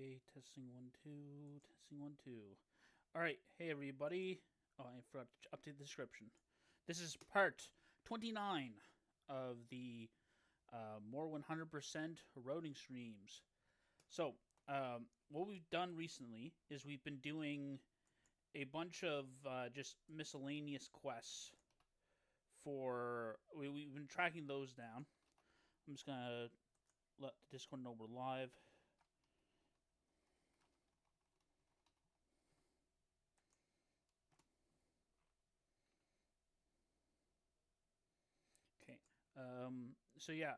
Okay, testing 1 2, testing 1 2. All right, hey everybody. Oh, I forgot to update the description. This is part 29 of the more 100% roading streams. So, what we've done recently is we've been doing a bunch of just miscellaneous quests. We've been tracking those down. I'm just gonna let the Discord know we're live. Okay. So yeah,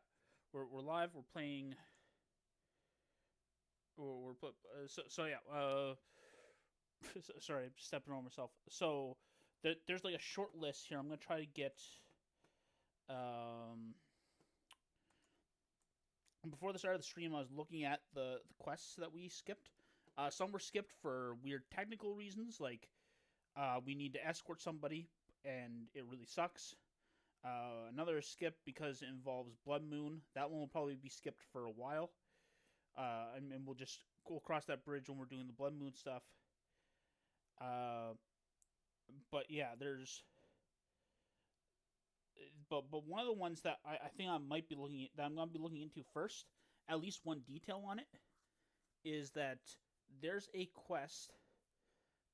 we're live. We're playing. We're put. So yeah. Sorry, I'm stepping on myself. So there's like a short list here. I'm gonna try to get. Um. Before the start of the stream, I was looking at the quests that we skipped. Some were skipped for weird technical reasons, like we need to escort somebody, and it really sucks. Another is skipped because it involves Blood Moon. That one will probably be skipped for a while. And we'll just go across that bridge when we're doing the Blood Moon stuff. But yeah, there's. But one of the ones that I think I might be looking at, that I'm going to be looking into first, at least one detail on it, is that there's a quest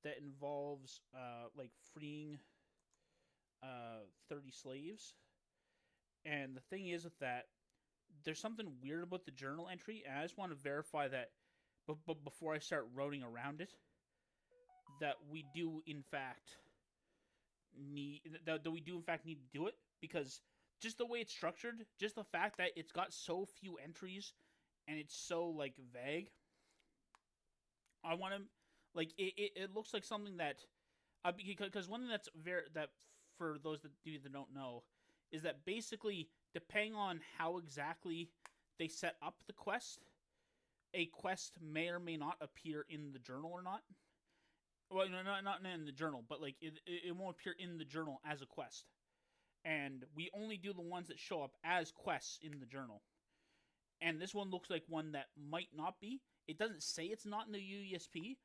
that involves like freeing 30 slaves. And the thing is with that, there's something weird about the journal entry, and I just want to verify that, but before I start roading around it, that we do in fact need to do it, because just the way it's structured, just the fact that it's got so few entries, and it's so like vague. I want to like it looks like something that because one thing that's that for those that don't know is that basically depending on how exactly they set up the quest, a quest may or may not appear in the journal or not. Well, no, not in the journal, but like it won't appear in the journal as a quest. And we only do the ones that show up as quests in the journal. And this one looks like one that might not be. It doesn't say it's not in the UESP,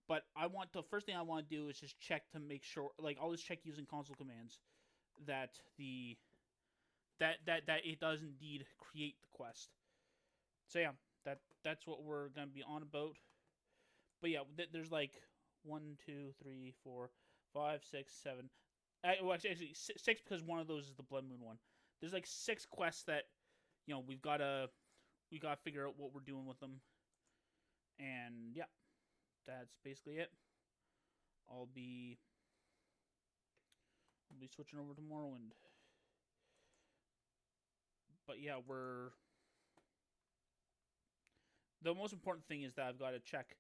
but the first thing I want to do is just check to make sure. Like I'll just check using console commands that that it does indeed create the quest. So yeah, that's what we're gonna be on about. But yeah, there's like 1, 2, 3, 4, 5, 6, 7. Well, actually, 6 because one of those is the Blood Moon one. There's like 6 quests that we've gotta figure out what we're doing with them, and yeah, that's basically it. I'll be switching over to Morrowind. But yeah, the most important thing is that I've got to check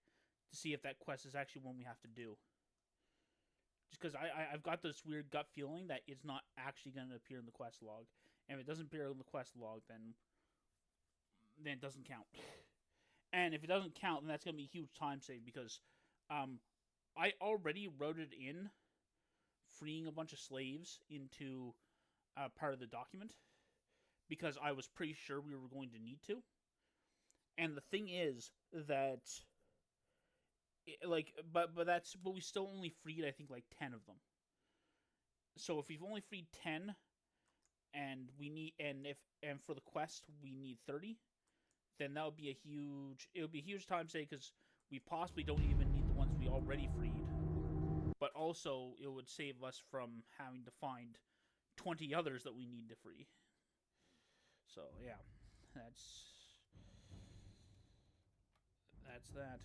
to see if that quest is actually one we have to do. Just because I've got this weird gut feeling that it's not actually going to appear in the quest log. And if it doesn't appear in the quest log, then it doesn't count. And if it doesn't count, then that's going to be a huge time save, because I already wrote it in freeing a bunch of slaves into part of the document, because I was pretty sure we were going to need to. And the thing is that but we still only freed, I think, like 10 of them. So if we've only freed 10 and for the quest we need 30, then that would be it would be a huge time save, because we possibly don't even need the ones we already freed. But also it would save us from having to find 20 others that we need to free. So yeah, that's that.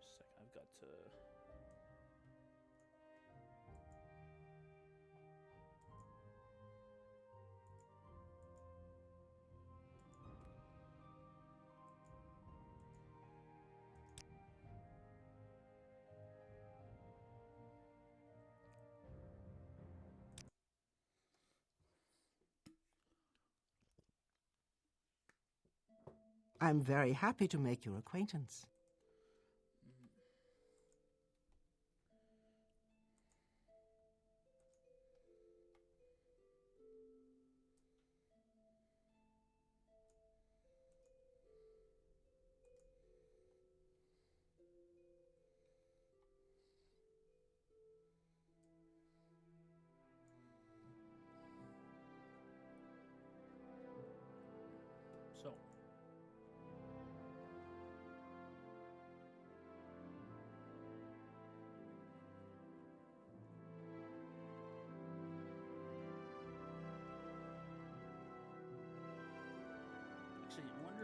Just a second, I've got to. I'm very happy to make your acquaintance.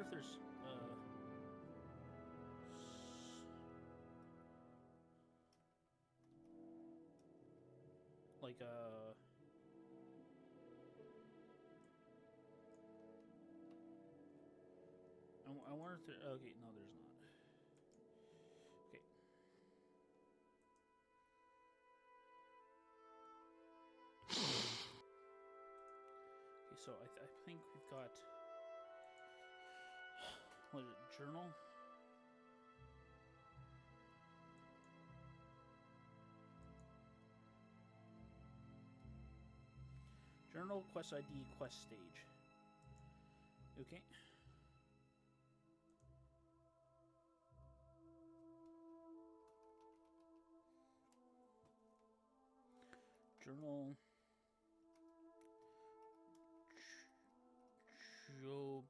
if there's like I wonder if there. Okay, no, there's not. Okay. Okay, so I think we've got. What is it? Journal. Journal quest ID quest stage. Okay. Journal. Job.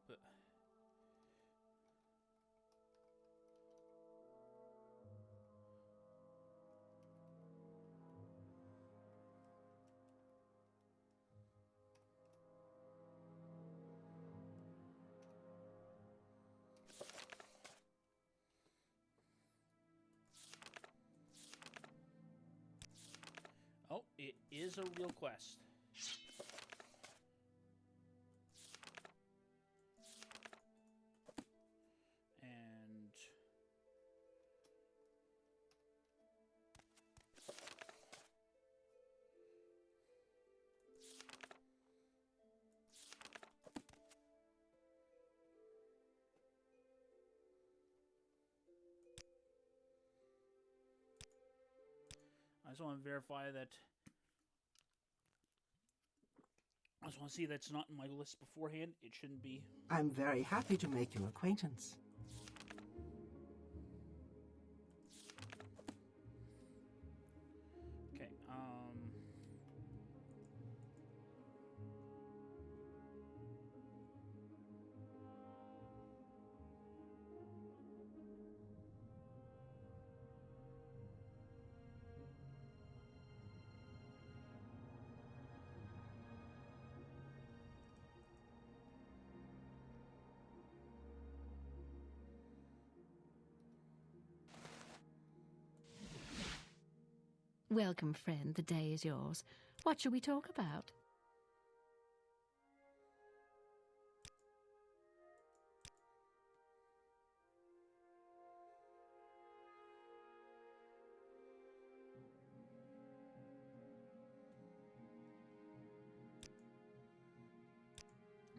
Oh, it is a real quest. And I just want to verify that. I just want to see that's not in my list beforehand. It shouldn't be. I'm very happy to make your acquaintance. Okay. Welcome, friend. The day is yours. What shall we talk about?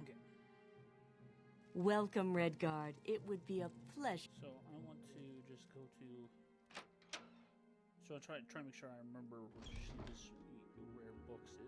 Okay. Welcome, Redguard. It would be a pleasure. So I want to just go to. So I try to make sure I remember which this rare books is.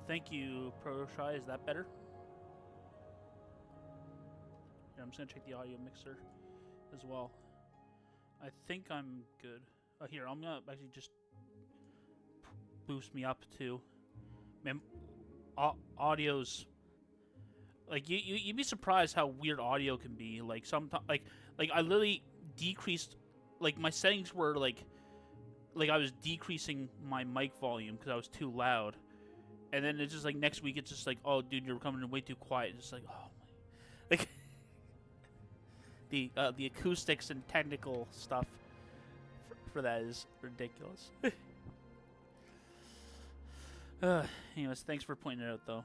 Thank you, ProShy. Is that better? Yeah, I'm just gonna check the audio mixer as well. I think I'm good. Here, I'm gonna actually just boost me up to. Man, audio's like you'd be surprised how weird audio can be. Like sometimes, like I literally decreased, like my settings were like I was decreasing my mic volume because I was too loud. And then it's just like next week, it's just like, oh, dude, you're coming in way too quiet. It's just like, oh my, like the acoustics and technical stuff for that is ridiculous. Anyways, thanks for pointing it out, though.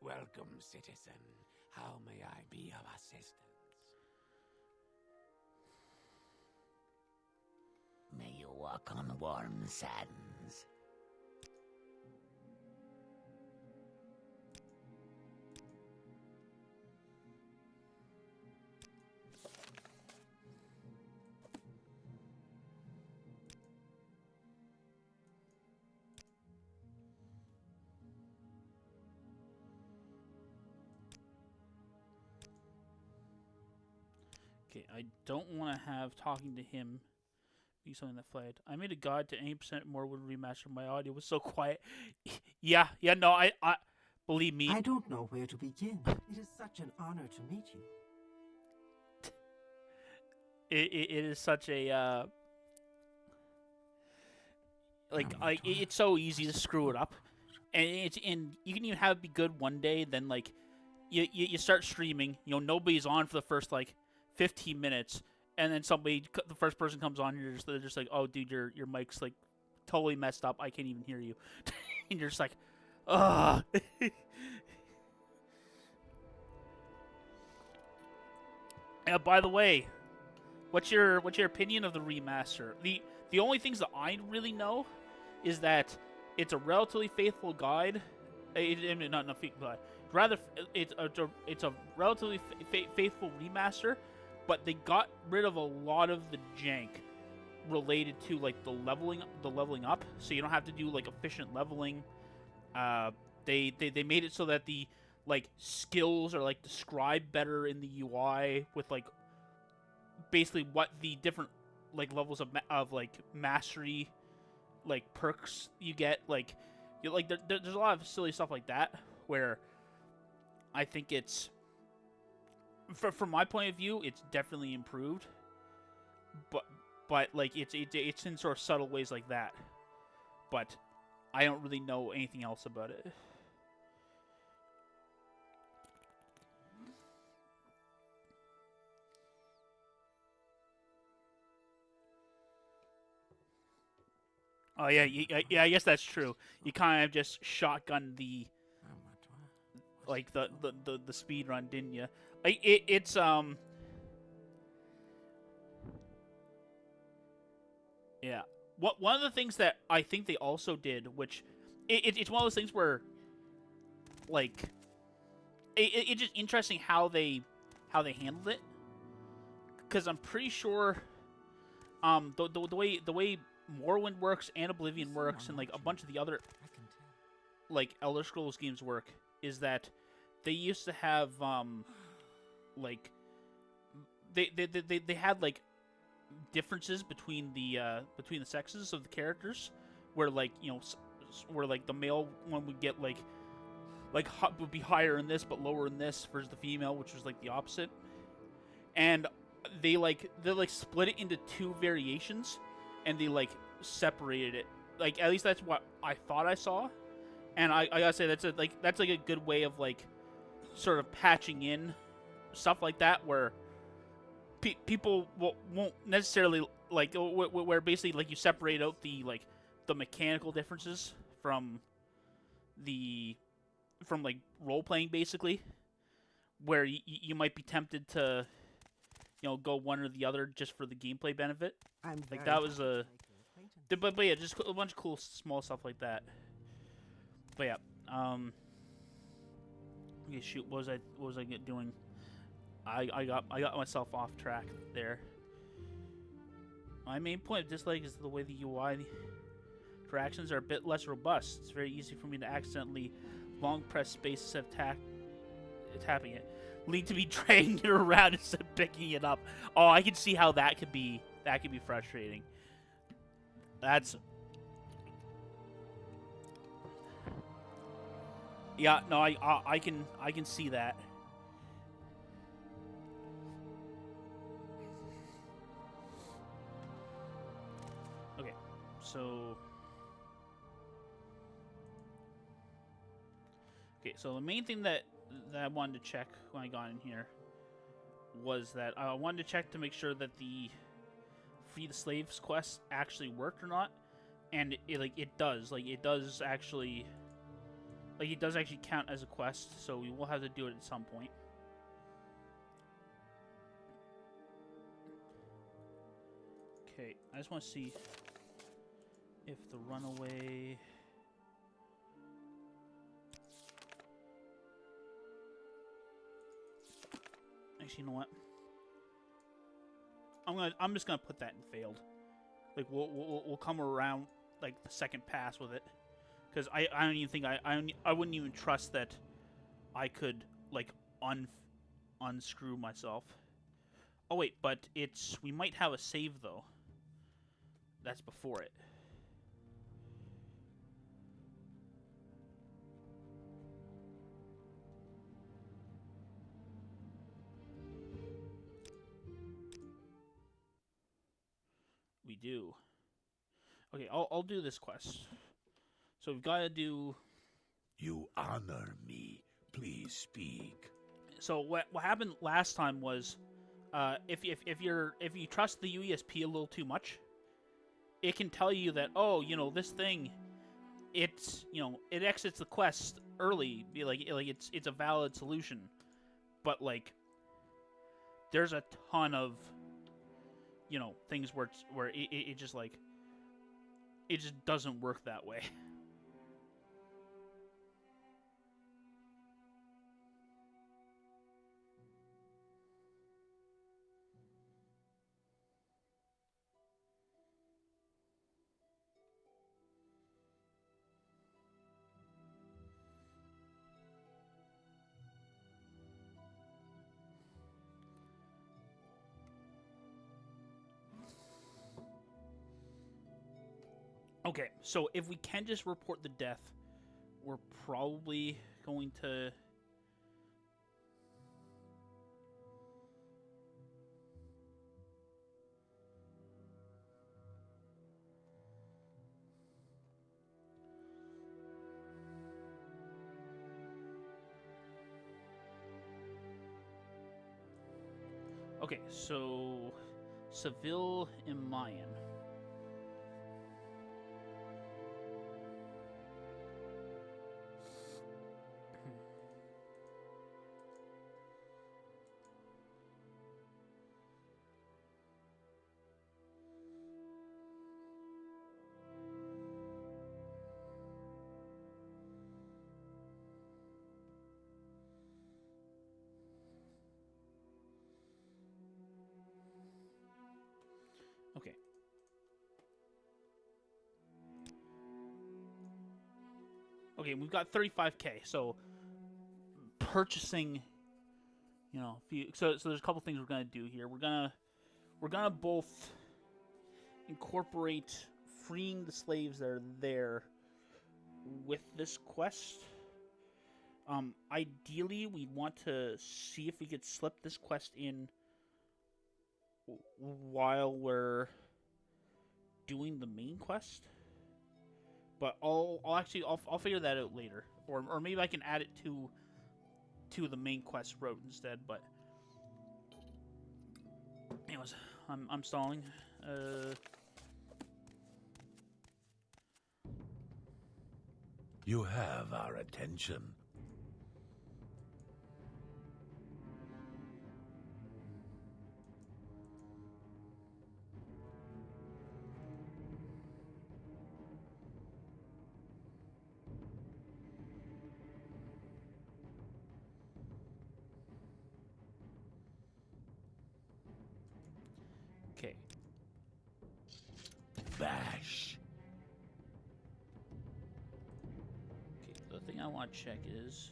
Welcome, citizen. How may I be of assistance? May you walk on warm sands. Okay, I don't want to have talking to him be something that flagged. I made a guide to 80% Morrowind remaster. My audio was so quiet. yeah, no, I believe me. I don't know where to begin. It is such an honor to meet you. It is such a it's so easy to screw it up, and you can even have it be good one day, then like you start streaming, nobody's on for the first like 15 minutes, and then the first person comes on, and they're just like, oh dude, your mic's like totally messed up, I can't even hear you, and you're just like, ugh. By the way, what's your opinion of the remaster? The only things that I really know is that it's a relatively faithful guide. Not faithful guide. Rather, it's a relatively faithful remaster, but they got rid of a lot of the jank related to like the leveling up, so you don't have to do like efficient leveling. They made it so that the like skills are like described better in the UI with like basically what the different like levels of like mastery like perks you get, like there's a lot of silly stuff like that where I think it's from my point of view it's definitely improved, but like it's in sort of subtle ways like that, but I don't really know anything else about it. Oh yeah, I guess that's true. You kind of just shotgun the like the speed run, didn't you? It's yeah. One of the things that I think they also did, which it's one of those things where like it's just interesting how they handled it, because I'm pretty sure the way Morrowind works and Oblivion works and like a bunch of the other like Elder Scrolls games work is that they used to have like they had like differences between the sexes of the characters, where like where like the male one would get like would be higher in this but lower in this versus the female, which was like the opposite, and they split it into two variations, and they like separated it. Like at least that's what I thought I saw, and I gotta say that's a good way of like sort of patching in stuff like that where people won't necessarily like where basically like you separate out the like the mechanical differences from like role playing, basically, where you might be tempted to go one or the other just for the gameplay benefit. Like that was but yeah, just a bunch of cool small stuff like that. But yeah, okay, shoot, what was I doing? I got myself off track there. My main point of dislike is the way the UI interactions are a bit less robust. It's very easy for me to accidentally long press space instead of tapping it, lead to me dragging it around instead of picking it up. Oh, I can see how that could be frustrating. That's yeah, no, I can see that. Okay, so the main thing that I wanted to check when I got in here was that I wanted to check to make sure that the Free the Slaves quest actually worked or not, and it does actually count as a quest, so we will have to do it at some point. Okay, I just want to see if the runaway. Actually, you know what? I'm just gonna put that in failed. Like we'll come around like the second pass with it, because I don't even think I wouldn't even trust that I could like unscrew myself. Oh wait, but we might have a save though. That's before it. We do. Okay, I'll do this quest. So we've got to do. You honor me. Please speak. So what happened last time was, if you trust the UESP a little too much, it can tell you that, oh, this thing, it exits the quest early, it's a valid solution, but like there's a ton of things where it just like it just doesn't work that way. Okay, so if we can just report the death, we're probably going to. Okay, so Seville and Mayan. Okay. Okay, we've got 35K, so purchasing, so there's a couple things we're gonna do here. We're gonna both incorporate freeing the slaves that are there with this quest. Ideally, we want to see if we could slip this quest in while we're doing the main quest. But I'll figure that out later, or maybe I can add it to the main quest route instead. But anyways, I'm stalling. You have our attention. Okay. Bash. Okay. The thing I want to check is.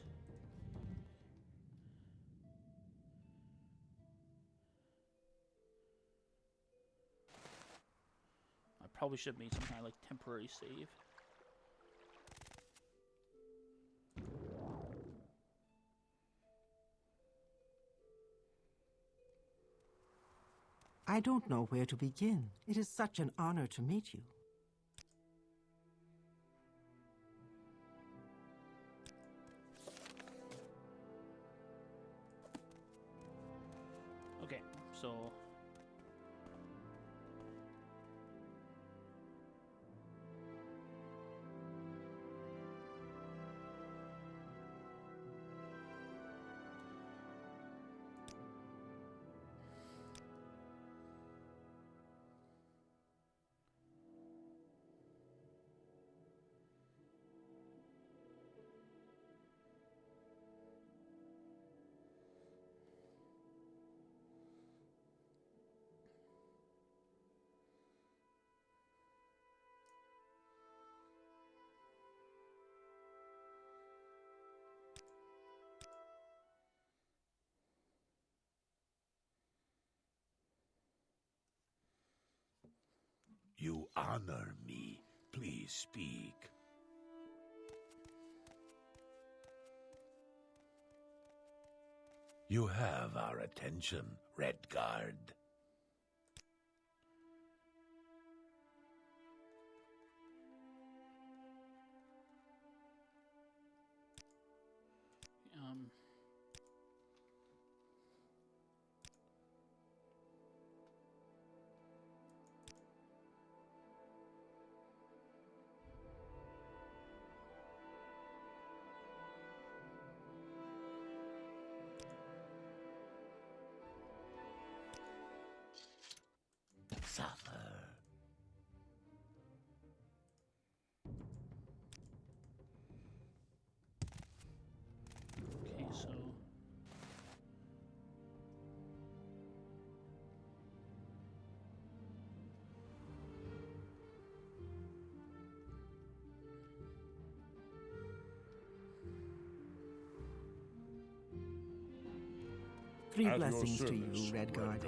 I probably should have made some kind of like temporary save. I don't know where to begin. It is such an honor to meet you. Okay, so. You honor me. Please speak. You have our attention, Redguard. Suffer. Okay, so... Three At your blessings to you, service, Redguard.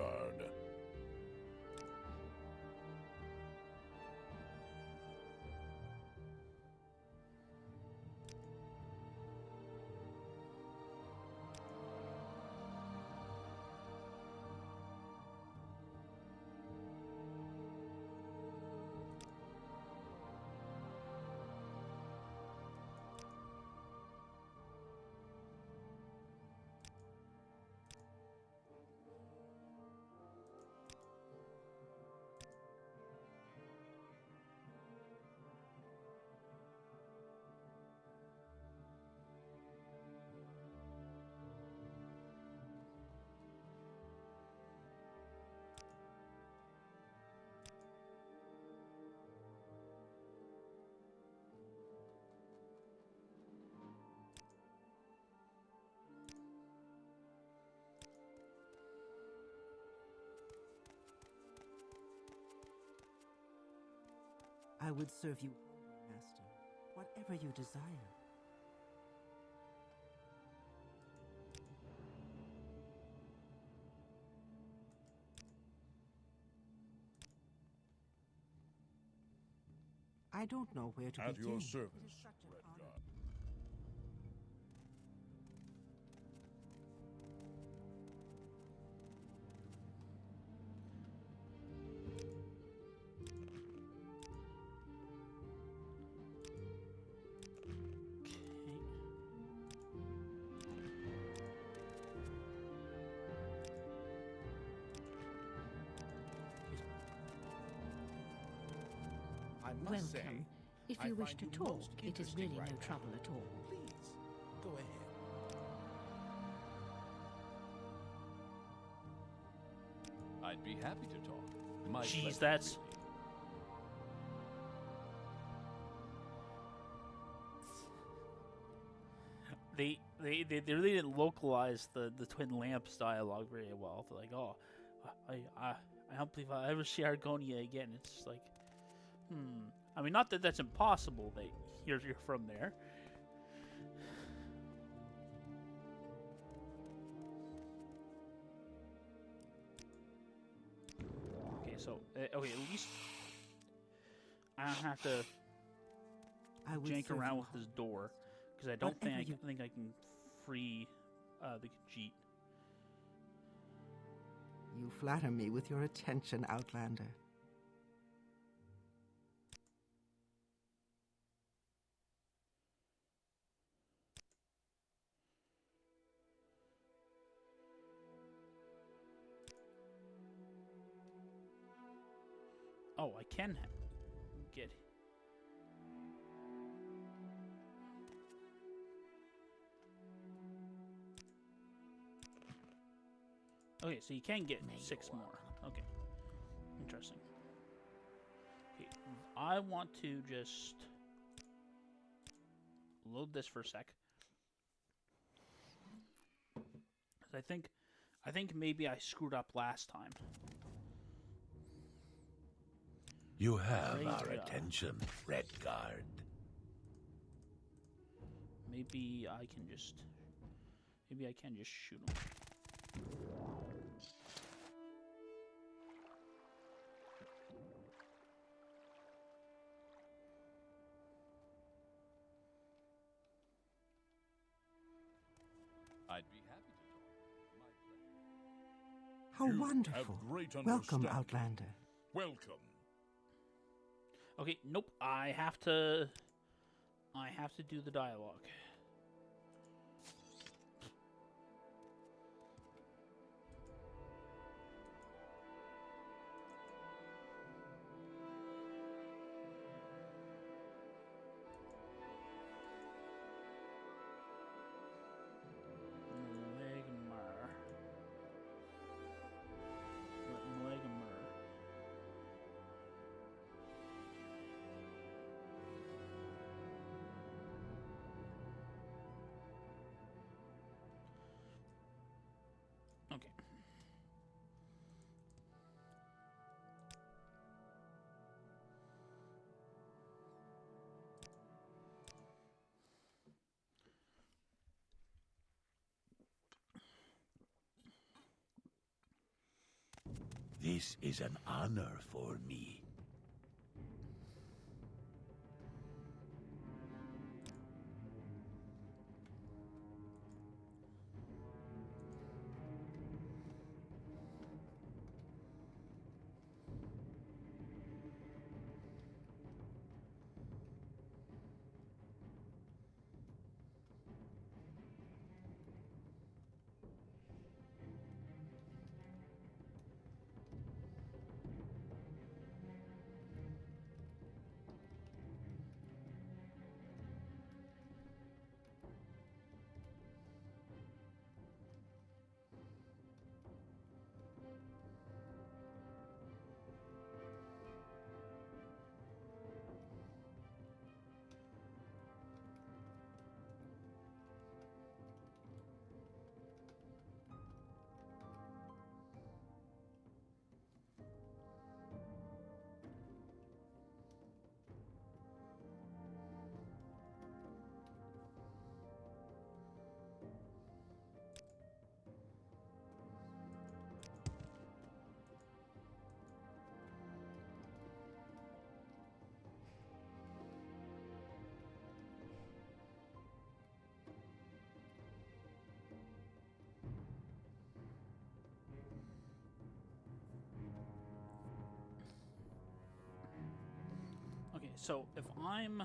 I would serve you, Master, whatever you desire. I don't know where to At begin. your service, It is such an honor. Redguard. I must say, Welcome. If I you wish find to you talk, most it is interesting really right no now. trouble at all. Please, go ahead. I'd be happy to talk. My Jeez, pleasure, that's... really. They really didn't localize the Twin Lamps dialogue very well. They're like, oh, I don't believe I'll ever see Argonia again. It's just like, I mean, not that that's impossible. That you're from there. Okay, so okay, at least I don't have to I would jank serve around you with this door because I don't think Whatever I think I can free the Khajiit. You flatter me with your attention, Outlander. Oh, I can get. Okay, so you can get 6 more. Okay, interesting. Okay, I want to just load this for a sec. 'Cause I think maybe I screwed up last time. You have Great our job. attention, Redguard. Maybe I can just shoot him. I'd be happy to talk. My pleasure. How You wonderful. have great Welcome, understanding. Outlander. Welcome. Okay, nope. I have to do the dialogue. Okay. This is an honor for me. Okay, so if I'm...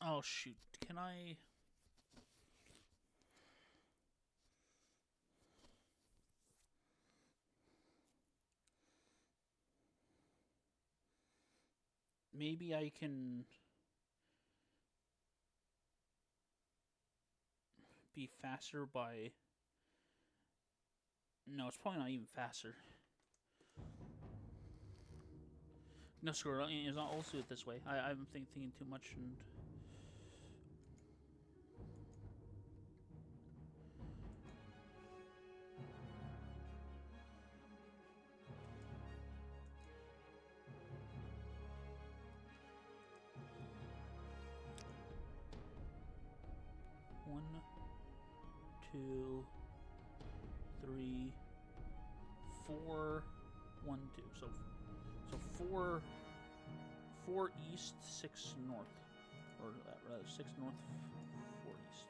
Oh, shoot. Can I... Maybe I can... be faster by... No, it's probably not even faster. No, screw it. I'll do it this way. I'm thinking too much and... 2, 3, 4, 1, 2. So 4 east, 6 north, or rather 6 north, 4 east.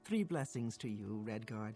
Three blessings to you, Redguard.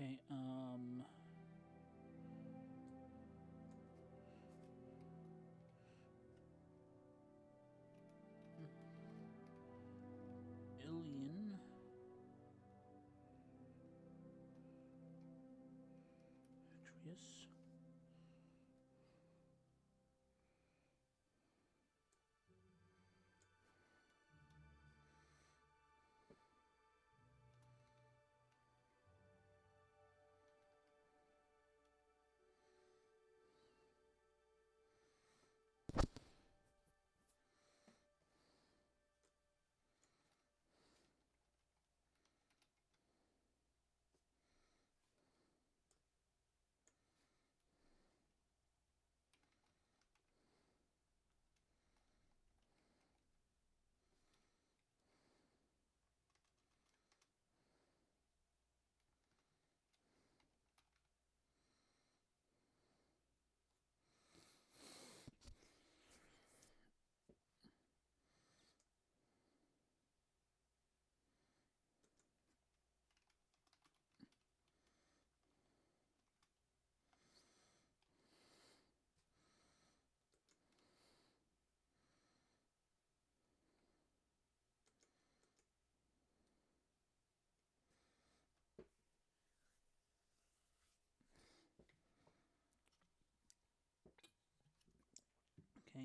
Okay, Ilian. Atreus.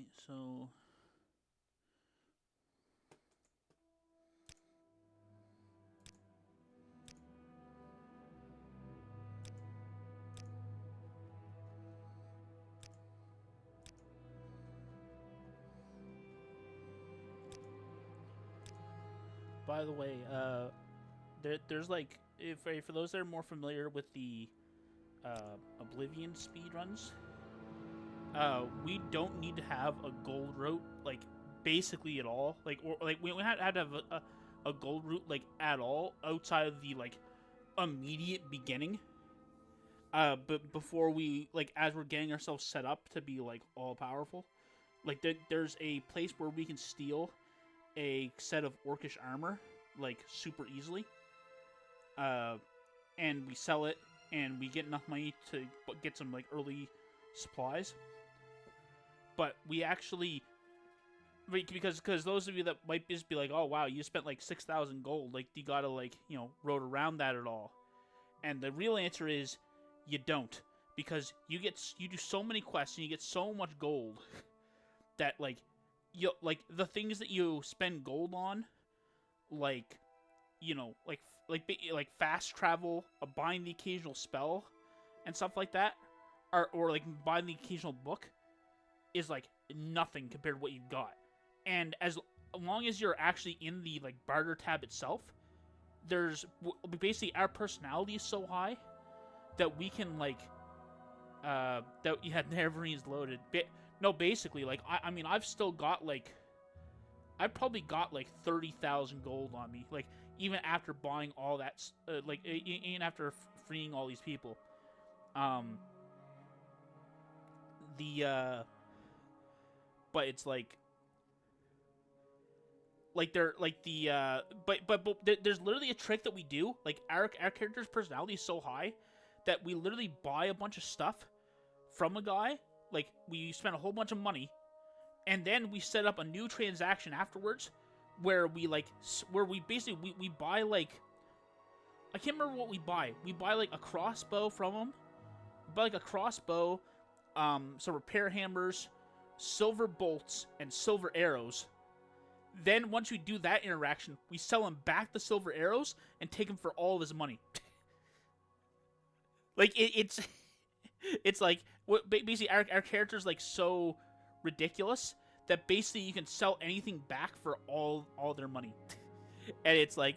Alright, so... By the way, there's like, for those that are more familiar with the Oblivion speedruns, we don't need to have a gold route, like, basically at all. Like, or like we had to have a gold route, like, at all outside of the, like, immediate beginning. But before we, like, as we're getting ourselves set up to be, like, all powerful, like, there's a place where we can steal a set of orcish armor, like, super easily. And we sell it, and we get enough money to get some, like, early supplies. But we actually, because those of you that might just be like, oh wow, you spent like 6,000 gold, like, you gotta, like, you know, road around that at all. And the real answer is, you don't, because you do so many quests and you get so much gold that, like, the things that you spend gold on, like, you know, like fast travel, buying the occasional spell, and stuff like that, or like buying the occasional book, is like nothing compared to what you've got. And as long as you're actually in the, like, barter tab itself, there's basically, our personality is so high that we can, like, that you had Neverines loaded. No, basically, like, I mean, I've still got, like, I've probably got, like, 30,000 gold on me, like, even after buying all that, like, even after freeing all these people. But it's like they're, like, but there's literally a trick that we do, like, our character's personality is so high that we literally buy a bunch of stuff from a guy, like, we spend a whole bunch of money, and then we set up a new transaction afterwards where we, like, basically, we buy, like, I can't remember what we buy. We buy, like, a crossbow from him. We buy, like, a crossbow, some repair hammers, silver bolts, and silver arrows. Then, once we do that interaction, we sell him back the silver arrows and take him for all of his money. Like, it's like, basically, our character's, like, so ridiculous that basically you can sell anything back for all their money. And it's like,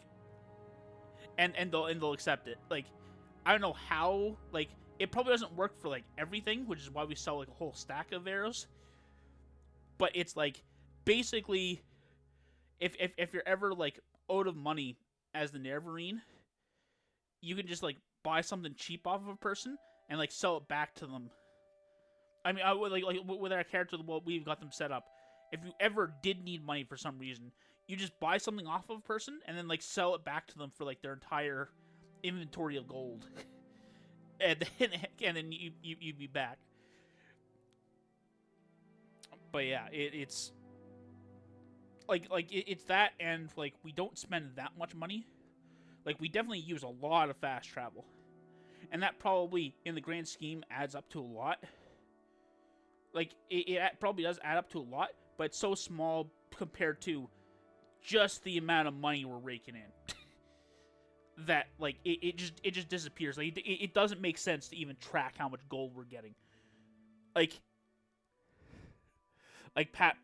and they'll accept it. Like, I don't know how, like, it probably doesn't work for, like, everything, which is why we sell, like, a whole stack of arrows. But it's like, basically, if you're ever, like, out of money as the Neverine, you can just, like, buy something cheap off of a person and, like, sell it back to them. I mean, like with our character, well, we've got them set up. If you ever did need money for some reason, you just buy something off of a person and then, like, sell it back to them for, like, their entire inventory of gold. and then you'd be back. But yeah, it's like it's that, and, like, we don't spend that much money. Like, we definitely use a lot of fast travel, and that probably, in the grand scheme, adds up to a lot. Like, it probably does add up to a lot, but it's so small compared to just the amount of money we're raking in that, like, it just disappears. Like, it doesn't make sense to even track how much gold we're getting. Like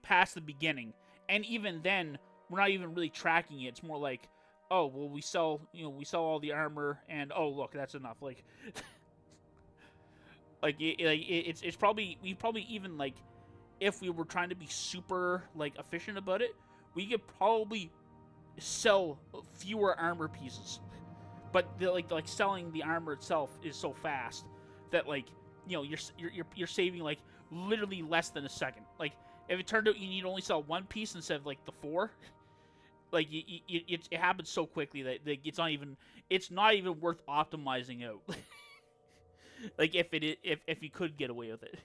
past the beginning, and even then, we're not even really tracking it. It's more like, oh, well, we sell all the armor, and, oh, look, that's enough. Like, it's probably, we probably even, like, if we were trying to be super, like, efficient about it, we could probably sell fewer armor pieces. But like selling the armor itself is so fast that, like, you know, you're saving, like, literally less than a second. Like, if it turned out you need only sell one piece instead of, like, the 4, like, it happens so quickly that, like, it's not even worth optimizing out. Like, if you could get away with it.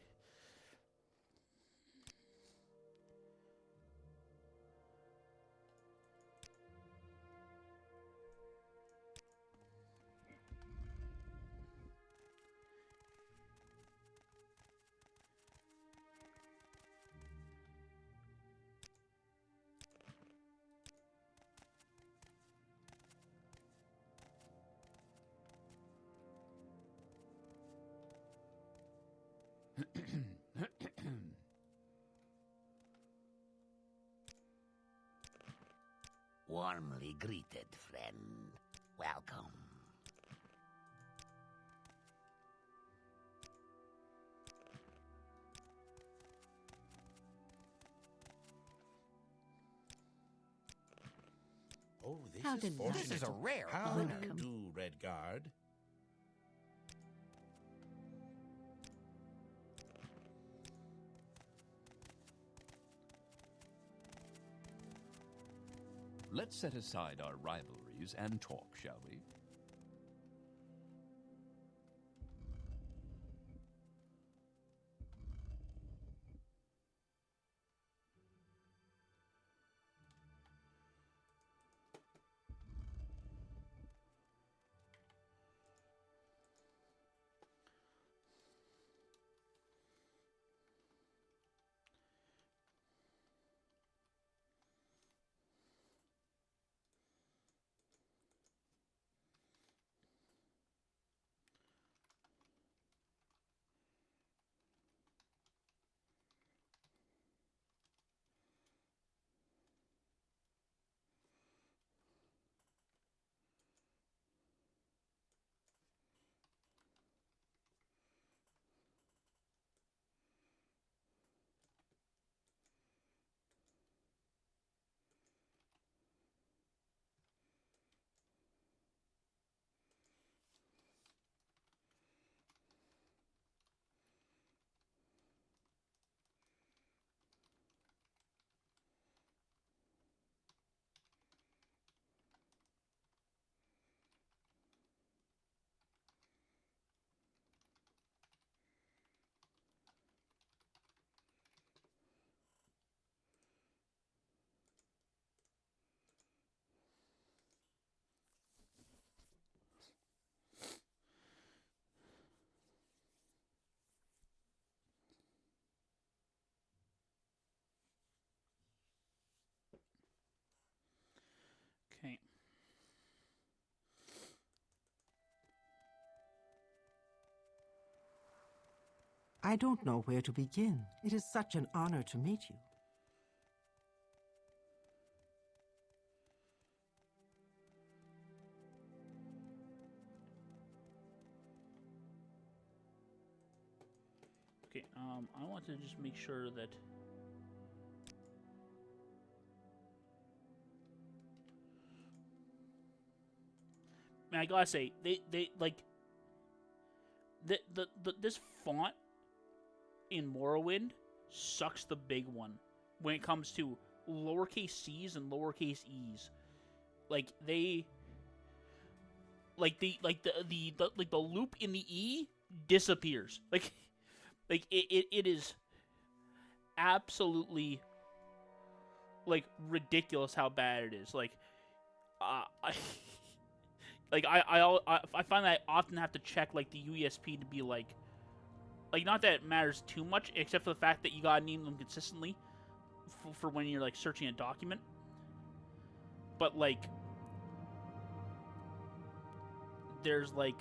Warmly greeted, friend. Welcome. Oh, this How is delightful. fortunate. This is a rare How honor. Welcome. do you do, Redguard? Let's set aside our rivalries and talk, shall we? Okay. I don't know where to begin. It is such an honor to meet you. Okay, I want to just make sure that... Man, I gotta say, they like... This font in Morrowind sucks the big one when it comes to lowercase c's and lowercase e's. Like, they... Like, the loop in the E disappears. Like it is absolutely like ridiculous how bad it is. Like, I I find that I often have to check like the UESP to be like not that it matters too much, except for the fact that you gotta name them consistently for when you're like searching a document. But like, there's like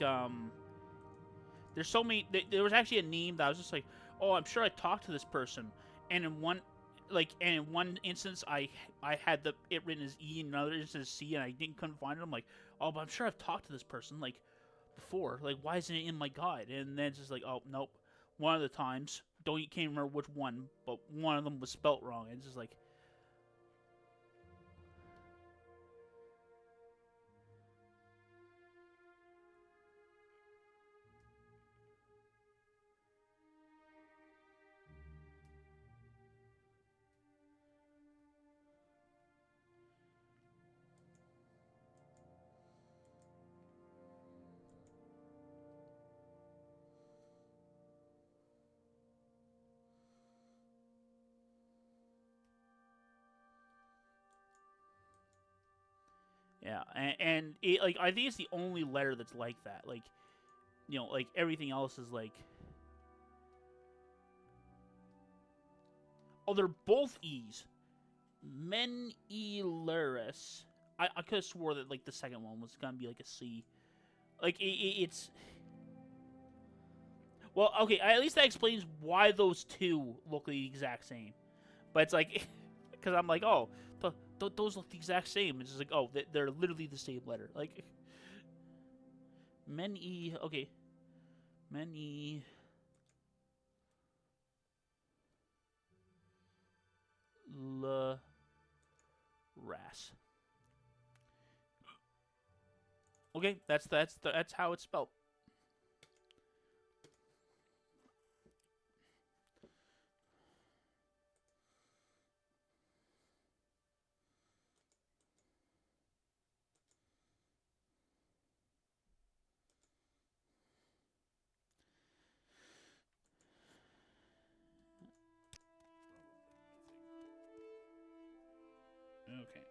there's so many. There was actually a name that I was just like, oh, I'm sure I talked to this person, and in one instance, I had it written as E, and another instance as C, and I couldn't find it. I'm like, oh, but I'm sure I've talked to this person like before. Like, why isn't it in my guide? And then it's just like, oh, nope. One of the times, can't remember which one, but one of them was spelt wrong. And it's just like. Yeah, and it, like, I think it's the only letter that's like that. Like, you know, like everything else is like, oh, they're both E's. Menelaus. I could have swore that like the second one was gonna be like a C. Like it's. Well, okay, at least that explains why those two look the exact same. But it's like, because I'm like, oh, those look the exact same. It's just like, oh, they're literally the same letter. Like, many, okay. Many. Ras. Okay, that's how it's spelled. Okay.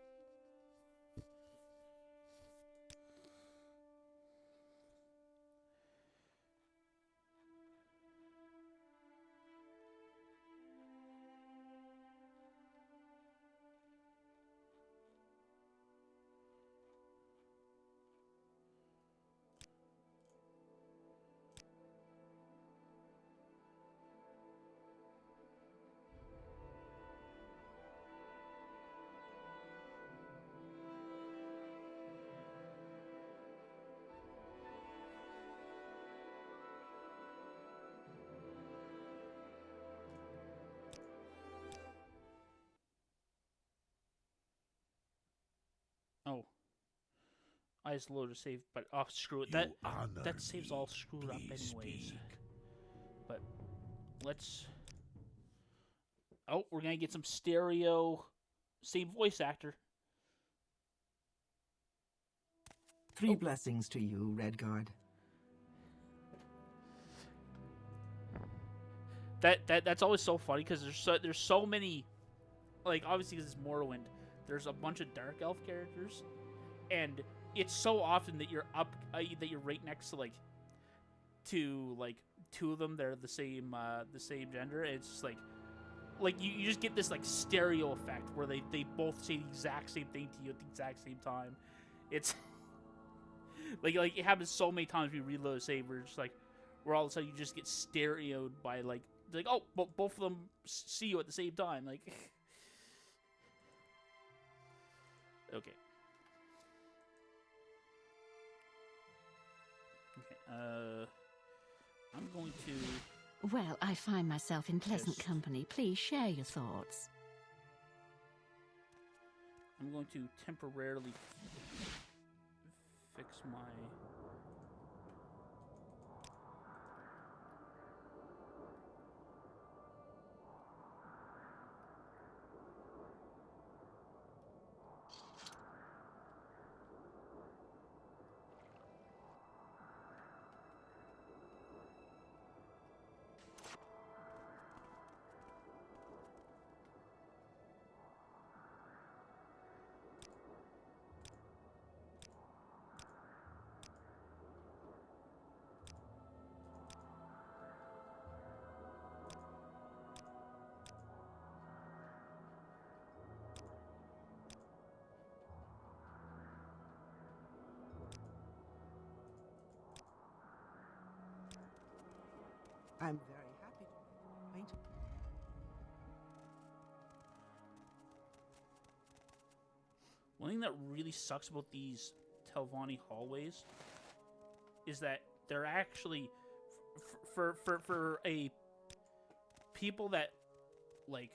Oh. I just loaded a save, but oh, screw it. That save's all screwed up anyways. But let's. Oh, we're gonna get some stereo, same voice actor. 3 blessings to you, Redguard. That's always so funny because there's so many, like obviously because it's Morrowind, there's a bunch of dark elf characters, and it's so often that you're that you're right next to two of them. They're the same gender. It's just like you just get this like stereo effect where they both say the exact same thing to you at the exact same time. It's like it happens so many times we reload a save where it's just like where all of a sudden you just get stereoed by like oh, both of them see you at the same time. Like okay. I'm going to... Well, I find myself in pleasant company. Please share your thoughts. I'm going to temporarily fix my... I'm very happy to make your acquaintance. One thing that really sucks about these Telvanni hallways is that they're actually for a people that like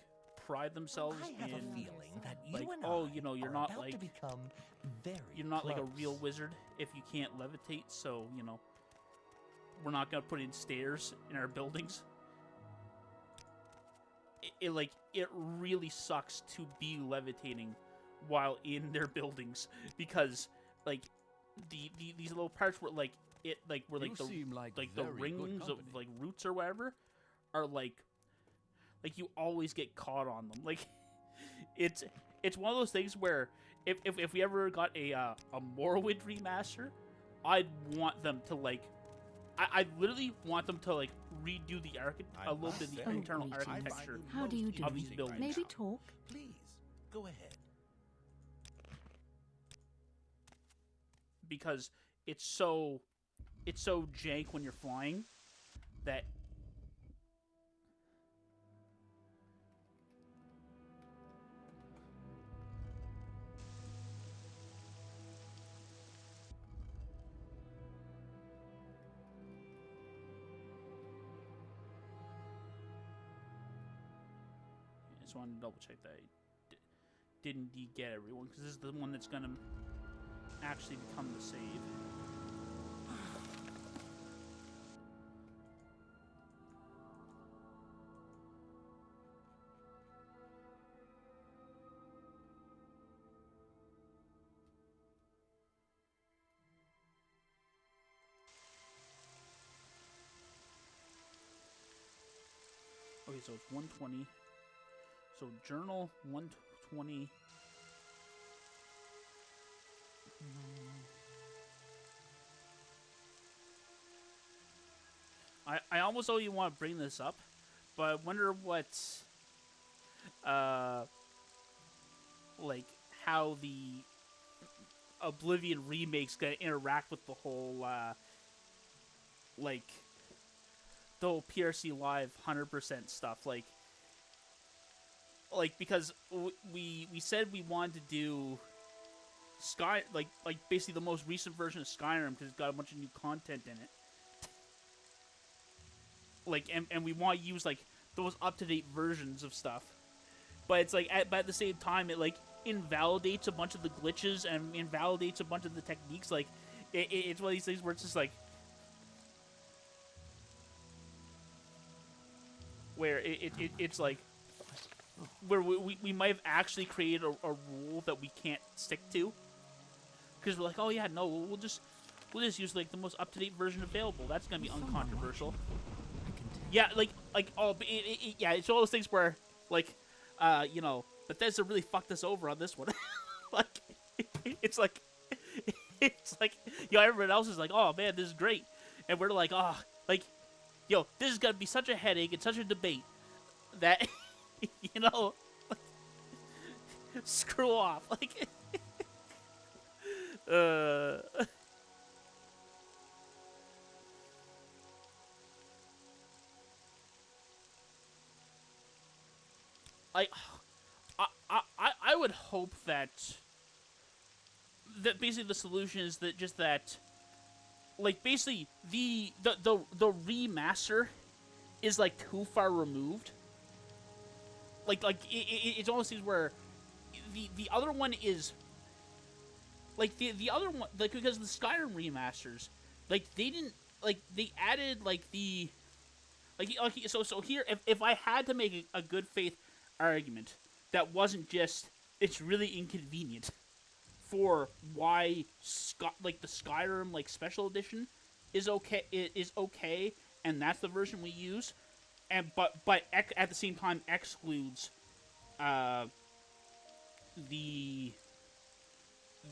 pride themselves I have in a feeling that you like and oh I you know you're are not about like to become very you're not like a real close. wizard if you can't levitate, so you know we're not gonna put in stairs in our buildings. It really sucks to be levitating while in their buildings because like these little parts where like it like where like You the seem like the very good rings of company. like roots or whatever are like you always get caught on them. Like it's one of those things where if we ever got a Morrowind remaster, I'd want them to like I literally want them to like redo the a little bit of the Oh, internal greetings. architecture How do you do? of these buildings. Maybe talk. Please, go ahead. Because it's so jank when you're flying that just wanted to double check that I did indeed get everyone, because this is the one that's gonna actually become the save. Okay, so it's 120. So journal 120. I almost only want to bring this up, but I wonder what, like how the Oblivion remake's gonna interact with the whole, like the whole PRC Live 100% stuff, like because we said we wanted to do like basically the most recent version of Skyrim because it's got a bunch of new content in it. Like and we want to use like those up-to-date versions of stuff, but it's like but at the same time it like invalidates a bunch of the glitches and invalidates a bunch of the techniques. Like it's one of these things where it's just like where it's like where we might have actually created a rule that we can't stick to because we're like, oh yeah, no, we'll just use like the most up-to-date version available. That's gonna be uncontroversial. Yeah, like oh, yeah, it's all those things where like you know, Bethesda really fucked us over on this one. Like it's like you know, everyone else is like, oh man, this is great, and we're like, oh, like yo, this is gonna be such a headache and such a debate that you know, like, screw off, like I would hope that basically the solution is that just that like basically the remaster is like too far removed. Like it's almost things where the other one is like the other one, like because the Skyrim remasters, like they didn't like they added like the like so here if I had to make a good faith argument that wasn't just it's really inconvenient for why like the Skyrim like special edition is okay and that's the version we use, and but at the same time excludes the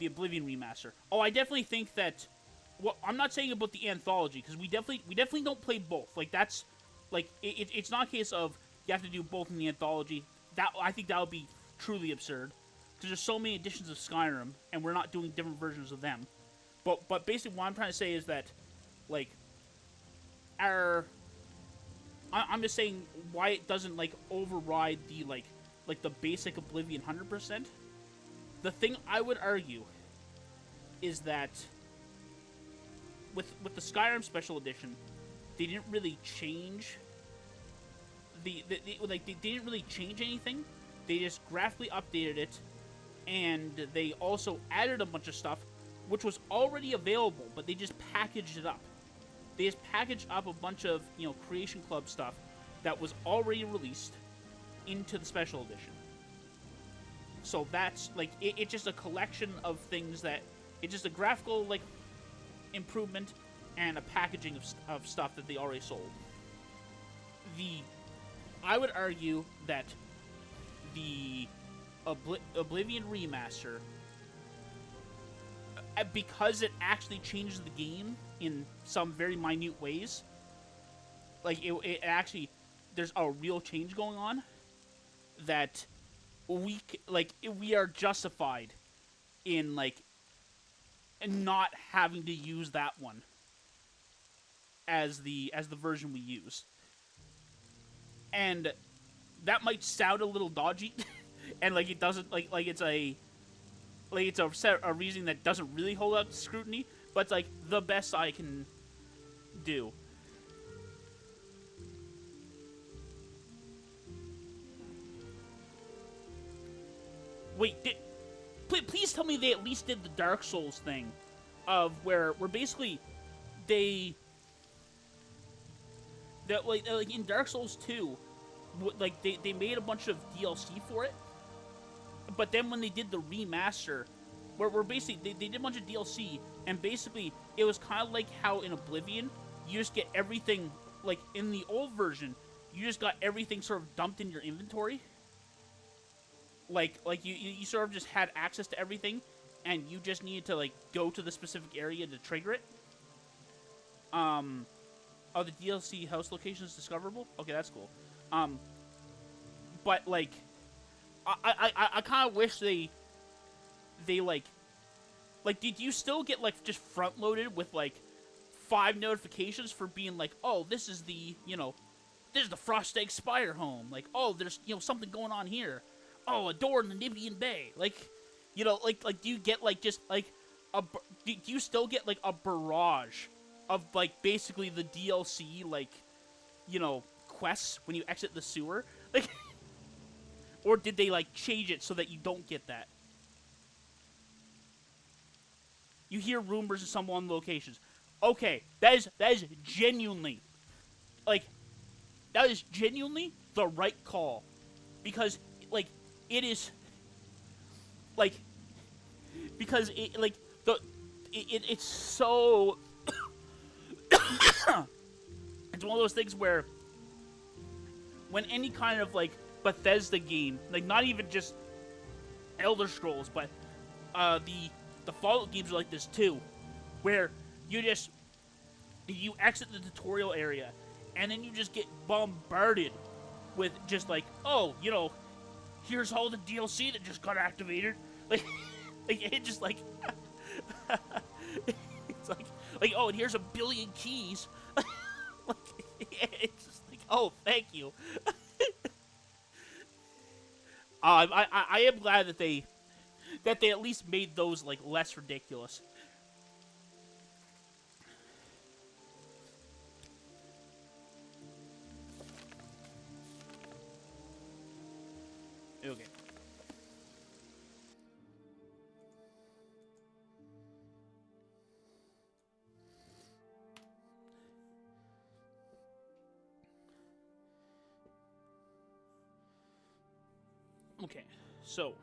Oblivion remaster. Oh, I definitely think that. Well, I'm not saying about the anthology because we definitely don't play both. Like that's like it's not a case of you have to do both in the anthology. That I think that would be truly absurd because there's so many editions of Skyrim and we're not doing different versions of them. But basically what I'm trying to say is that like I'm just saying why it doesn't like override the like the basic Oblivion 100%. The thing I would argue is that with the Skyrim special edition, they didn't really change they didn't really change anything. They just graphically updated it, and they also added a bunch of stuff which was already available, but they just packaged it up. They just packaged up a bunch of, you know, Creation Club stuff that was already released into the special edition. So that's like it's just a collection of things that it's just a graphical like improvement and a packaging of stuff that they already sold. I would argue that the Oblivion remaster, because it actually changes the game in some very minute ways, like it actually there's a real change going on that we are justified in like not having to use that one as the version we use. And that might sound a little dodgy and like it doesn't like it's a reasoning that doesn't really hold up to scrutiny, but it's like the best I can do. Wait, please tell me they at least did the Dark Souls thing, of where basically that like in Dark Souls 2, like they made a bunch of DLC for it, but then when they did the remaster, where basically they did a bunch of DLC, and basically it was kind of like how in Oblivion you just get everything, like in the old version you just got everything sort of dumped in your inventory, like you sort of just had access to everything, and you just needed to like go to the specific area to trigger it. Oh, the DLC house location is discoverable? Okay, that's cool. But like, I kind of wish they like, did you still get like just front loaded with like 5 notifications for being like, oh, this is the, this is the Frostegg Spire home. Like, oh, there's, something going on here. Oh, a door in the Nibian Bay. Like, like do you get like just like do you still get like a barrage of like basically the DLC like, quests when you exit the sewer? Like, or did they like change it so that you don't get that? You hear rumors of some one locations. Okay, that is genuinely, like, that is genuinely the right call, because like it is, like, because it like it's so. It's one of those things where when any kind of like Bethesda game, like not even just Elder Scrolls, but the Fallout games are like this too, where you exit the tutorial area and then you just get bombarded with just like, oh, here's all the DLC that just got activated. Like, it just like it's like, oh, and here's 1 billion keys. Like, it's just like, oh, thank you. I am glad that they at least made those like less ridiculous. Okay. Okay, so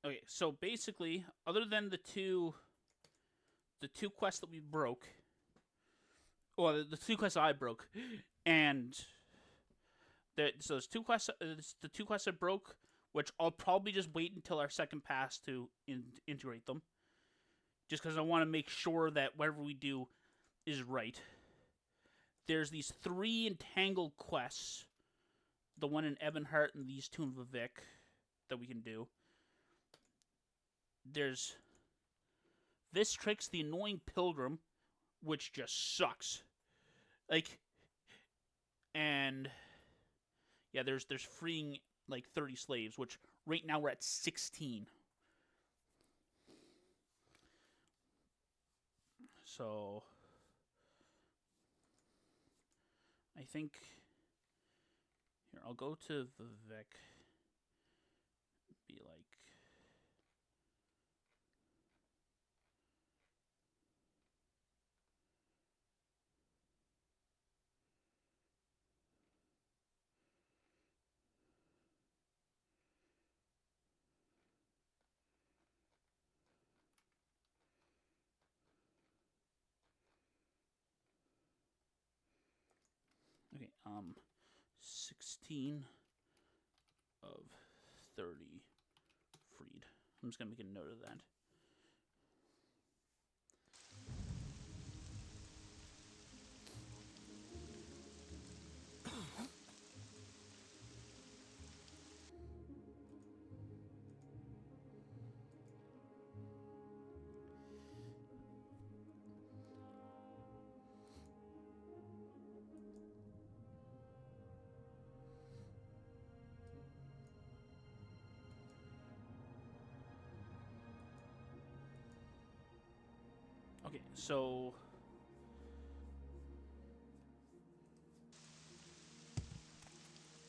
okay. So basically, other than the two quests that we broke, well, the 2 quests I broke, and so there's 2 quests, the 2 quests I broke, which I'll probably just wait until our second pass to integrate them, just because I want to make sure that whatever we do is right. There's these 3 entangled quests, the one in Ebonheart and these 2 in Vivek, that we can do. There's this Tricks the Annoying Pilgrim, which just sucks. Like, and yeah, there's freeing like 30 slaves, which right now we're at 16. So I think here I'll go to Vivek. Be like, okay, 16 of 30 freed. I'm just gonna make a note of that. Okay, so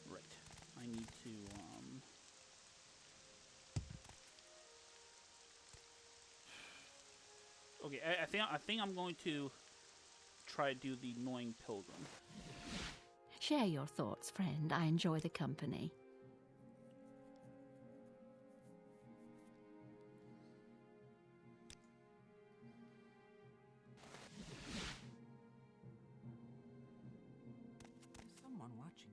right, I need to okay, I think I'm going to try to do the annoying pilgrim. Share your thoughts, friend. I enjoy the company. There's someone watching.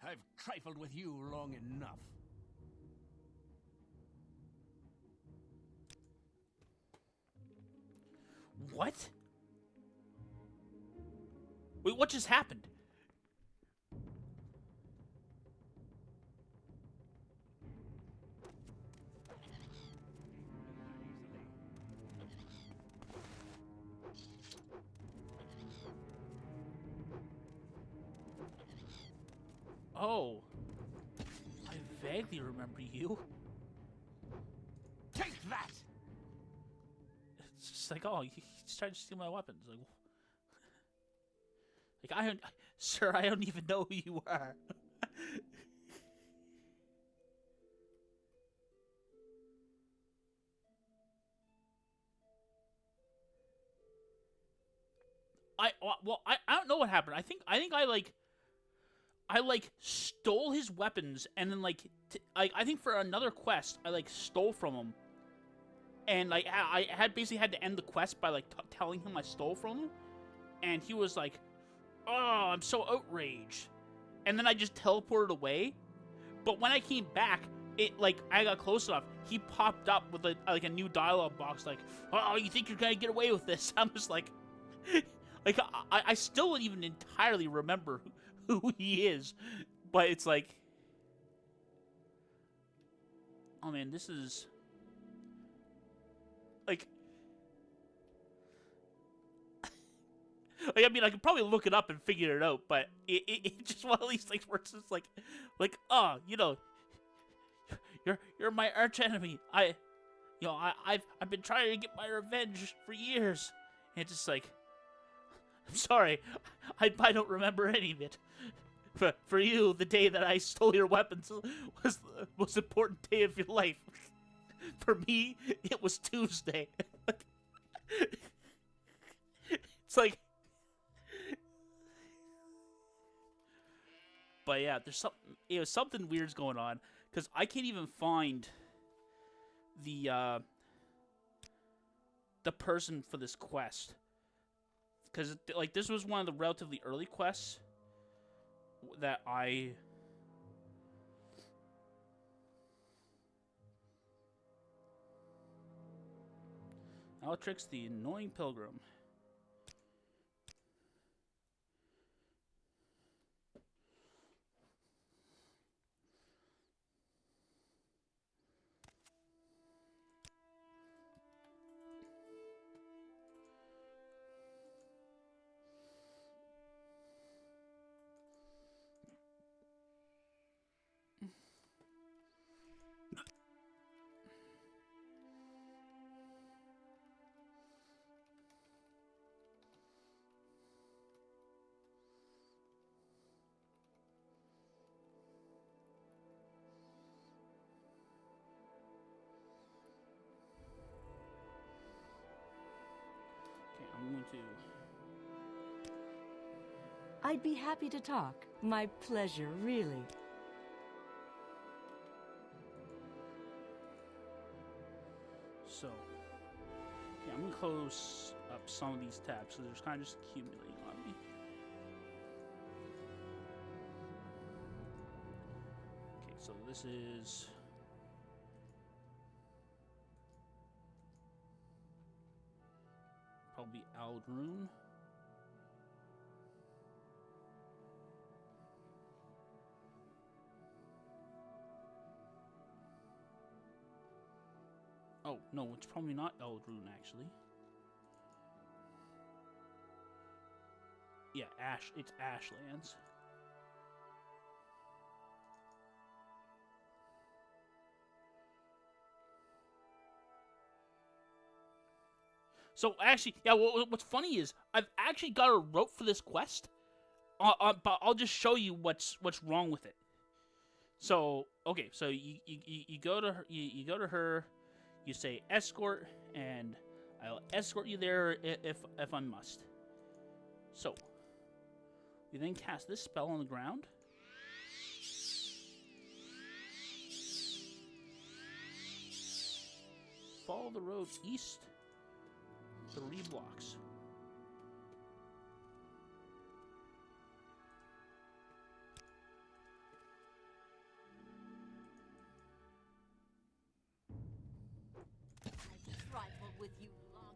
I've trifled with you long enough. What? Wait, what just happened? Oh. I vaguely remember you. Take that! It's just like, oh, he's trying to steal my weapons. Like I don't, sir, I don't even know who you are. I don't know what happened. I like stole his weapons and then like I think for another quest I like stole from him, and like I had basically had to end the quest by like telling him I stole from him, and he was like, "Oh, I'm so outraged," and then I just teleported away. But when I came back, it like I got close enough, he popped up with like a new dialogue box, like, "Oh, you think you're gonna get away with this?" I'm just like, like I still don't even entirely remember who he is, but it's like, oh man, this is like, I mean, I could probably look it up and figure it out, but it just one of these things where it's just like, oh, you know, you're my arch enemy. I've been trying to get my revenge for years, and it's just like, I'm sorry, I don't remember any of it. For you, the day that I stole your weapons was the most important day of your life. For me, it was Tuesday. It's like, but yeah, there's something weird's going on because I can't even find the person for this quest, because like this was one of the relatively early quests that Aletrix the Annoying Pilgrim. Okay, I'm going to. I'd be happy to talk. My pleasure, really. So, okay, I'm gonna close up some of these tabs because they're kind of just accumulating on me. Okay, so this is probably Aldrune. Oh, no, it's probably not Eldrune, actually. Yeah, it's Ashlands. So actually, yeah. What's funny is I've actually got a route for this quest, but I'll just show you what's wrong with it. So okay, so you go to her, you go to her, you say escort, and I'll escort you there if I must. So we then cast this spell on the ground. Follow the road east 3 blocks. I've trifled with you long.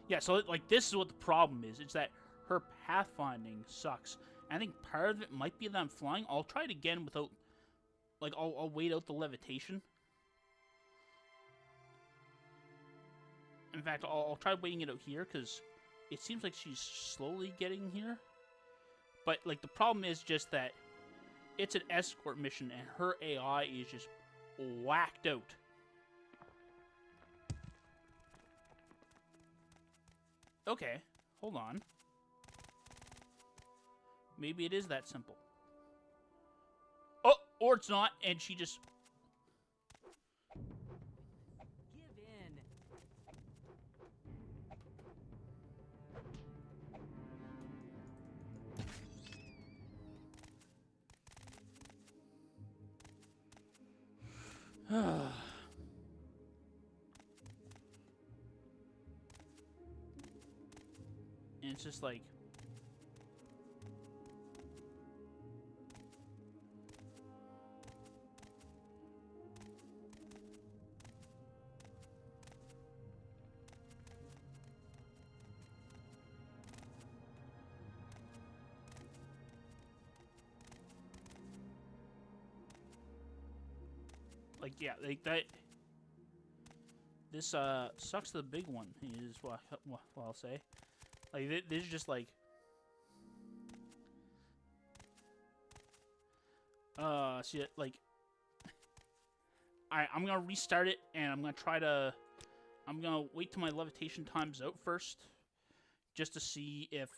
Yeah, so like this is what the problem is. It's that her pathfinding sucks. I think part of it might be that I'm flying. I'll try it again without, like, I'll wait out the levitation. In fact, I'll try waiting it out here because it seems like she's slowly getting here. But like the problem is just that it's an escort mission and her AI is just whacked out. Okay, hold on. Maybe it is that simple. Oh, or it's not, and she just... Give in. And it's just like... Like, yeah, like that... This, sucks the big one, is what I'll say. Like, this is just like... see, like... I'm gonna restart it, and I'm gonna try to... I'm gonna wait till my levitation time's out first, just to see if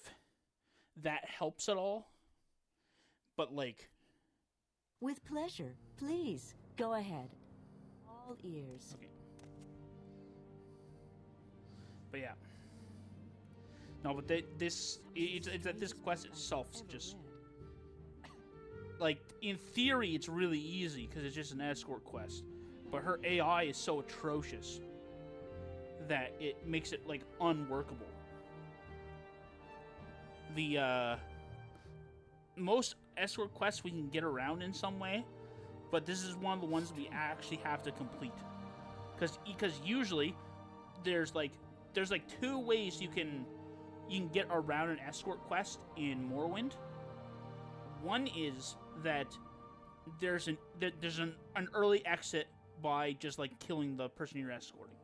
that helps at all. But, like... With pleasure. Please, go ahead. All ears. Okay. But yeah. No, but it's that this quest itself is just... Like, in theory, it's really easy, because it's just an escort quest. But her AI is so atrocious that it makes it, like, unworkable. The, most escort quests we can get around in some way, but this is one of the ones we actually have to complete. Because usually, there's like 2 ways you can get around an escort quest in Morrowind. One is that there's an early exit by just like killing the person you're escorting,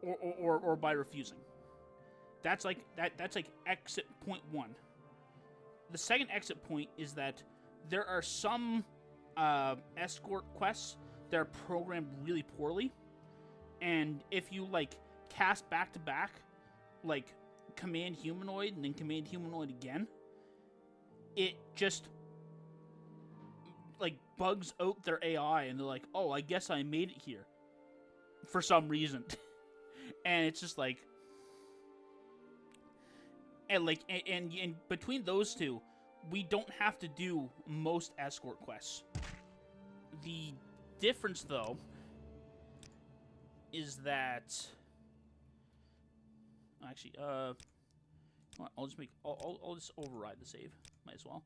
or by refusing. That's like exit point 1. The second exit point is that there are some escort quests that are programmed really poorly, and if you like cast back to back, like command humanoid and then command humanoid again, it just like bugs out their AI, and they're like, oh, I guess I made it here for some reason. And it's just like, and like, and between those two, we don't have to do most escort quests. The difference, though, is that actually, I'll just make I'll just override the save. Might as well.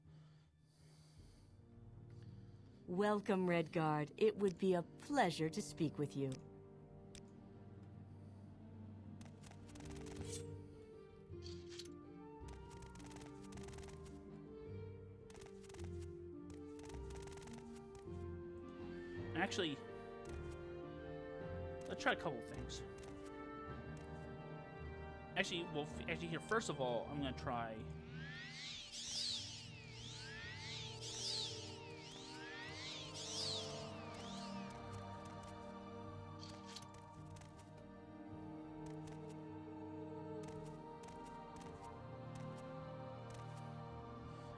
Welcome, Redguard. It would be a pleasure to speak with you. Actually, let's try a couple things. Actually, well, actually here, first of all, I'm gonna try.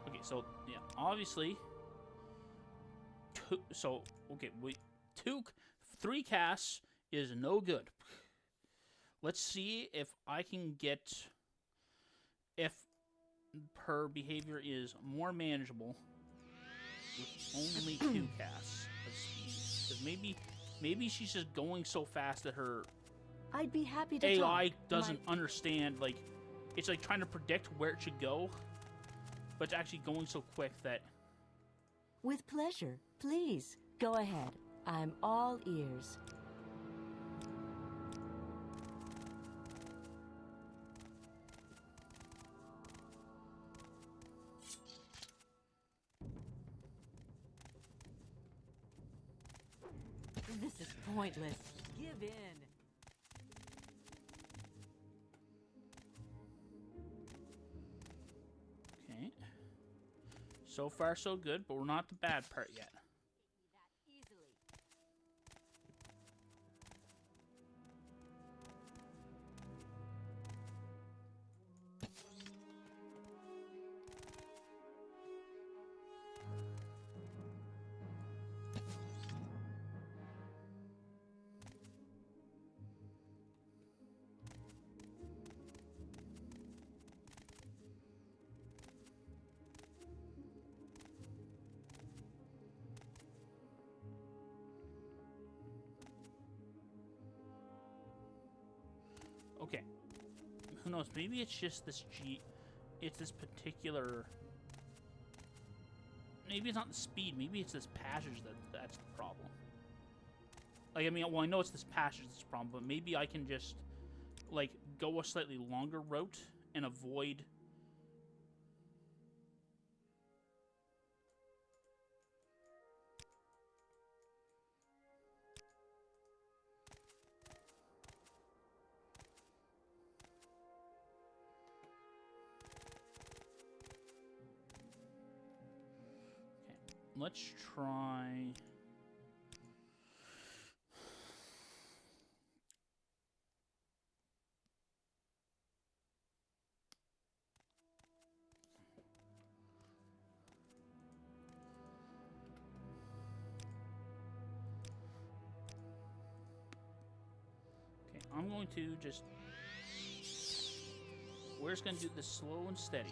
Okay, so yeah, obviously. Three casts is no good. Let's see if I can get if her behavior is more manageable with only 2 casts of speed. Because maybe she's just going so fast that her I'd be happy to AI talk. doesn't understand. Like, it's like trying to predict where it should go, but it's actually going so quick that. With pleasure. Please, go ahead. I'm all ears. This is pointless. Give in. Okay. So far, so good, but we're not at the bad part yet. Okay. Who knows? Maybe it's just this it's this particular. Maybe it's not the speed. Maybe it's this passage that's the problem. Like, I mean, well, I know it's this passage that's the problem, but maybe I can just, like, go a slightly longer route and avoid. Let's try. Okay, I'm going to just. We're just going to do this slow and steady.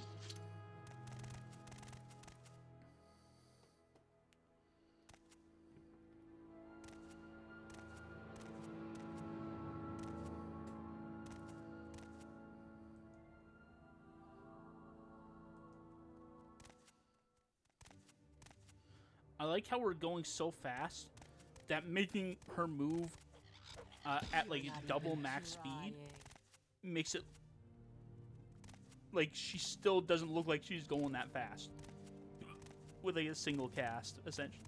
I like how we're going so fast that making her move at like double max speed makes it like she still doesn't look like she's going that fast with like a single cast, essentially.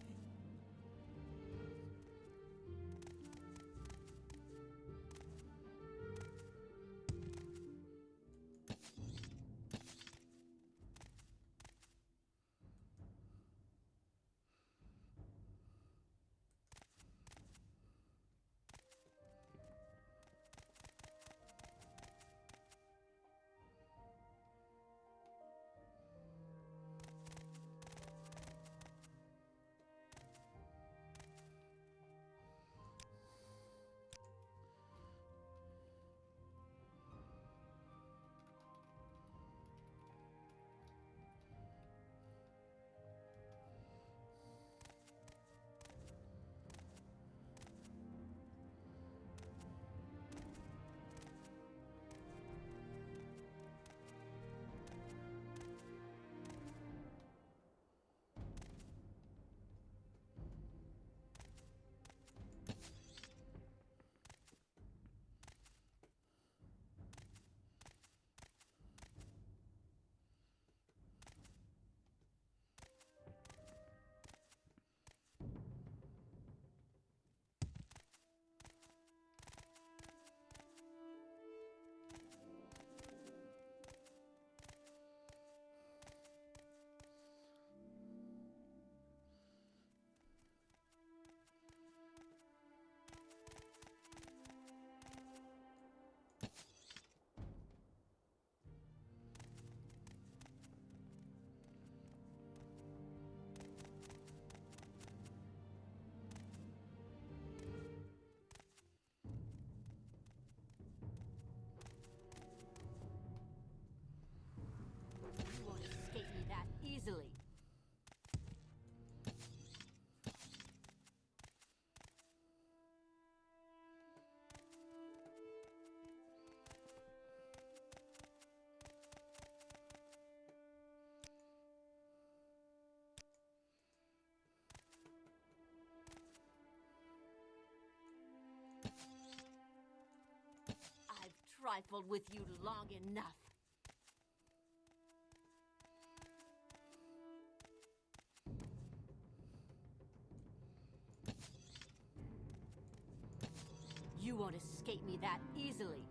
trifled with you long enough. You won't escape me that easily.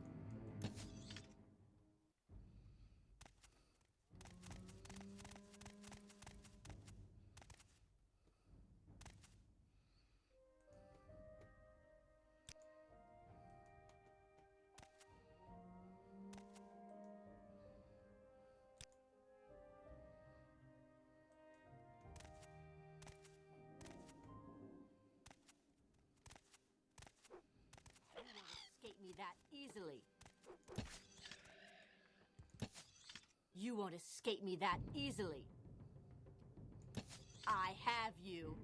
Escape me that easily. You won't escape me that easily. I have you.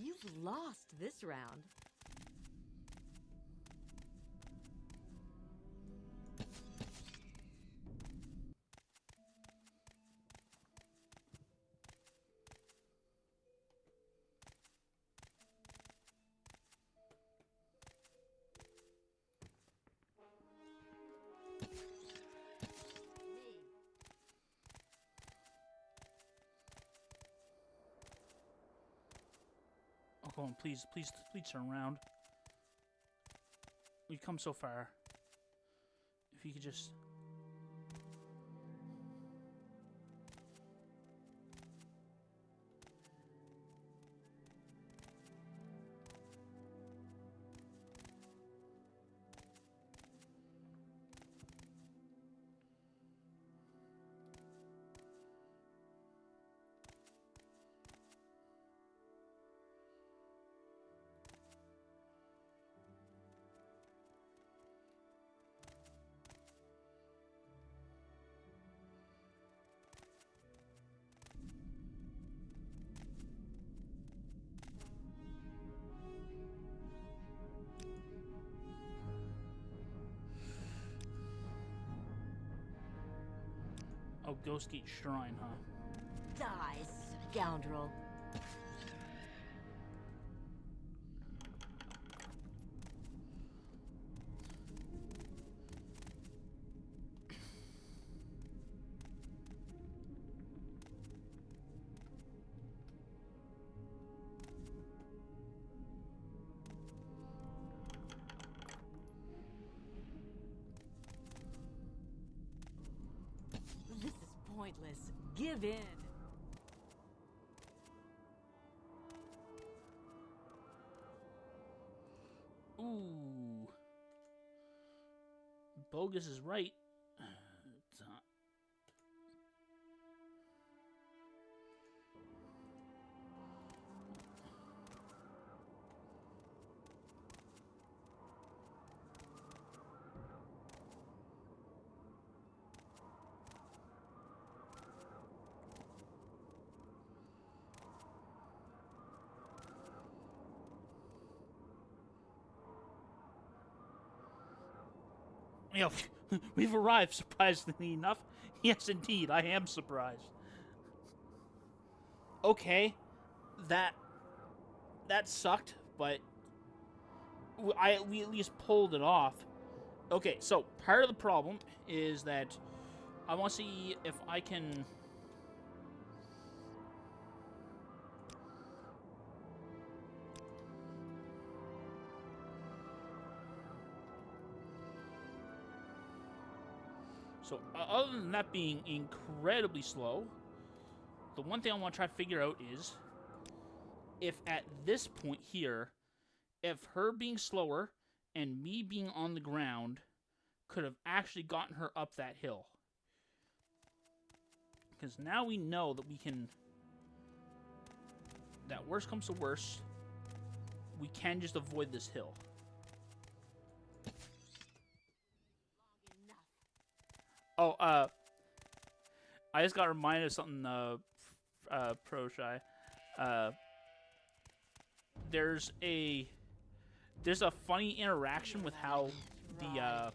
You've lost this round. Oh, come on, please turn around. We've come so far. If you could just... Oh, Ghostgate Shrine, huh? Die, scoundrel. This is pointless. Give in. Ooh. Bogus is right. It's not. You know, we've arrived, surprisingly enough. Yes, indeed, I am surprised. Okay, that sucked, but we at least pulled it off. Okay, so part of the problem is that I want to see if I can... So, other than that being incredibly slow, the one thing I want to try to figure out is if at this point here, if her being slower and me being on the ground could have actually gotten her up that hill. Because now we know that we can... That worst comes to worst, we can just avoid this hill. Oh, I just got reminded of something, Pro Shy. there's a funny interaction with how the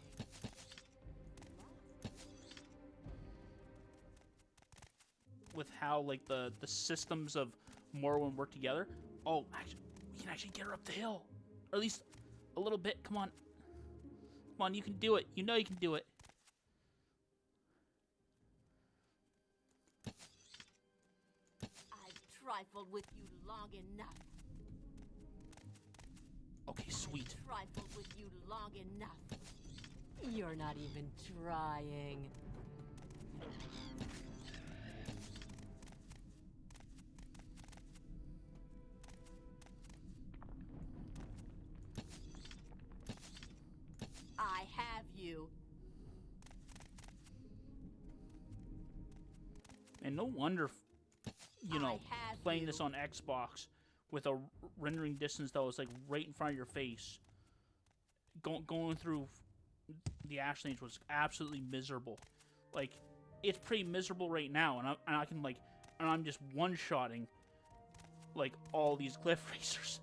like the systems of Morrowind work together. Oh, actually, we can actually get her up the hill, or at least a little bit. Come on, come on, you can do it. You know you can do it. I've trifled with you long enough. Okay, sweet. I've trifled with you long enough. You're not even trying. I have you. And no wonder, you know, I have playing you. this on Xbox with a rendering distance that was like right in front of your face, going through the Ash Range was absolutely miserable. Like, it's pretty miserable right now, and I can like, and I'm just one-shotting like all these cliff racers.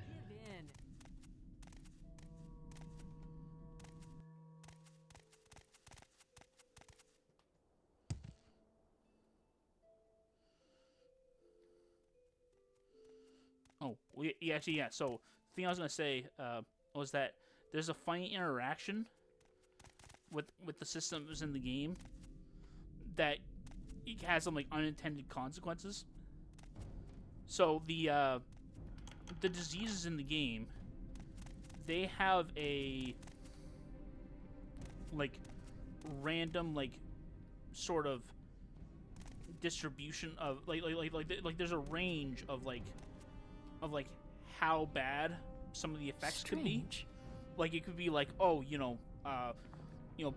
Give in. Oh, yeah, actually, yeah. So the thing I was gonna say was that there's a funny interaction with the systems in the game that it has some like unintended consequences. So the diseases in the game, they have a like random like sort of distribution of like there's a range of like how bad some of the effects could be. Strange. Like it could be like, oh,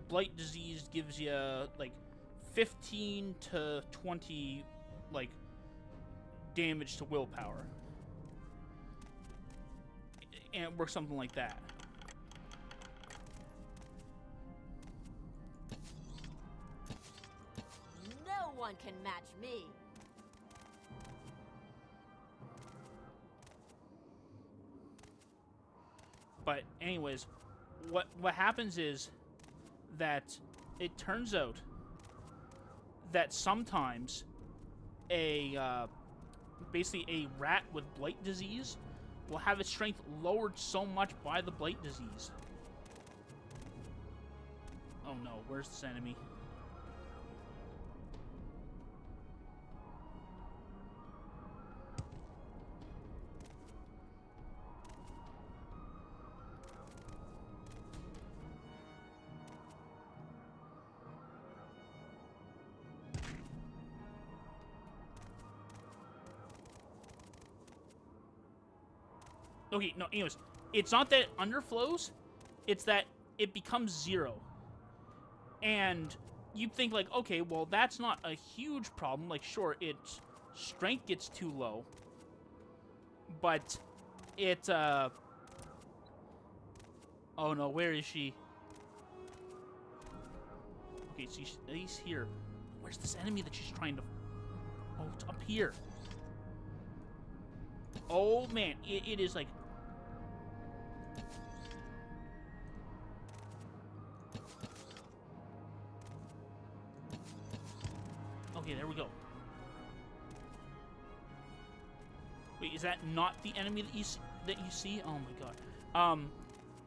blight disease gives you like 15 to 20 like damage to willpower, and it works something like that. No one can match me. But anyways, what happens is that it turns out that sometimes basically a rat with blight disease will have its strength lowered so much by the blight disease. Oh no, where's this enemy? Okay, no, anyways, it's not that it underflows, it's that it becomes 0. And you'd think, like, okay, well, that's not a huge problem. Like, sure, its strength gets too low, but it, oh no, where is she? Okay, so she's at least here. Where's this enemy that she's trying to... Oh, it's up here. Oh, man, it is, like... Okay, there we go. Wait, is that not the enemy that you see? Oh my god.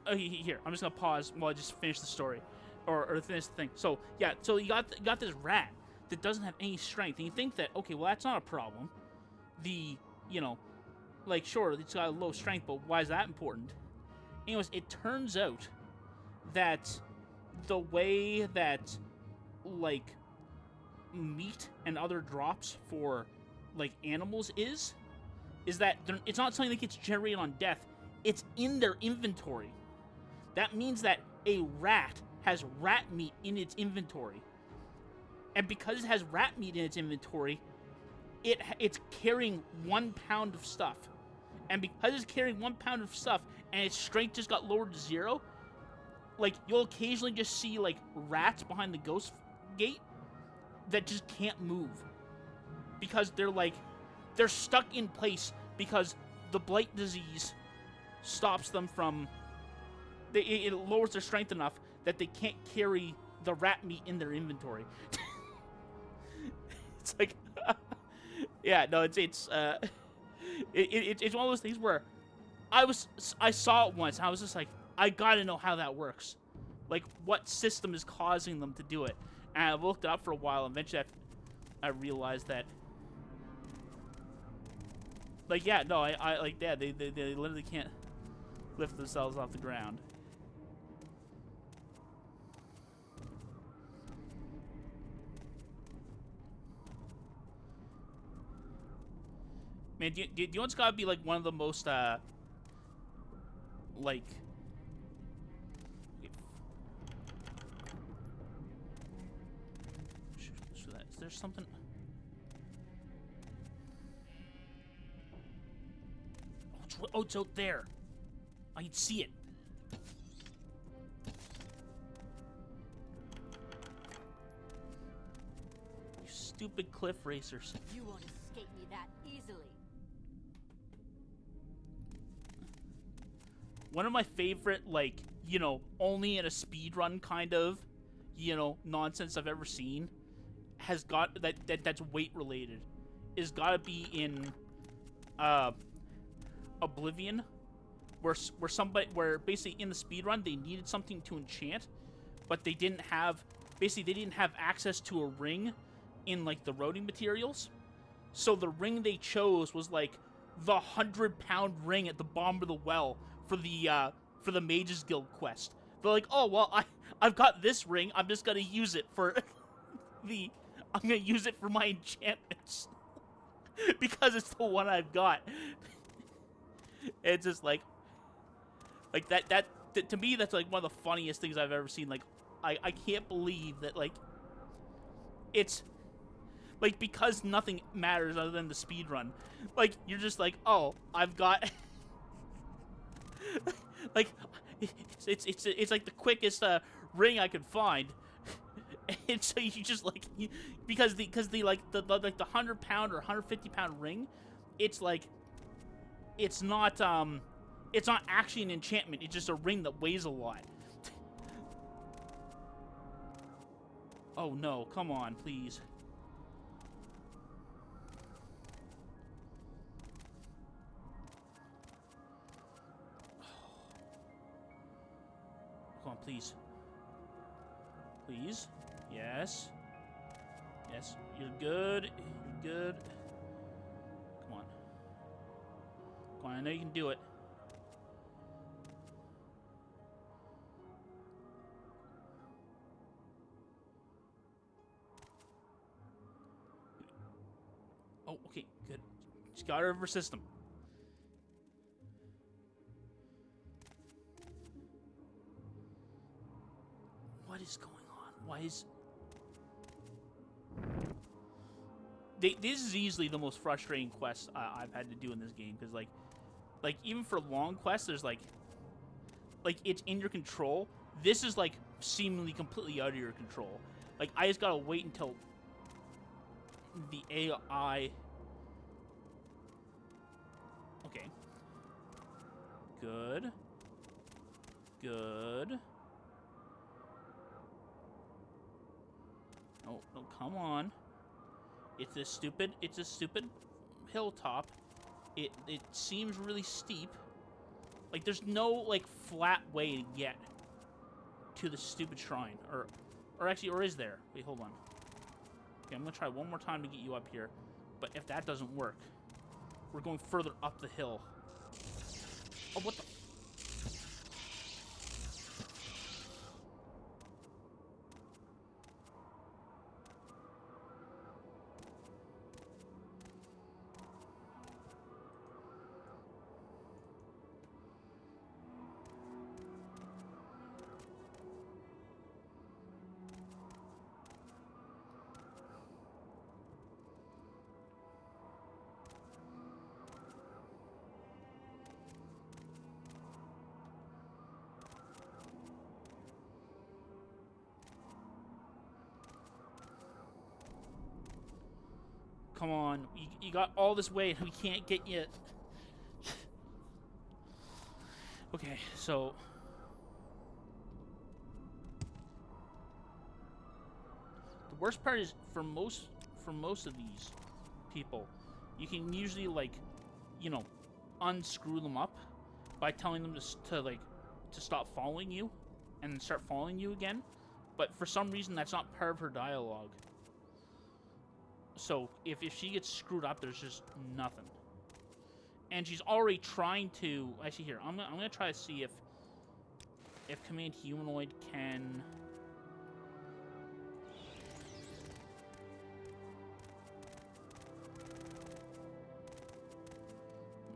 Okay, here. I'm just gonna pause while I just finish the story, or finish the thing. So yeah, so you got this rat that doesn't have any strength, and you think that, okay, well, that's not a problem. Like, sure, it's got a low strength, but why is that important? Anyways, it turns out that the way that like meat and other drops for like animals is that it's not something that gets generated on death. It's in their inventory. That means that a rat has rat meat in its inventory. And because it has rat meat in its inventory, it's carrying 1 pound of stuff. And because it's carrying 1 pound of stuff and its strength just got lowered to 0, like, you'll occasionally just see, like, rats behind the ghost gate that just can't move. Because they're stuck in place because the blight disease stops them from... It lowers their strength enough that they can't carry the rat meat in their inventory. It's like... yeah, no, it's one of those things where I saw it once, and I was just like, I gotta know how that works. Like, what system is causing them to do it? And I looked it up for a while, and eventually I realized that... Like, yeah, no, I like, yeah, they literally can't lift themselves off the ground. Man, do you know what's gotta be, like, one of the most, like... Is there something... Oh, it's out there. I can see it. You stupid cliff racers. You won't escape me that easily. One of my favorite, like, you know, only in a speedrun kind of, you know, nonsense I've ever seen has got that's weight related is gotta be in Oblivion, where basically in the speedrun they needed something to enchant, but they didn't have access to a ring in, like, the roading materials. So the ring they chose was, like, the 100-pound ring at the bottom of the well for the Mages Guild quest. They're like, oh well, I've got this ring, I'm just gonna use it for I'm gonna use it for my enchantments because it's the one I've got. It's just like that to me, that's like one of the funniest things I've ever seen. Like, I can't believe that, like, it's like, because nothing matters other than the speedrun. Like, you're just like, oh, I've got like, it's like the quickest ring I could find. And so you just, like, because the 100-pound or 150-pound ring, it's like, it's not actually an enchantment. It's just a ring that weighs a lot. Oh no, come on, please. Come on, please. Please. Yes. Yes, you're good. You're good. Come on. Come on, I know you can do it. Oh, okay, good. Just got her over system. What is going on? Why is... This is easily the most frustrating quest I've had to do in this game, because, like, even for long quests, there's, like, it's in your control. This is, like, seemingly completely out of your control. Like, I just gotta wait until the AI... Okay. Good. Good. Oh, no, come on. It's a stupid hilltop. It seems really steep. Like, there's no, like, flat way to get to the stupid shrine. Or actually, or is there? Wait, hold on. Okay, I'm gonna try one more time to get you up here. But if that doesn't work, we're going further up the hill. Oh, what the... come on. You got all this weight. We can't get you. Okay, so... The worst part is, for most of these people, you can usually, like, you know, unscrew them up by telling them to stop following you and start following you again. But for some reason, that's not part of her dialogue. So if she gets screwed up, there's just nothing. And she's already trying to... Actually, here, I'm gonna try to see if Command Humanoid can...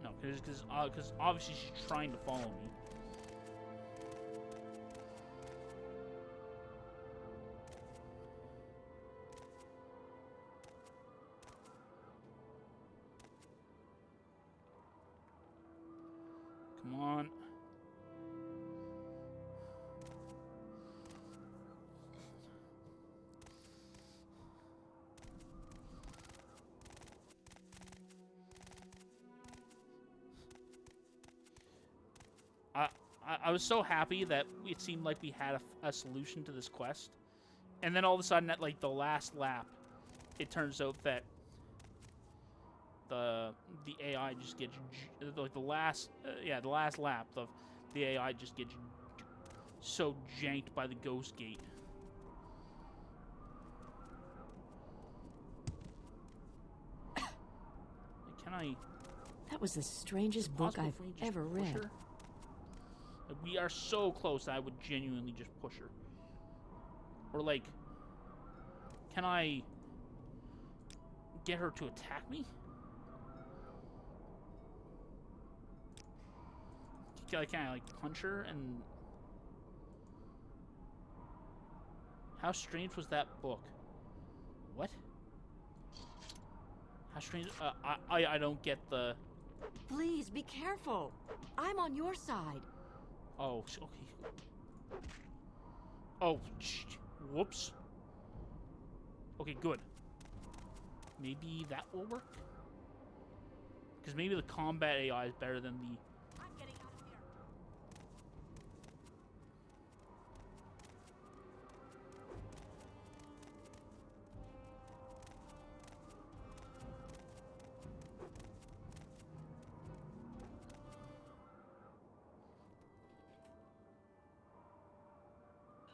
No, because obviously she's trying to follow me. Come on. I was so happy that it seemed like we had a solution to this quest. And then all of a sudden, at like the last lap, it turns out that the AI just gets like the last lap the AI just gets so janked by the ghost gate. Can I? That was the strangest book I've ever read. Her? Like, we are so close that I would genuinely just push her. Or like, can I get her to attack me? Can I like punch her and... How strange was that book? What? How strange... I don't get the... Please, be careful. I'm on your side. Oh, okay. Oh, whoops. Okay, good. Maybe that will work? Because maybe the combat AI is better than the... I'm getting out of here.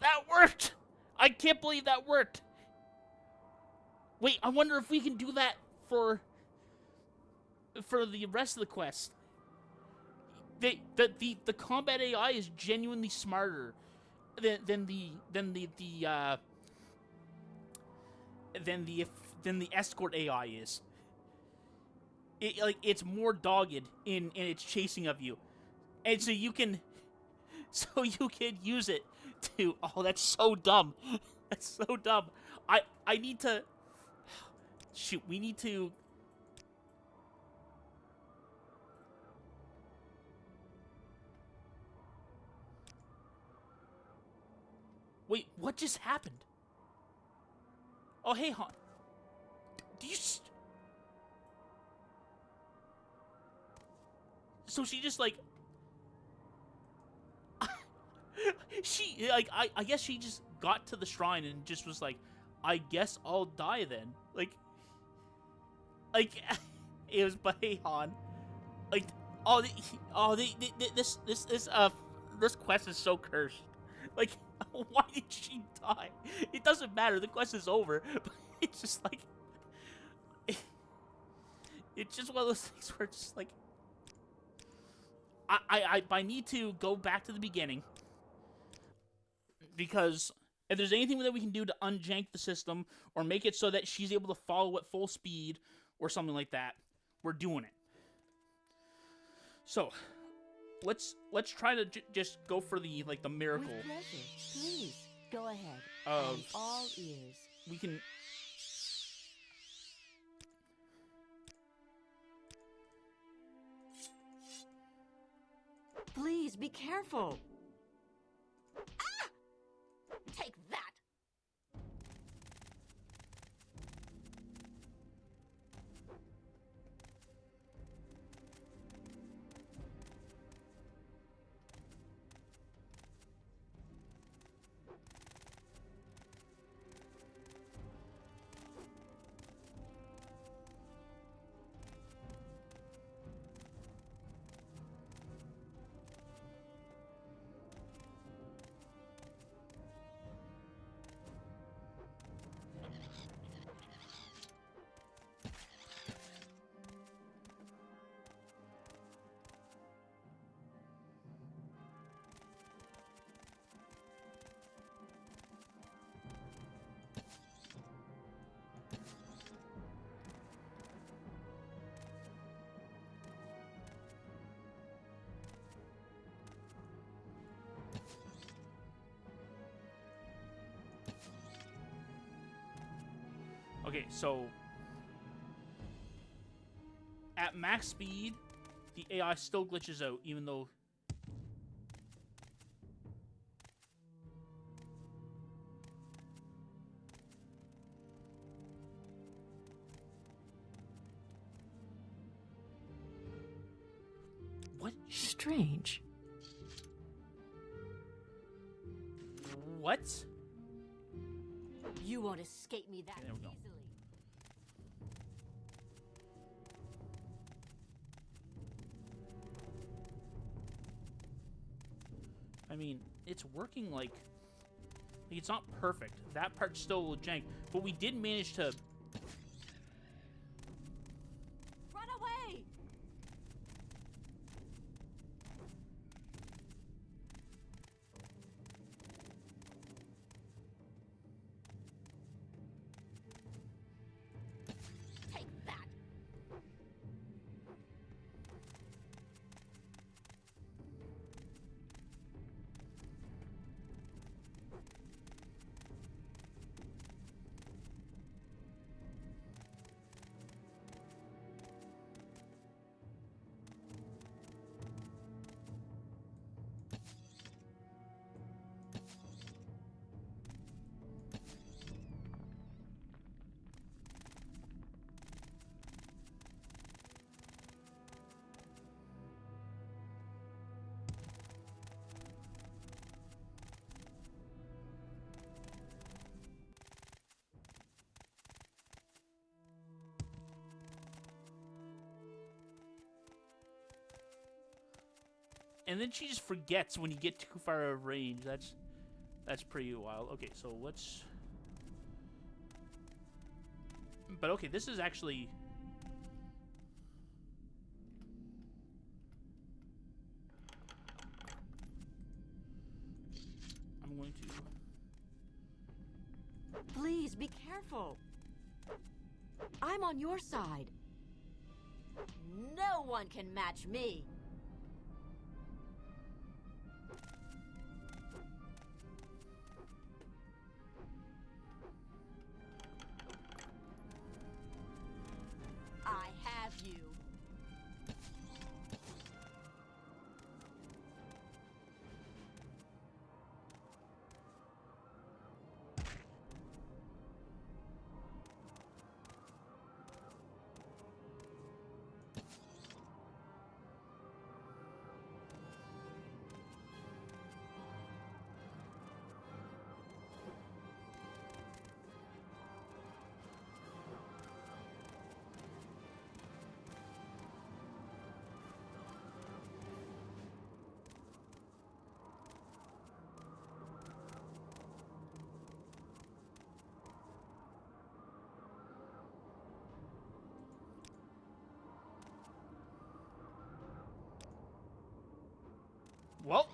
That worked! I can't believe that worked! Wait, I wonder if we can do that for the rest of the quest. The combat AI is genuinely smarter than the escort AI is. It's more dogged in its chasing of you, and so you can use it to... Oh, that's so dumb. That's so dumb. I need to... Shoot, we need to... Wait, what just happened? Oh, hey, Han. Do you... So she just, like... she, like, I guess she just got to the shrine and just was like, I guess I'll die then. Like, it was, but hey, Han. Like, this quest is so cursed. Like, why did she die? It doesn't matter, the quest is over, but it's just like... It's just one of those things where it's just like... I need to go back to the beginning, because if there's anything that we can do to unjank the system or make it so that she's able to follow at full speed or something like that, we're doing it. So, let's try to just go for the miracle. With pleasure. Please, go ahead. Of I'm all ears. We can... Please, be careful. Ah! Take that. Okay, so at max speed, the AI still glitches out, even though. What? Strange. What? You won't escape me that Okay, there we go. easily. I mean, it's working like it's not perfect. That part's still jank, but we did manage to. Run away! Take that! And then she just forgets when you get too far out of range. That's pretty wild. Okay, so let's. But okay, this is actually. I'm going to. Please be careful. I'm on your side. No one can match me. I have you. Well,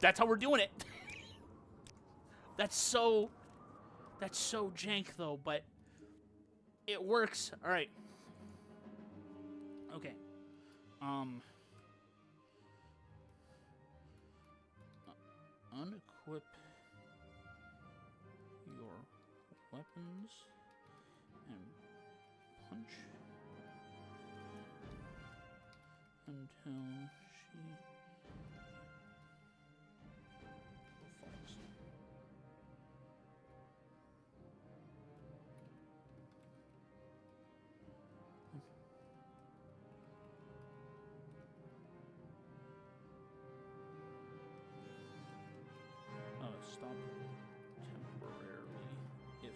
that's how we're doing it. That's so jank though, but it works. All right. Okay. Unequip your weapons and punch until she falls. Stop temporarily if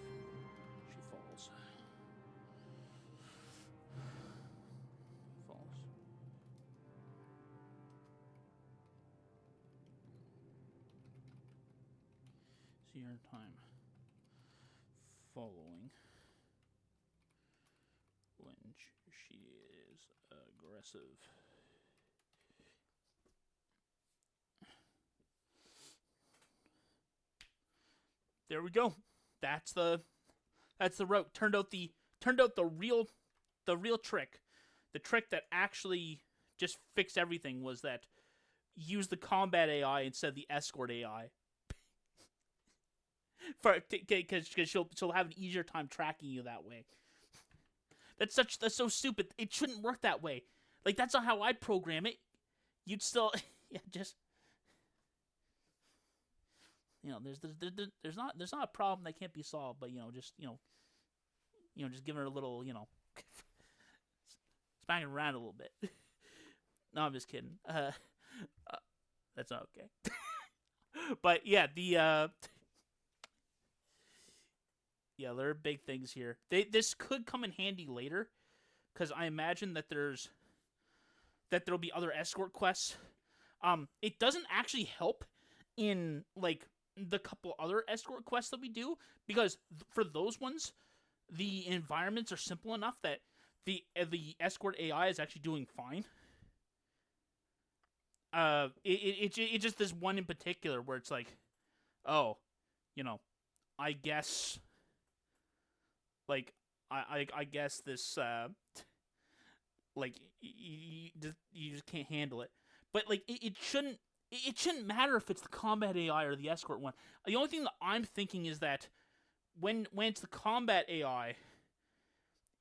she falls. Falls. See her time following when she is aggressive. There we go. That's the route. Turned out the real trick. The trick that actually just fixed everything was that use the combat AI instead of the escort AI. because she'll have an easier time tracking you that way. That's so stupid. It shouldn't work that way. Like, that's not how I'd program it. You'd still just there's not a problem that can't be solved, but just giving her a little smacking around a little bit. No, I'm just kidding. That's not okay. But yeah, there are big things here. This could come in handy later, because I imagine that there'll be other escort quests. It doesn't actually help in like the couple other escort quests that we do, because for those ones, the environments are simple enough that the escort AI is actually doing fine. It's just this one in particular where it's like, oh, I guess, like, I guess this, like, you just can't handle it. But, like, it shouldn't matter if it's the combat AI or the escort one. The only thing that I'm thinking is that when it's the combat AI,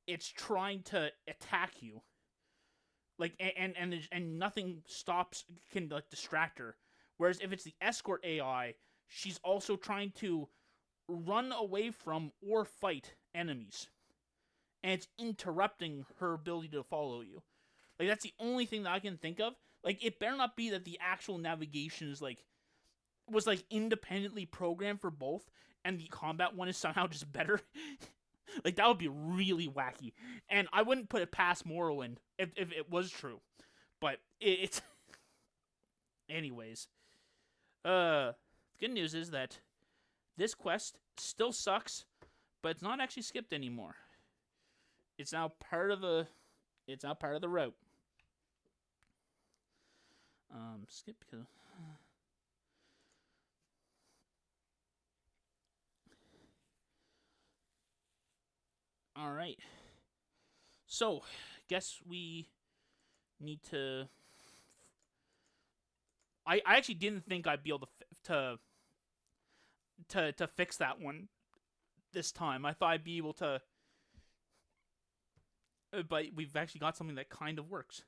it's trying to attack you. Like, and nothing can like distract her. Whereas if it's the escort AI, she's also trying to run away from or fight enemies, and it's interrupting her ability to follow you. Like, that's the only thing that I can think of. Like, it better not be that the actual navigation was independently programmed for both, and the combat one is somehow just better. Like, that would be really wacky. And I wouldn't put it past Morrowind if it was true. But it's... Anyways. The good news is that this quest still sucks, but it's not actually skipped anymore. It's now part of the route. Skip because... All right. So, guess we need to. I actually didn't think I'd be able to fix that one this time. I thought I'd be able to, but we've actually got something that kind of works.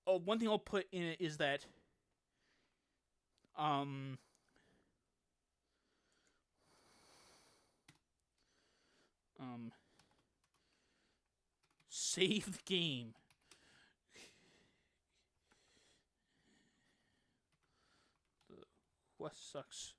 Oh, one thing I'll put in it is that save the game. The quest sucks.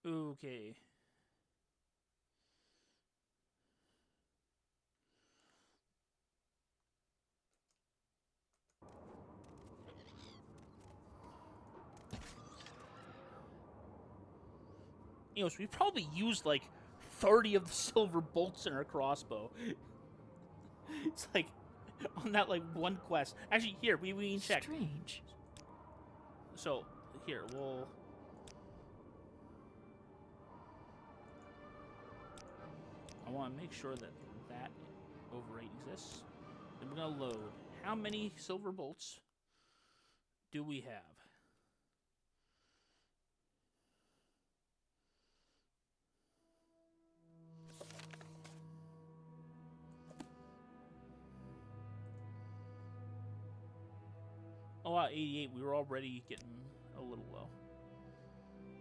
Okay. So we probably used like 30 of the silver bolts in our crossbow. It's like on that like one quest. Actually, here we can check. Strange. So here we'll. I want to make sure that overrate exists. Then we're gonna load. How many silver bolts do we have? Oh wow, 88. We were already getting a little low.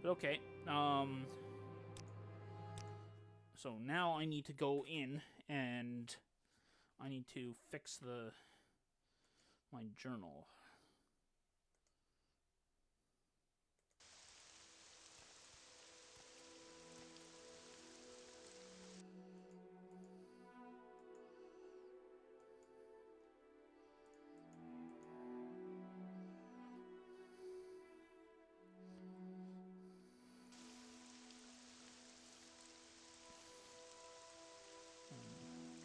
But okay. So now I need to go in and I need to fix my journal.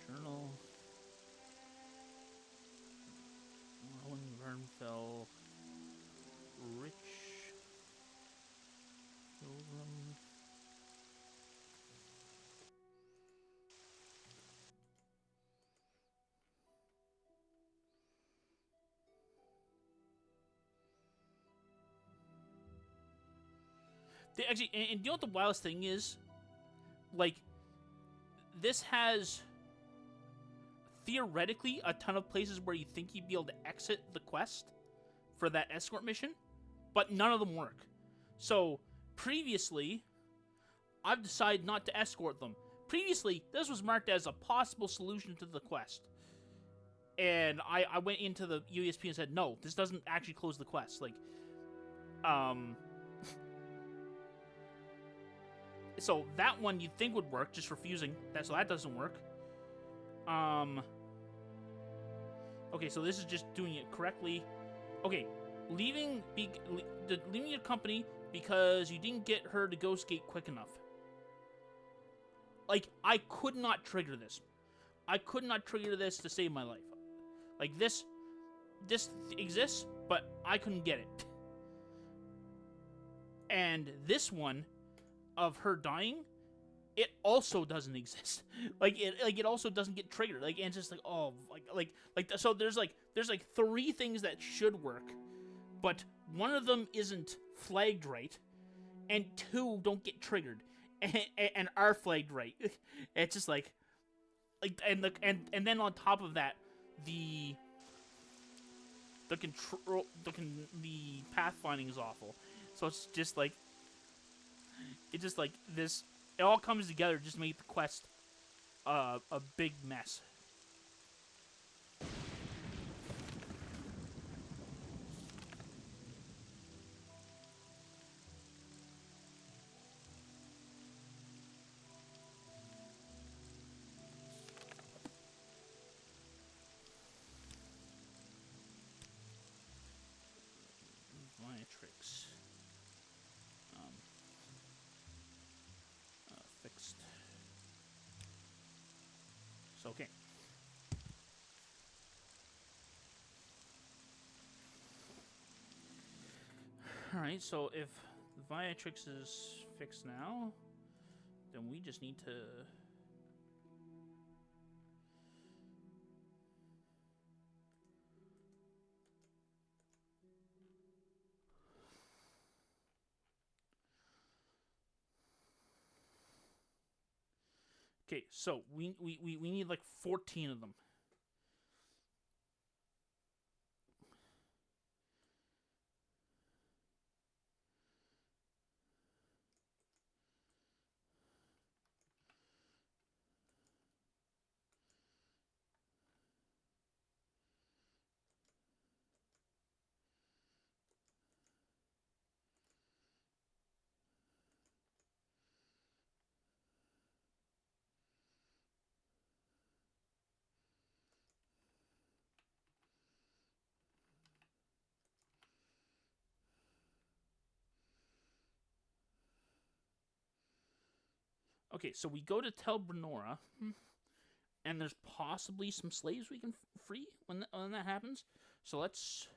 Journal. Morrowind, Vernfell, Rich, Pilgrim. Actually, and you know what the wildest thing is? Like, this has theoretically a ton of places where you think you'd be able to exit the quest for that escort mission, but none of them work. So previously, I've decided not to escort them. Previously, this was marked as a possible solution to the quest. And I went into the UESP and said, no, this doesn't actually close the quest. Like, so that one you'd think would work, just refusing. So that doesn't work. Okay, so this is just doing it correctly. Okay, leaving your company because you didn't get her to Ghost Gate quick enough. Like, I could not trigger this. I could not trigger this to save my life. Like, this exists, but I couldn't get it. And this one of her dying, it also doesn't exist. It also doesn't get triggered. Like, and it's just like, oh, so there's like 3 things that should work, but one of them isn't flagged right, and 2 don't get triggered, and are flagged right. It's just like and then on top of that, the pathfinding is awful. So it's just like this. It all comes together just to make the quest a big mess. Viatrix. Fixed. So, okay. Alright, so if the Viatrix is fixed now, then we just need to... Okay, so we need like 14 of them. Okay, so we go to Tel Brenora, and there's possibly some slaves we can free when that happens. So let's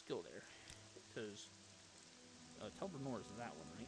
go there, because Tel Brenora is that one, right?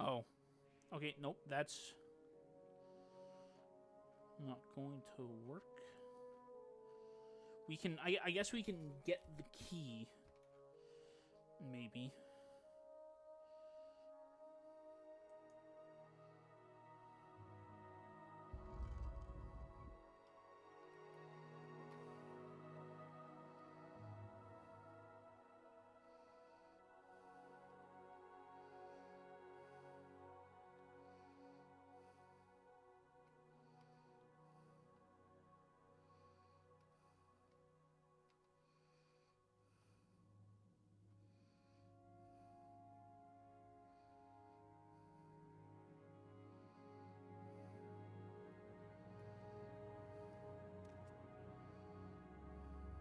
Oh. Okay, nope, that's not going to work. We can, I guess we can get the key. Maybe.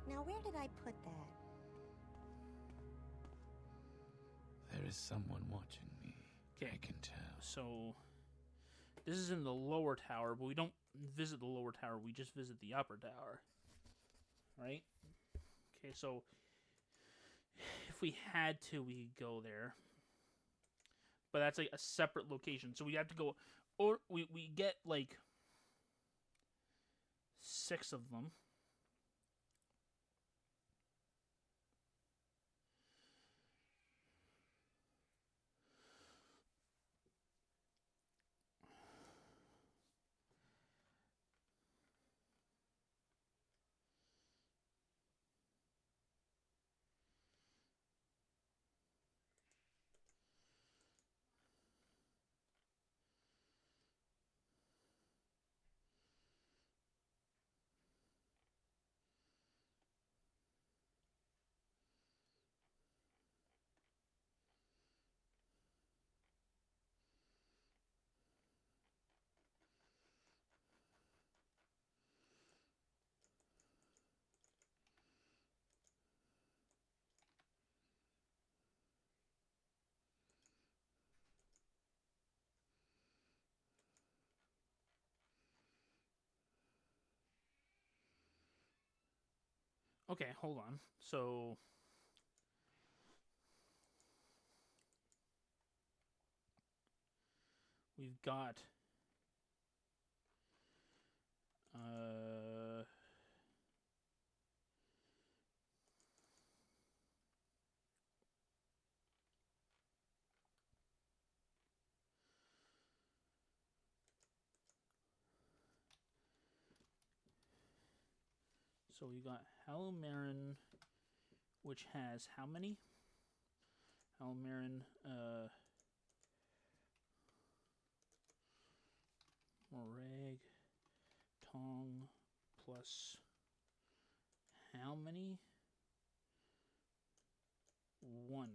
Now, where did I put that? There is someone watching me. Okay. I can tell. So, this is in the lower tower, but we don't visit the lower tower. We just visit the upper tower. Right? Okay, so if we had to, we could go there. But that's like a separate location. So we have to go, or we get like 6 of them. Okay, hold on. So we've got so we got Halomarin, which has how many? Halomarin, Morag, Tong, plus how many? 1.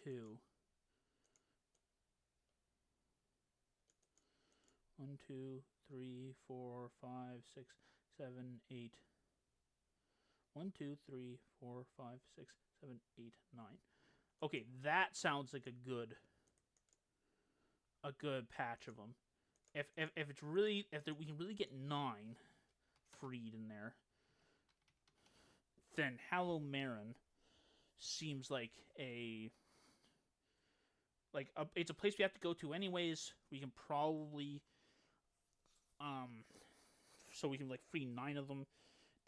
2. 1, 2, 3, 4, 5, 6, 7, 8. 1, 2, 3, 4, 5, 6, 7, 8, 9. Okay, that sounds like a good patch of them. If it's really we can really get 9 freed in there, then Halomarin seems like it's a place we have to go to anyways. We can probably so we can like free 9 of them.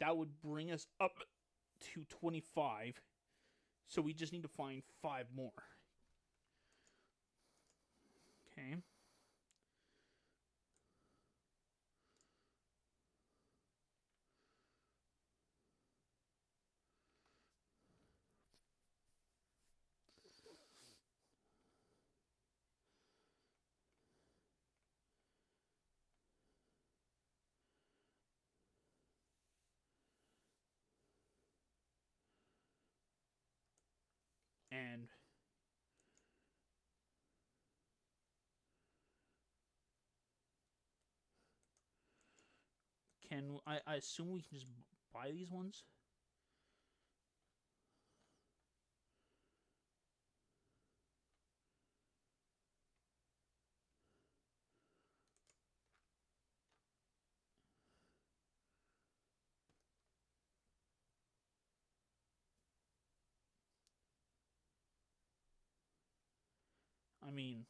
That would bring us up to 25. So we just need to find 5 more. Okay. And I assume we can just buy these ones? I mean,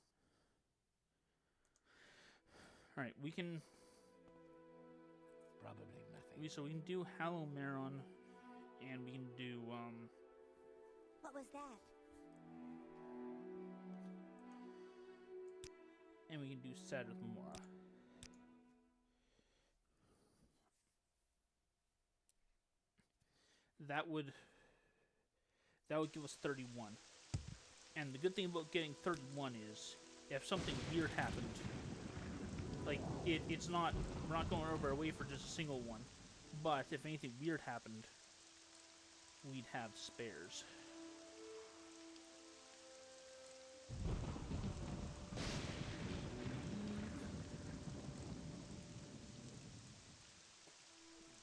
all right, we can. Probably nothing. So we can do Hallow Maron, and we can do What was that? and we can do Sad with Mora. That would give us 31. And the good thing about getting 31 is if something weird happened, like it's not, we're not going over our way for just a single one, but if anything weird happened, we'd have spares.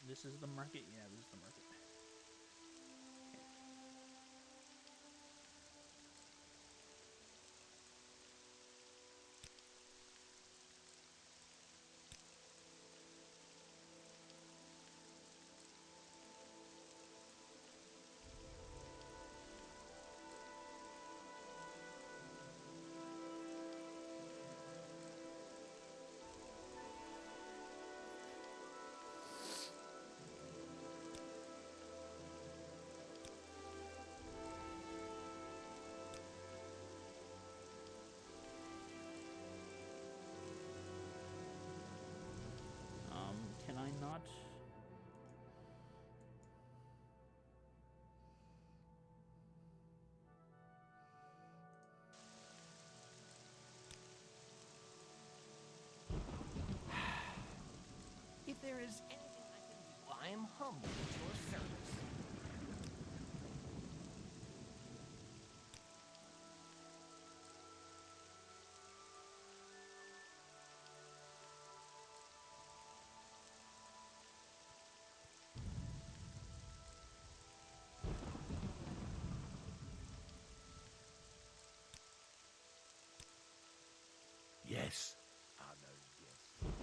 This is the market? Yeah, this is the market. Can I not? If there is anything I can do, I am humble at your service. Yes, honored guest.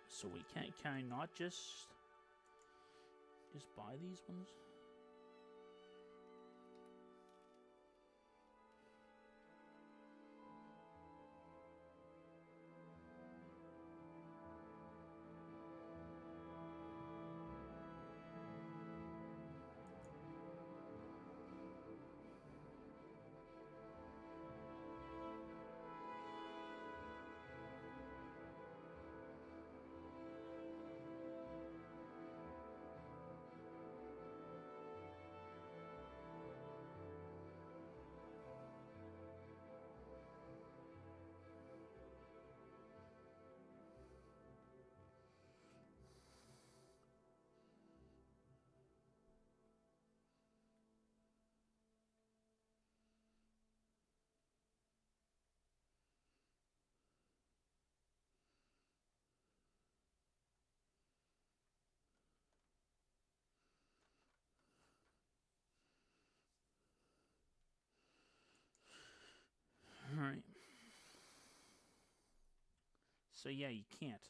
So wait, can I not just buy these ones? All right. So yeah, you can't.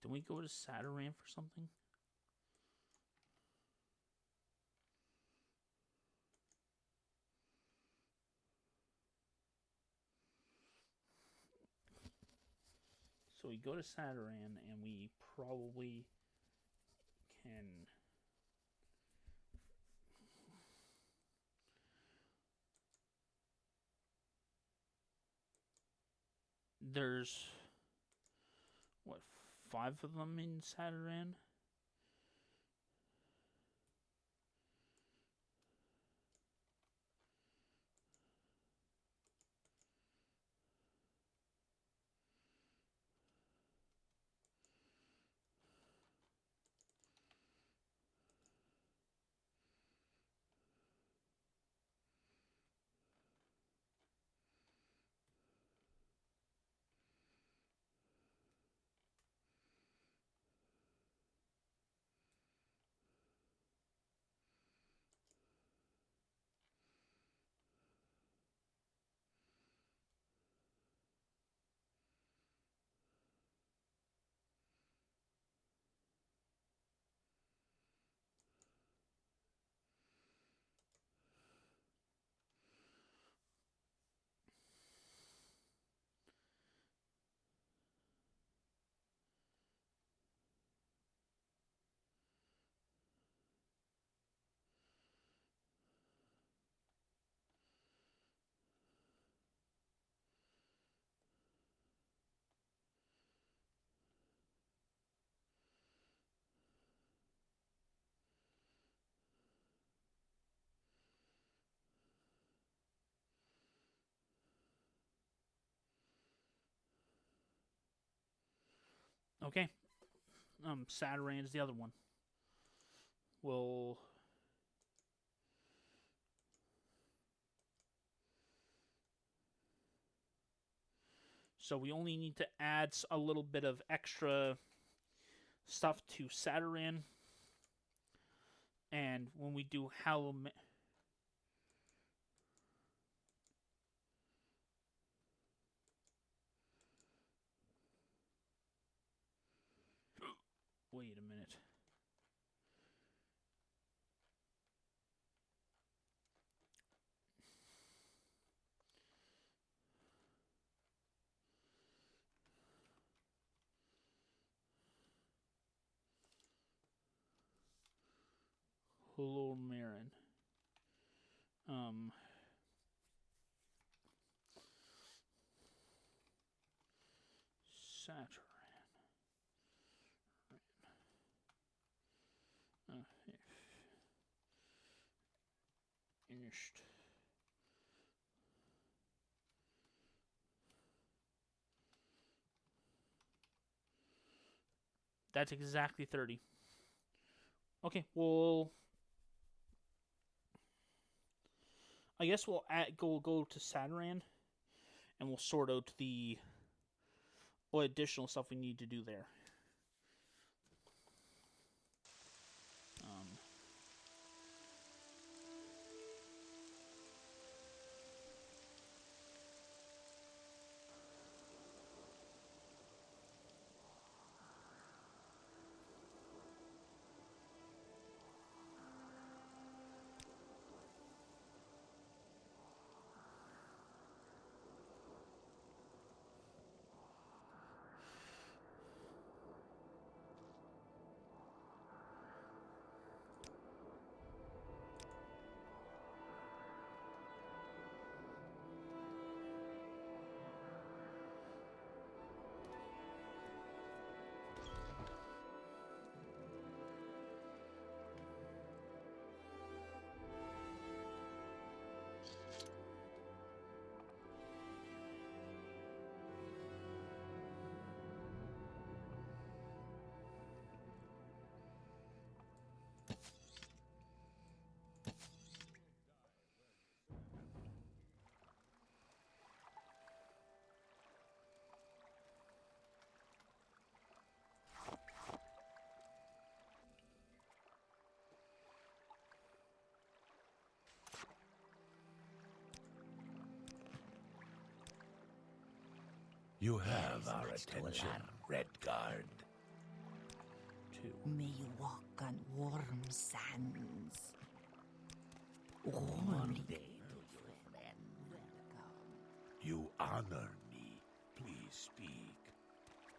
Wait, did we go to Sataran for something? So we go to Sataran, and we probably can... There's... what, 5 of them in Sataran? Okay. Sataran's the other one. We'll... So we only need to add a little bit of extra stuff to Sataran. And when we do Halloween... Wait a minute. Hello, Marin. Sataran. Finished. That's exactly 30. Okay, well, I guess we'll go to Sataran, and we'll sort out what additional stuff we need to do there. You have our attention, Red Guard. May you walk on warm sands. Warm day to friend. Welcome. You honor me. Please speak.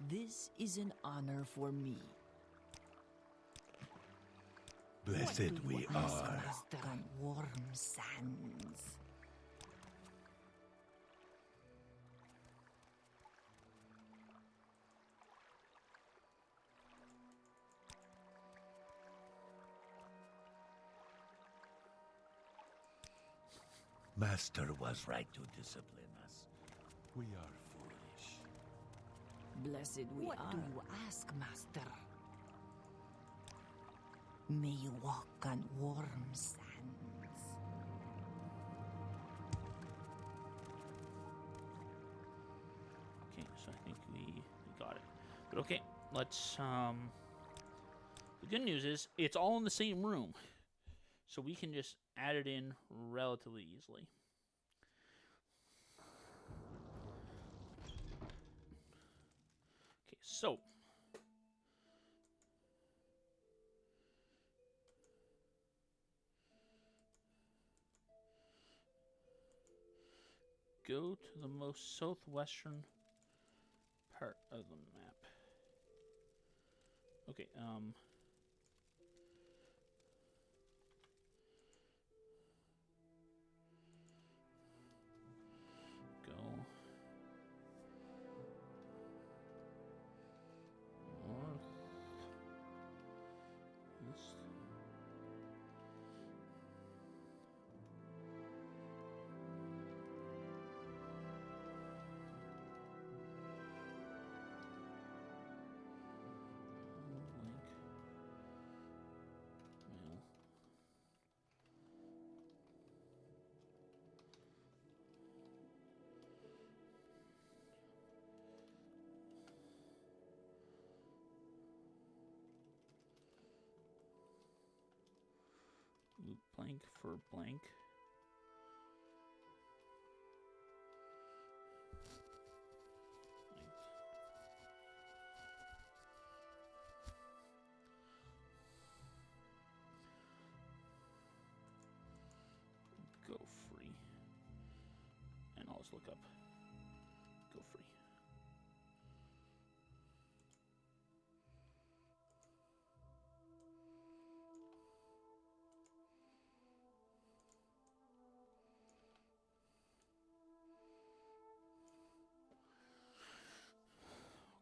This is an honor for me. Blessed we are. Master on warm sands. Master was right to discipline us. We are foolish. Blessed we are. What do you ask, Master? May you walk on warm sands. Okay, so I think we got it. But okay, let's the good news is it's all in the same room. So we can just add it in relatively easily. Okay, so go to the most southwestern part of the map. Okay, go north, east. Blank for blank. Go free. And I'll just look up go free.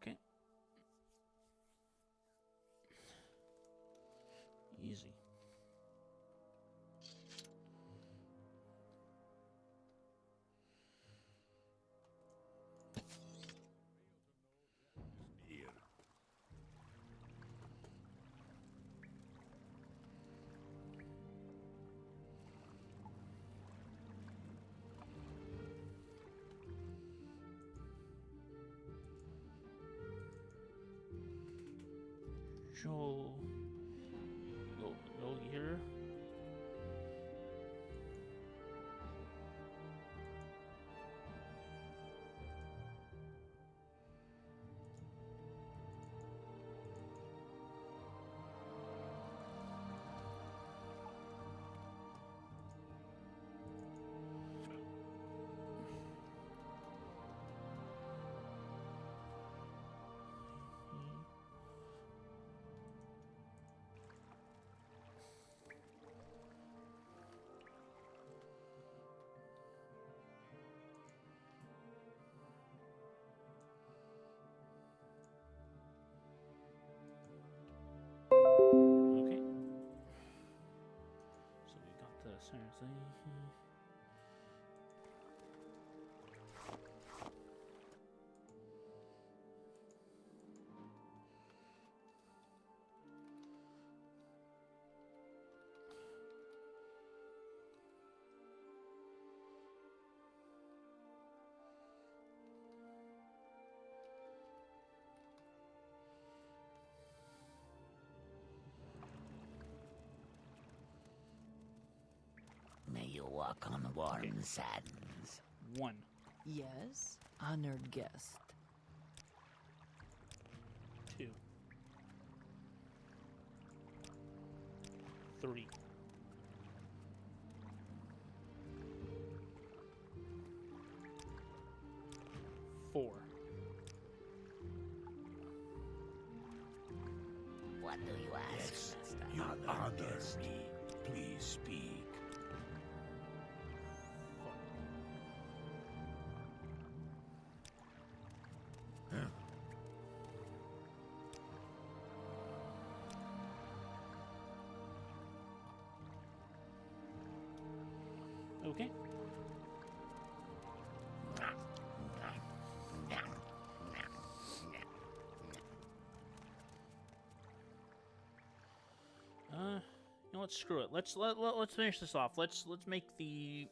Okay. Easy. Here. Go here. Okay. So we got the seriously. May you walk on warm sands. 1. Yes, honored guest. 2. 3. Four. What do you ask, Yes, Master? you honor me. Please speak. Okay. You know what? Screw it. Let's finish this off. Let's make the.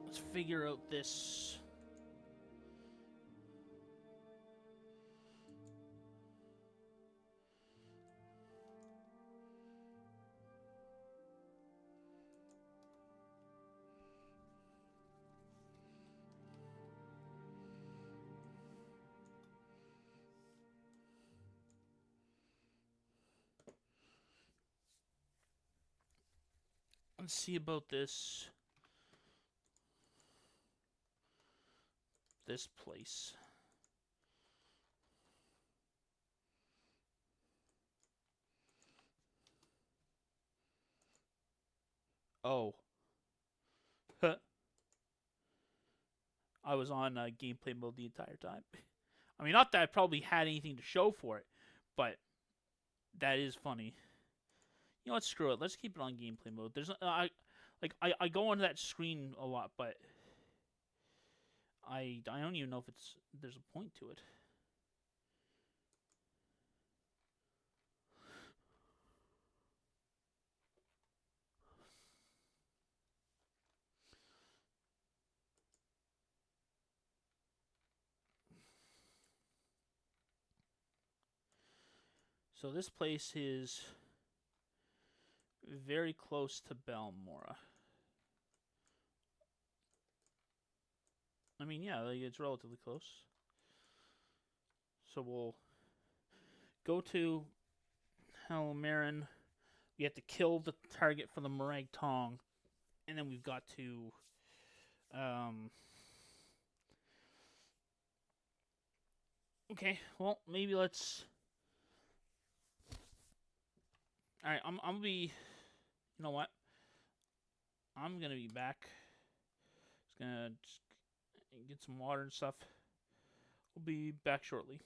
Let's figure out this. Let's see about this place. Oh. I was on gameplay mode the entire time. I mean, not that I probably had anything to show for it, but that is funny. You know what? Screw it. Let's keep it on gameplay mode. There's I go onto that screen a lot, but I don't even know if there's a point to it. So this place is very close to Balmora. I mean, yeah, like, it's relatively close. So we'll go to Halmarin. We have to kill the target for the Morag Tong. And then we've got to... Okay, well, maybe let's... Alright, I'm gonna be... You know what? I'm gonna be back. Just gonna get some water and stuff. We'll be back shortly.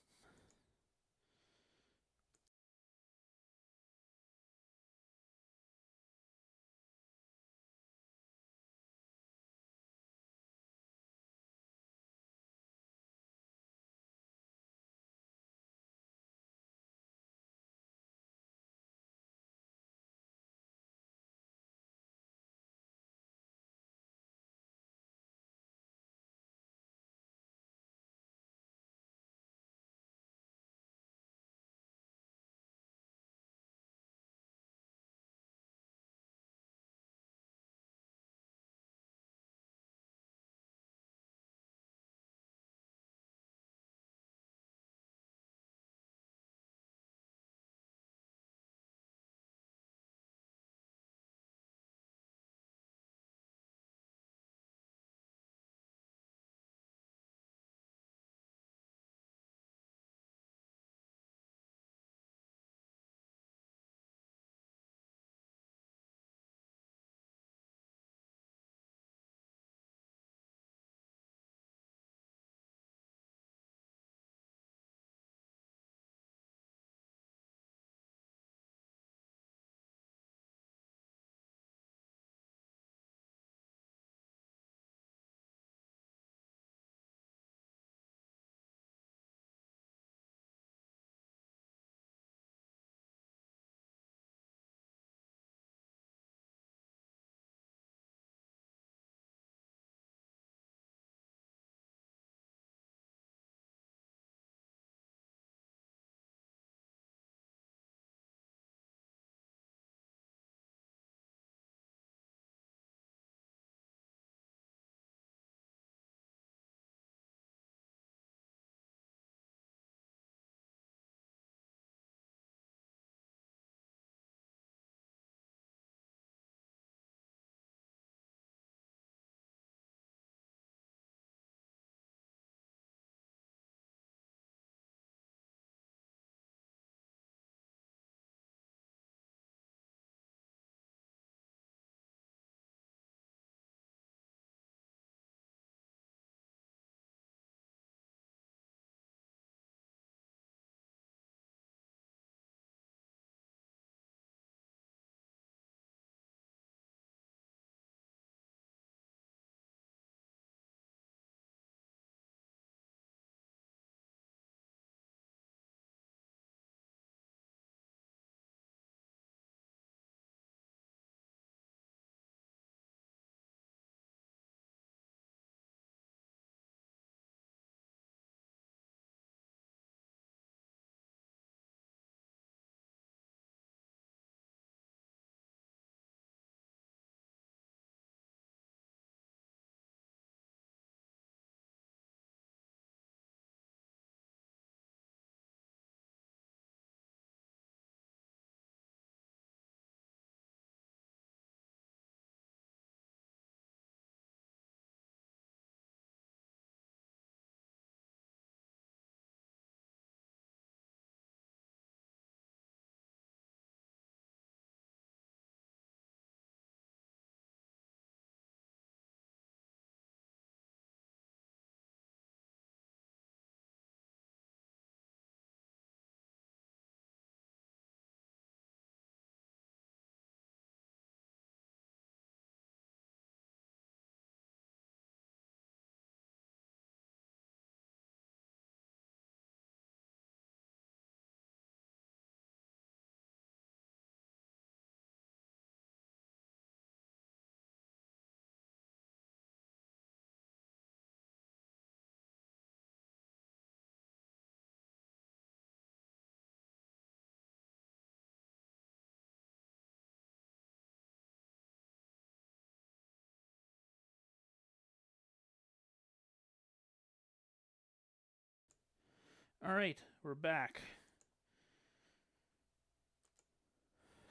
All right, we're back.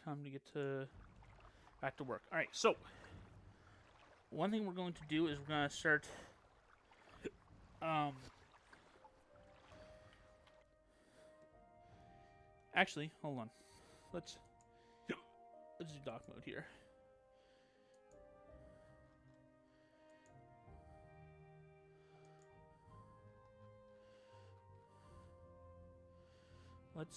Time to get back to work. All right, so one thing we're going to do is we're going to start. Actually, hold on. Let's do dock mode here. Let's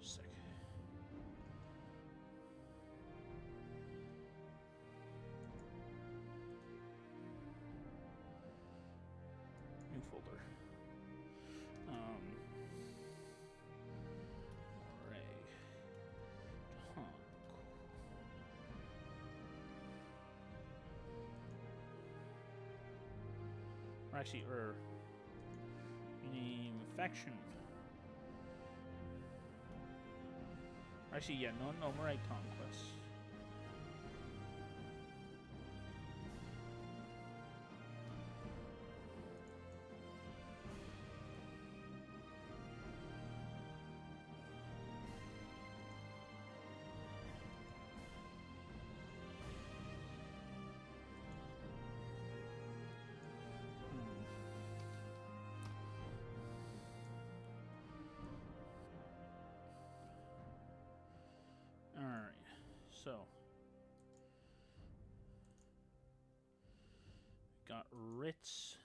sec. New folder. Reg. Hunk. Or actually, infection. Actually, yeah, no more conquests. Alright, so got Ritz.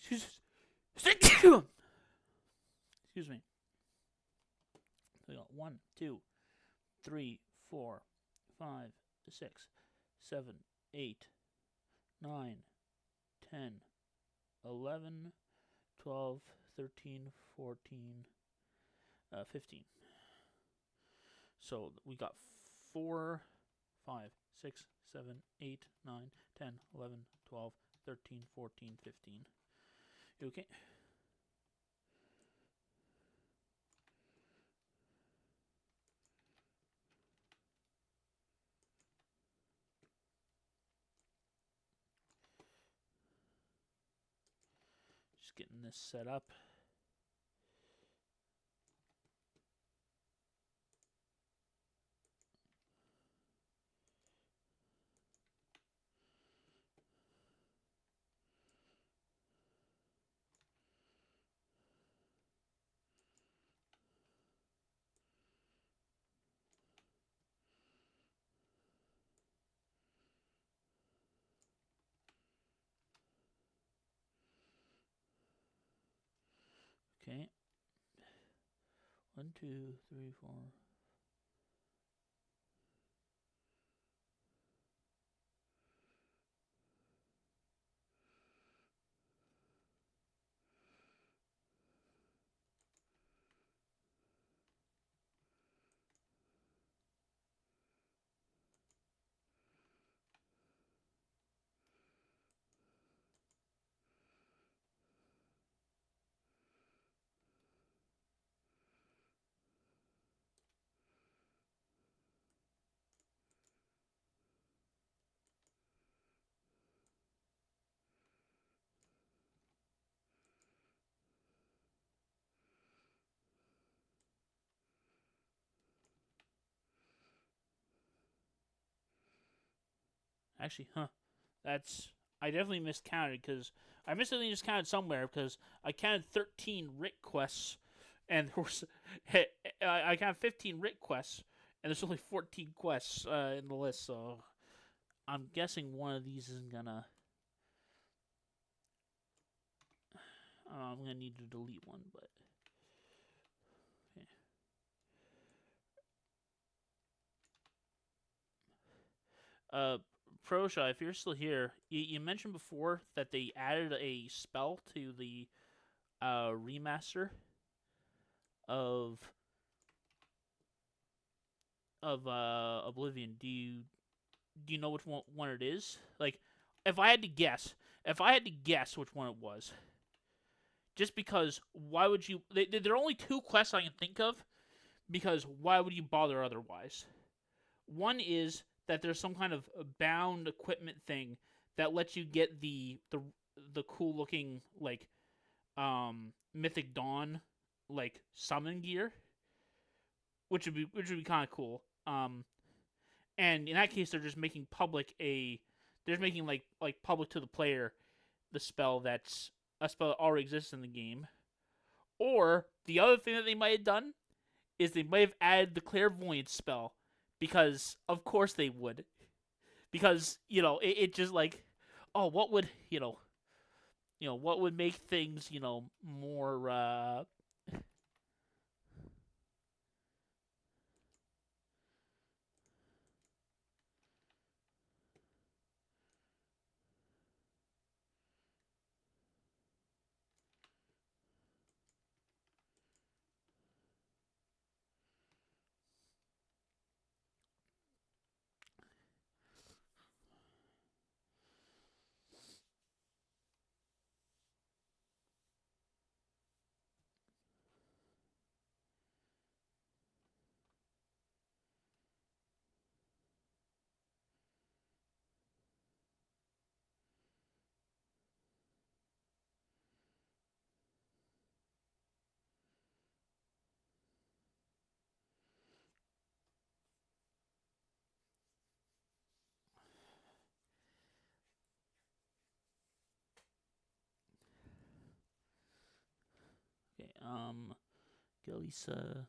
Excuse me. So we got 1, 2, 3, 4, 5, 6, 7, 8, 9, 10, 11, 12, 13, 14, 15. So we got 4, 5, 6, 7, 8, 9, 10, 11, 12, 13, 14, 15. Okay. Just getting this set up. Okay. 1, 2, 3, 4. Actually, that's I definitely miscounted because I definitely just counted somewhere because I counted 13 Rick quests, and there was I counted 15 Rick quests, and there's only 14 quests in the list. So I'm guessing one of these isn't gonna. I'm gonna need to delete one, but okay. Prosha, if you're still here, you mentioned before that they added a spell to the remaster of Oblivion. Do you know which one it is? Like, if I had to guess, which one it was, just because why would you? There are only two quests I can think of, because why would you bother otherwise? One is that there's some kind of bound equipment thing that lets you get the cool looking like Mythic Dawn like summon gear, which would be kind of cool. And in that case, they're just making public to the player the spell that's a spell that already exists in the game. Or the other thing that they might have done is they might have added the clairvoyance spell, because of course they would, because it just like, oh, what would what would make things more okay, Galisa.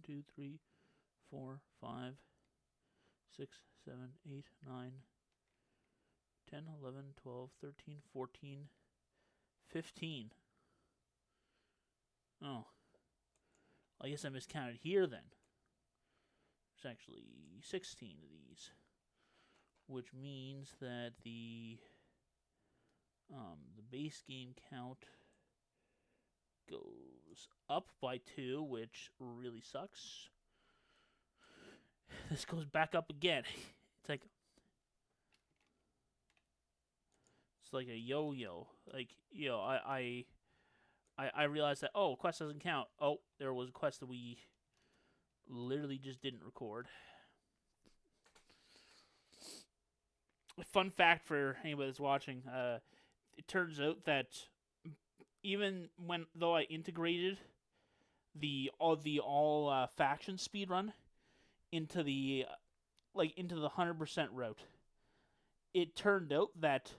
2, 3, 4, 5, 6, 7, 8, 9, 10, 11, 12, 13, 14, 15. Oh. I guess I miscounted here then. There's actually 16 of these. Which means that the base game count goes up by 2, which really sucks. This goes back up again. It's like a yo-yo. Like, you know, I realized that, oh, quest doesn't count. Oh, there was a quest that we literally just didn't record. A fun fact for anybody that's watching, it turns out that even though I integrated the all faction speedrun into the 100% route, it turned out that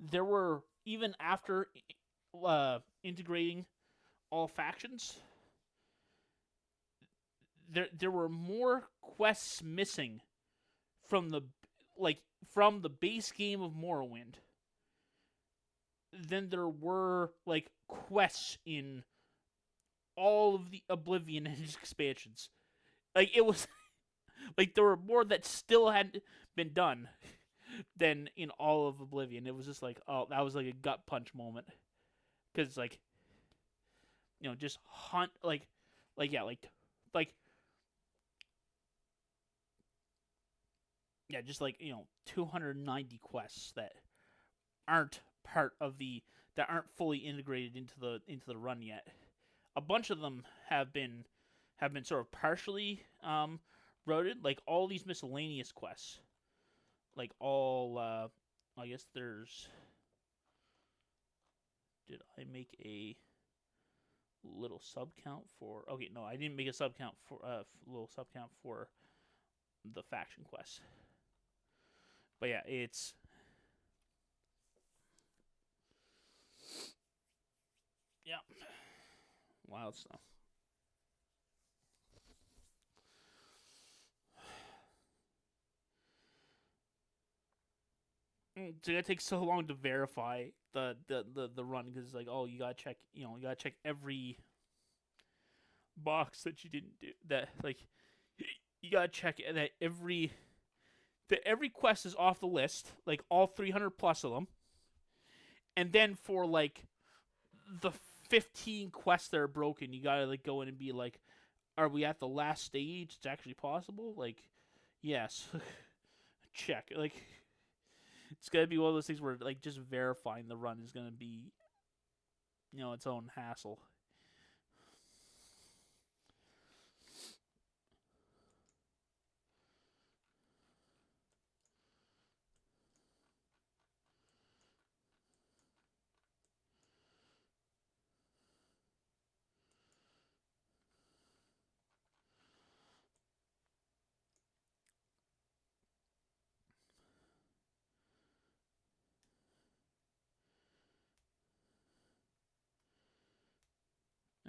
there were, even after integrating all factions, there were more quests missing from the base game of Morrowind than there were quests in all of the Oblivion and expansions. It was there were more that still hadn't been done than in all of Oblivion. It was just oh, that was a gut punch moment, because just hunt just 290 quests that aren't part of that aren't fully integrated into the run yet. A bunch of them have been sort of partially routed, all these miscellaneous quests. I guess there's. Did I make a little sub count for? Okay, no, I didn't make a sub count for little sub count for the faction quests. But yeah, it's. Yeah. Wild stuff. It's gonna take so long to verify the run, because it's oh, you gotta check every box that you didn't do. That you gotta check that every quest is off the list, all 300 plus of them. And then for the 15 quests that are broken, you gotta go in and be are we at the last stage? It's actually possible. Yes, check. It's gonna be one of those things where just verifying the run is gonna be, its own hassle.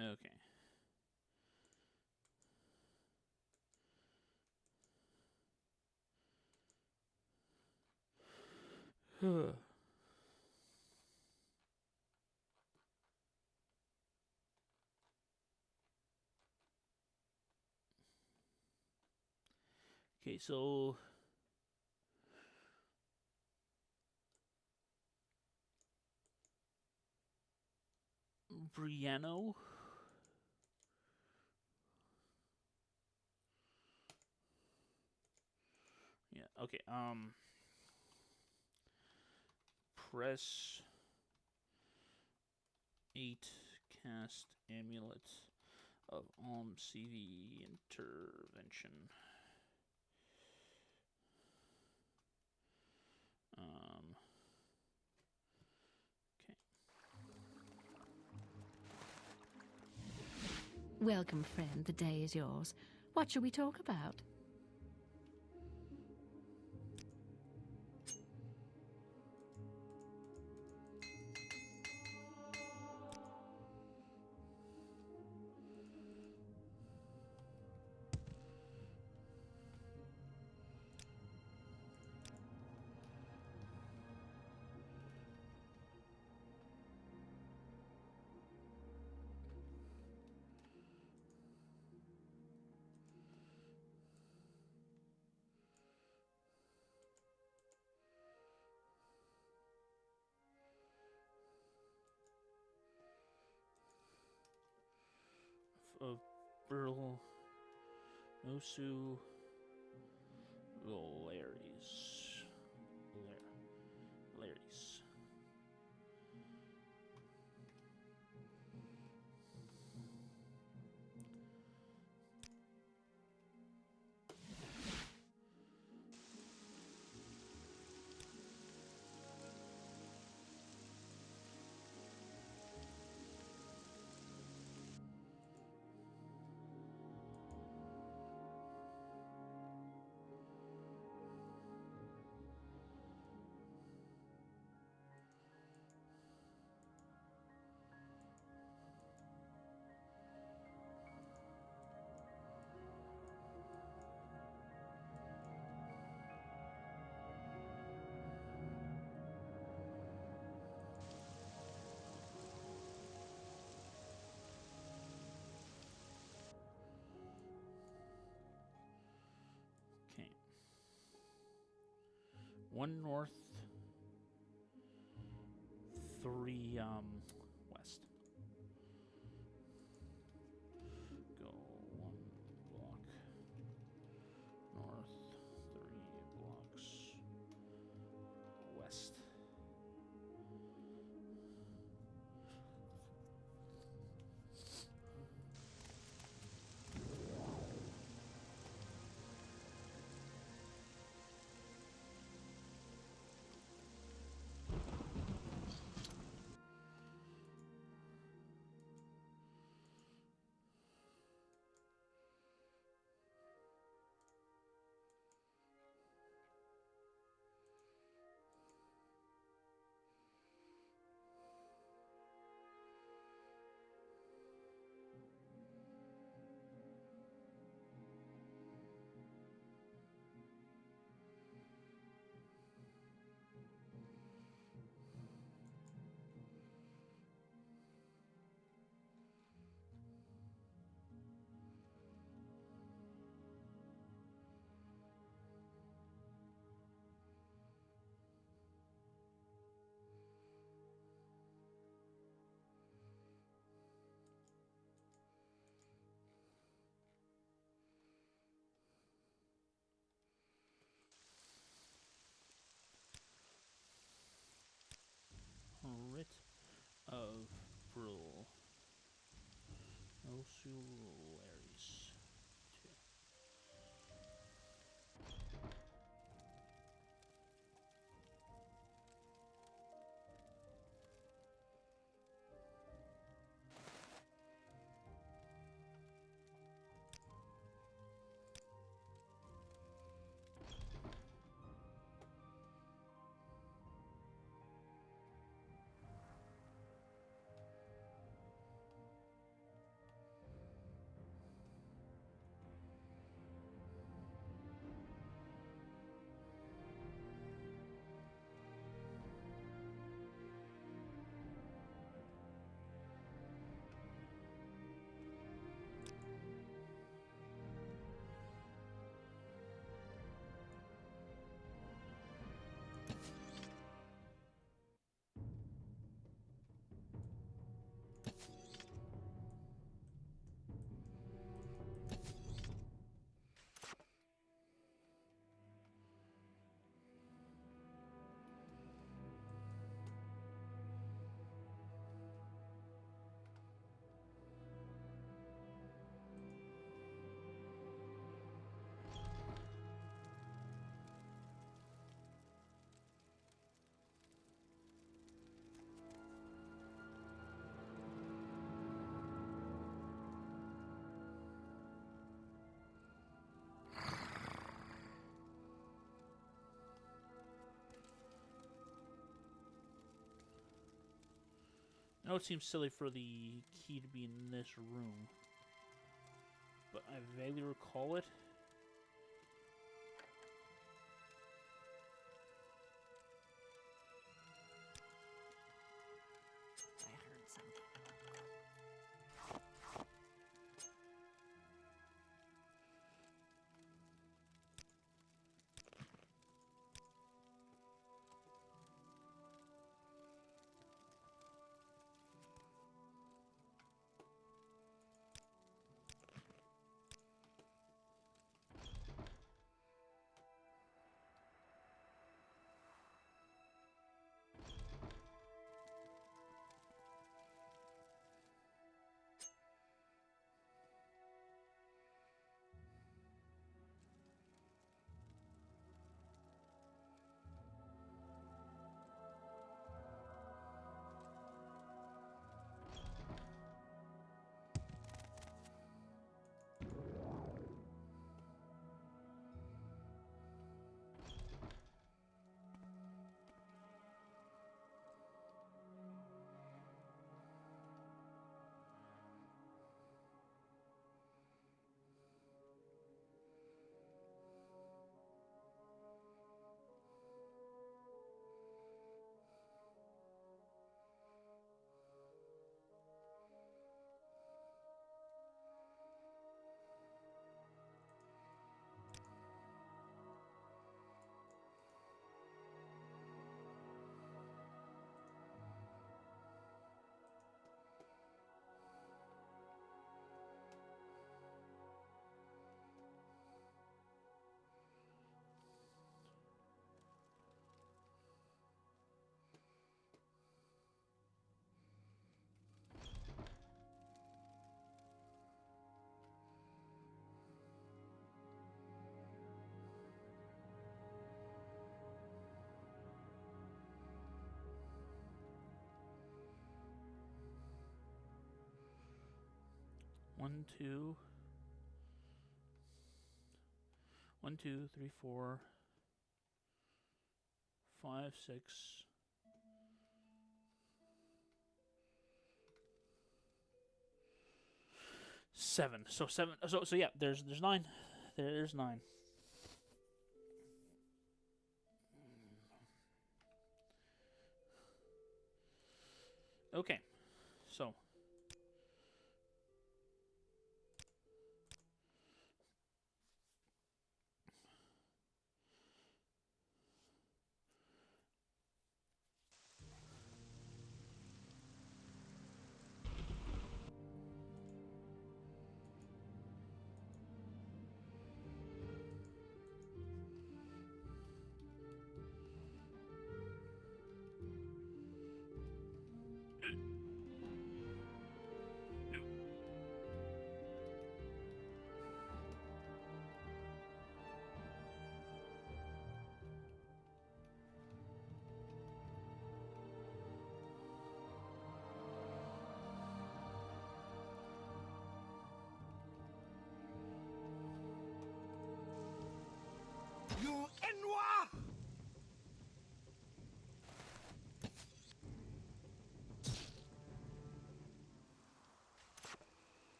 Okay. Okay, so Briano. Yeah, okay. Press 8, cast Amulet of CV intervention. Okay. Welcome, friend. The day is yours. What shall we talk about? Burl, Nosu, Larry's. Larry's. Okay. 1 north, 3 west. Go 1 block north, 3 blocks west. Writ of Brule. Nosu Larry's. 2. I know it seems silly for the key to be in this room, but I vaguely recall it. I heard something. 1, 2. 1, 2, 3, 4, 5, 6. 7. So 7. So yeah. There's 9. There's 9. Okay. So.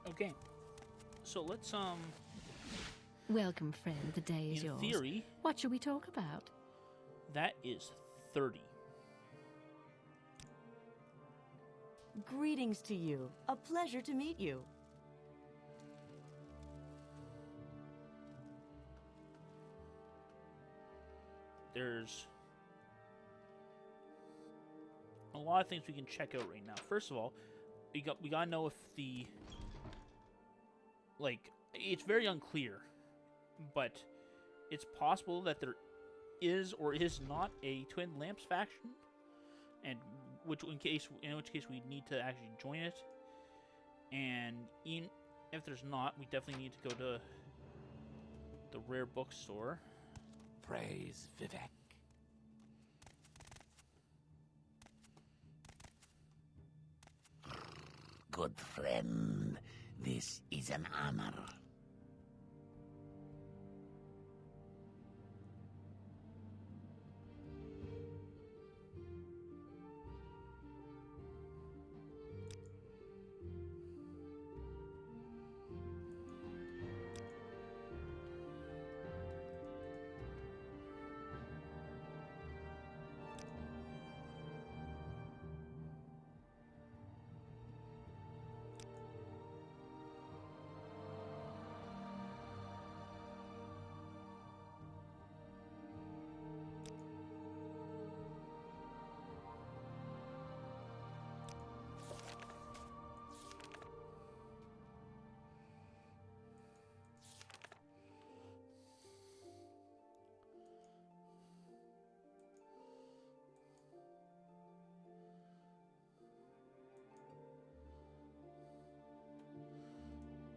Okay. So let's Welcome, friend. The day is in yours. theory, What shall we talk about? that is 30. Greetings to you. A pleasure to meet you. There's a lot of things we can check out right now. First of all, we gotta know if the it's very unclear, but it's possible that there is or is not a Twin Lamps faction, and in which case we need to actually join it. And even if there's not, we definitely need to go to the rare bookstore. Praise Vivek. Good friend, this is an honor.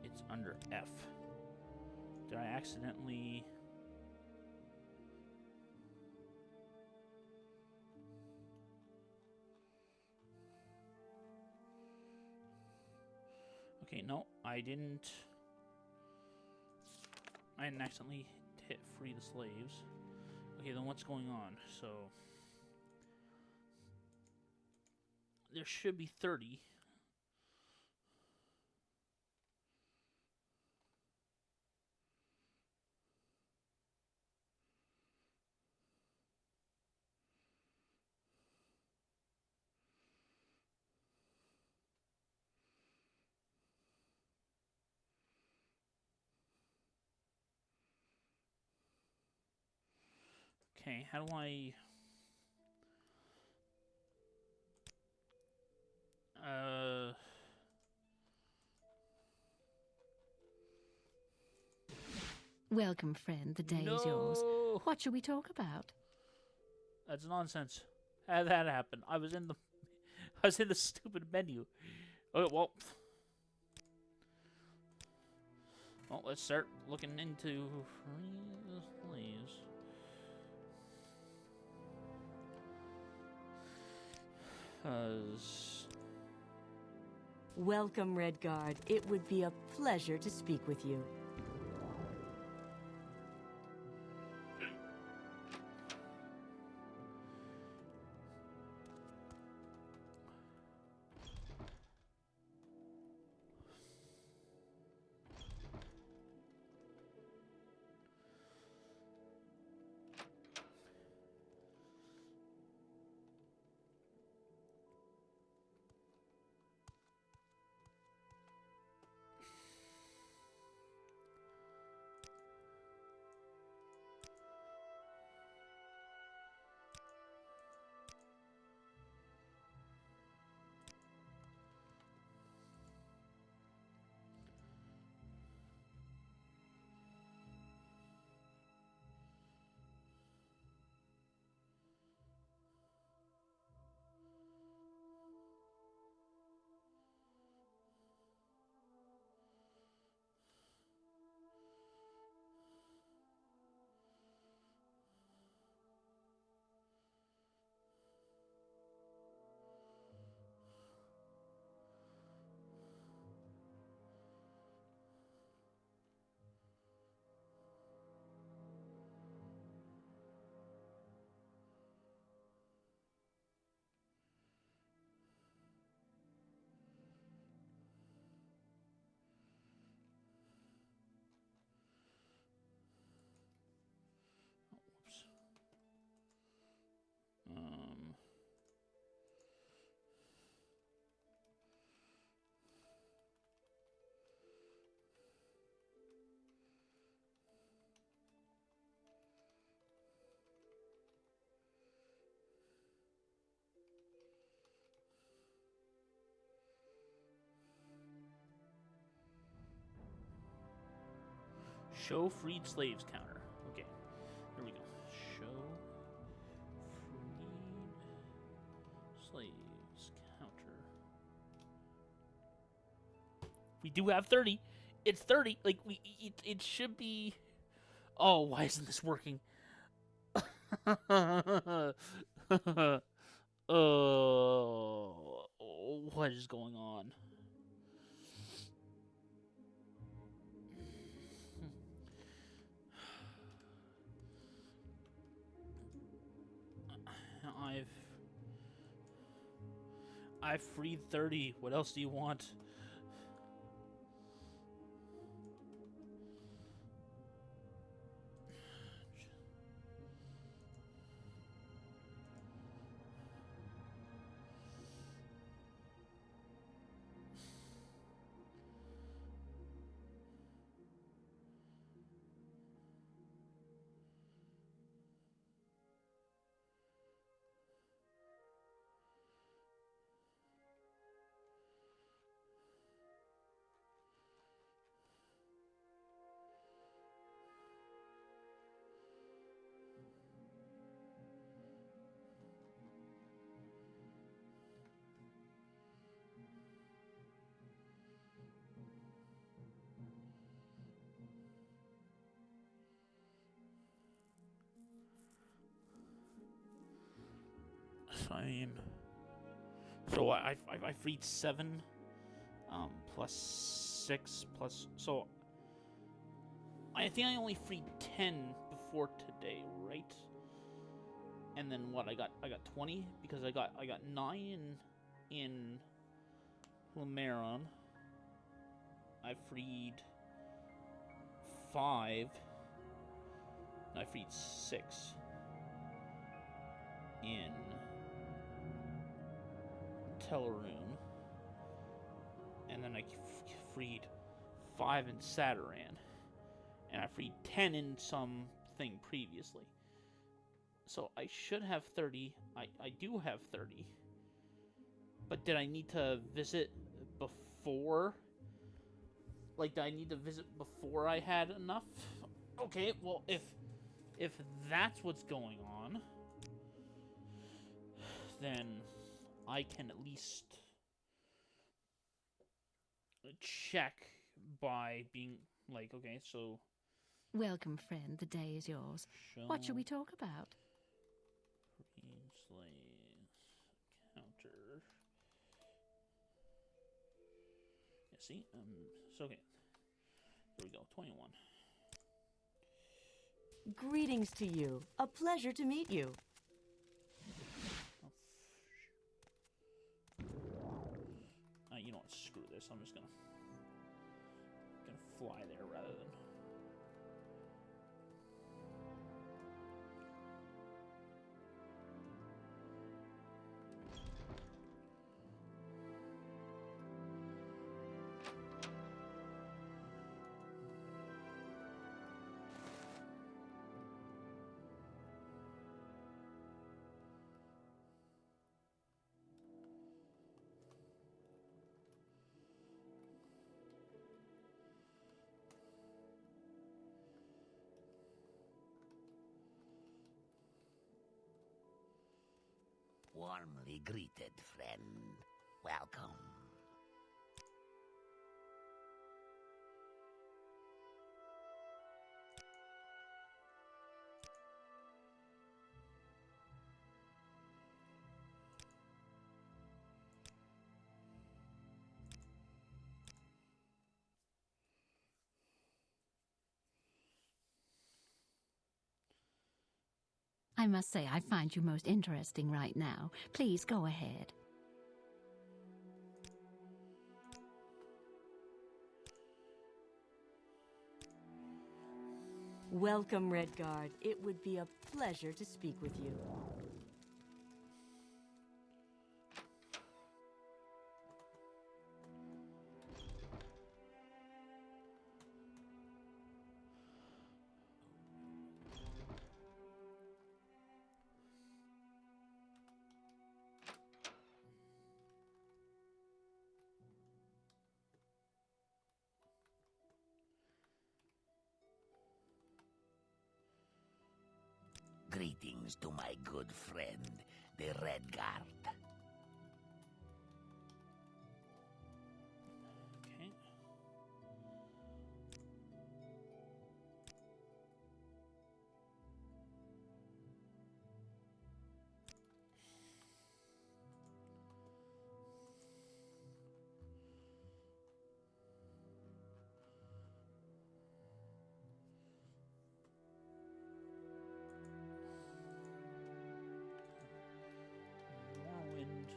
It's under F. Did I accidentally... Okay, no, I didn't accidentally hit free the slaves. Okay, then what's going on? So... there should be 30. Okay, how do I... Welcome, friend. The day is yours. No! What shall we talk about? That's nonsense. How did that happen? I was in the stupid menu. Okay, well... Well, let's start looking into please. Welcome, Redguard. It would be a pleasure to speak with you. Show freed slaves counter. Okay, here we go. Show freed slaves counter. We do have 30. It's 30. Like it should be. Oh, why isn't this working? Oh, what is going on? I've freed 30. What else do you want? I mean, so I freed 7, plus 6 plus. So I think I only freed 10 before today, right? And then what? I got 20 because I got 9 in Lameron. I freed 5. I freed 6 in Teleroon, and then I freed 5 in Satiran, and I freed 10 in something previously. So I should have 30. I do have 30. But did I need to visit before? Like, did I need to visit before I had enough? Okay, well, if that's what's going on, then I can at least check by being like, okay, so... Welcome, friend. The day is yours. What shall we talk about? Freed slaves counter. Yeah, see? So, okay. Here we go, 21. Greetings to you. A pleasure to meet you. You know what? Screw this. I'm just gonna fly there rather than. Warmly greeted, friend. Welcome. I must say, I find you most interesting right now. Please go ahead. Welcome, Redguard. It would be a pleasure to speak with you. Greetings to my good friend, the Red Guard. Okay. Morrowind.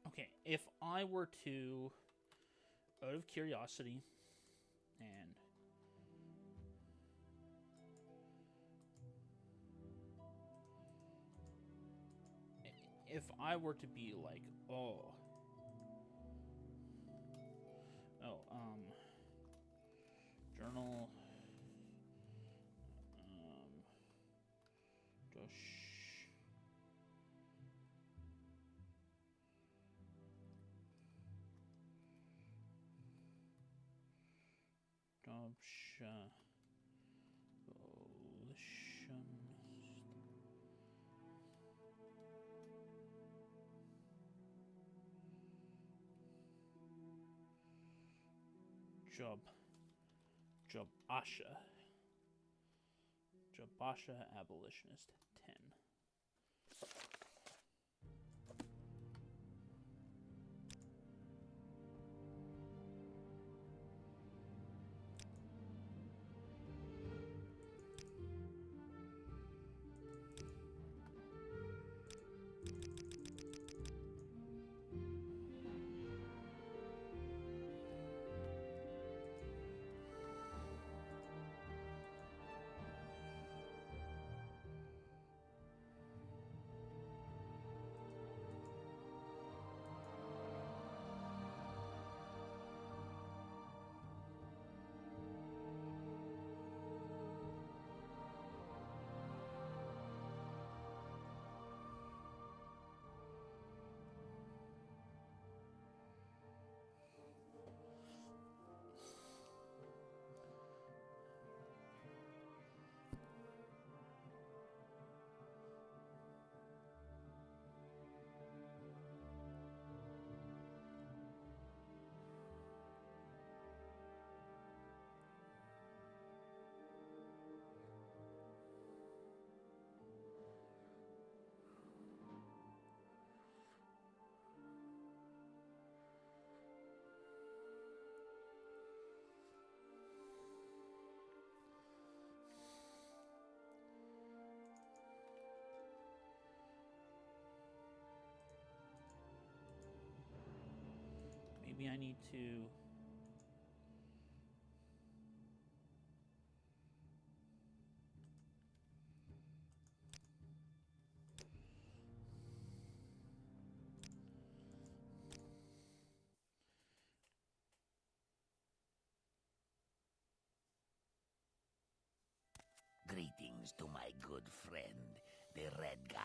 Okay, if I were to, out of curiosity, and if I were to be like, journal, Josh, Coalition, Jabasha abolitionist 10. Maybe I need to... Greetings to my good friend, the Red Guard.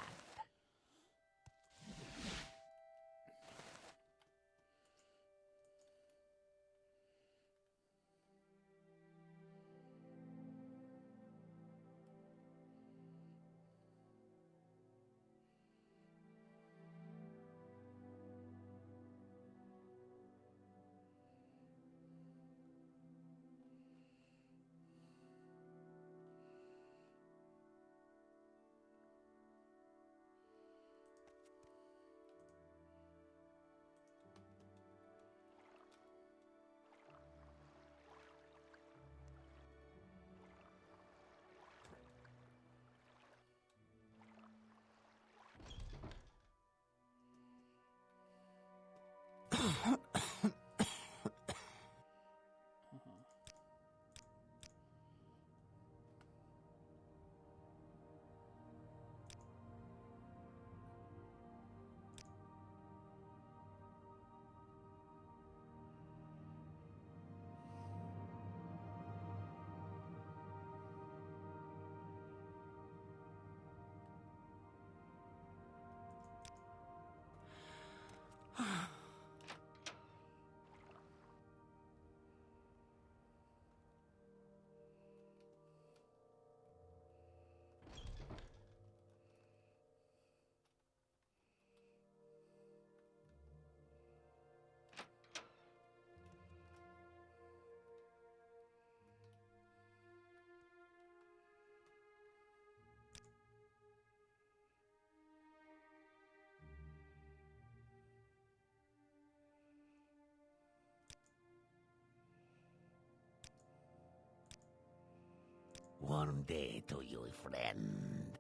warm day to you, friend.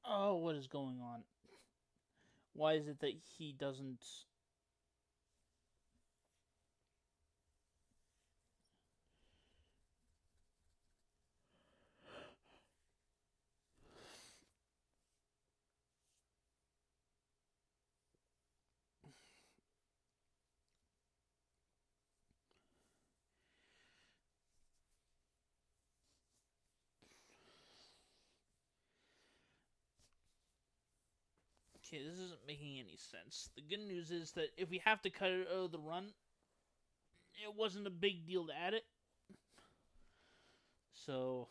Oh, what is going on? Why is it that he doesn't... Okay, this isn't making any sense. The good news is that if we have to cut it out of the run, it wasn't a big deal to add it. So,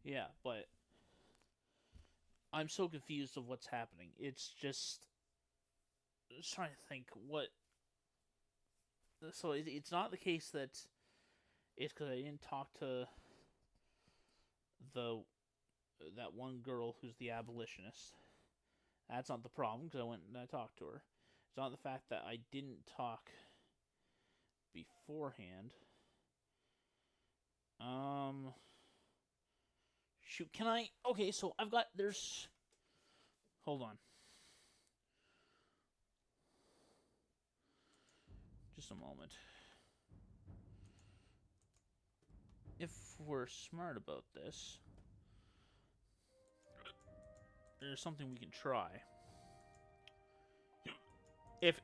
yeah, but I'm so confused of what's happening. It's just trying to think what. So it's not the case that it's because I didn't talk to that one girl who's the abolitionist. That's not the problem because I went and I talked to her. It's not the fact that I didn't talk beforehand. Shoot, can I? Okay, so I've got, hold on. Just a moment. If we're smart about this, there's something we can try. If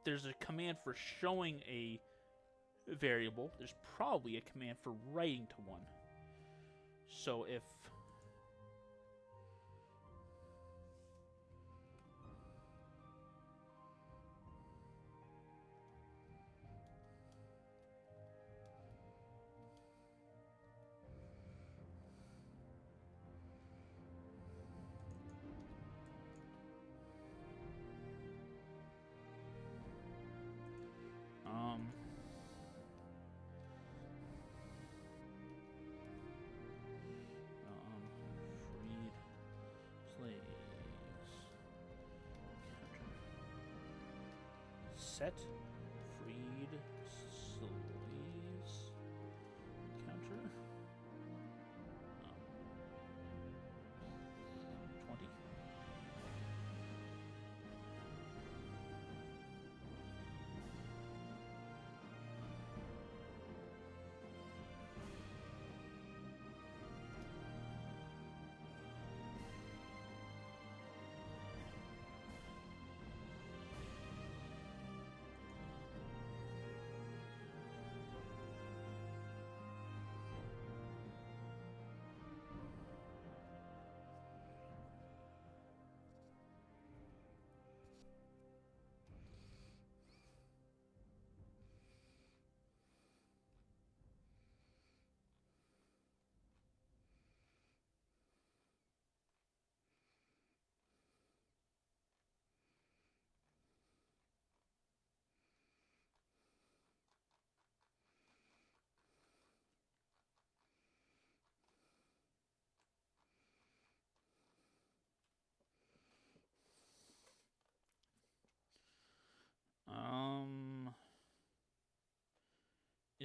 there's a command for showing a variable, there's probably a command for writing to one. So if freed slaves. Set freed slaves counter 20.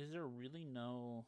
is there really no...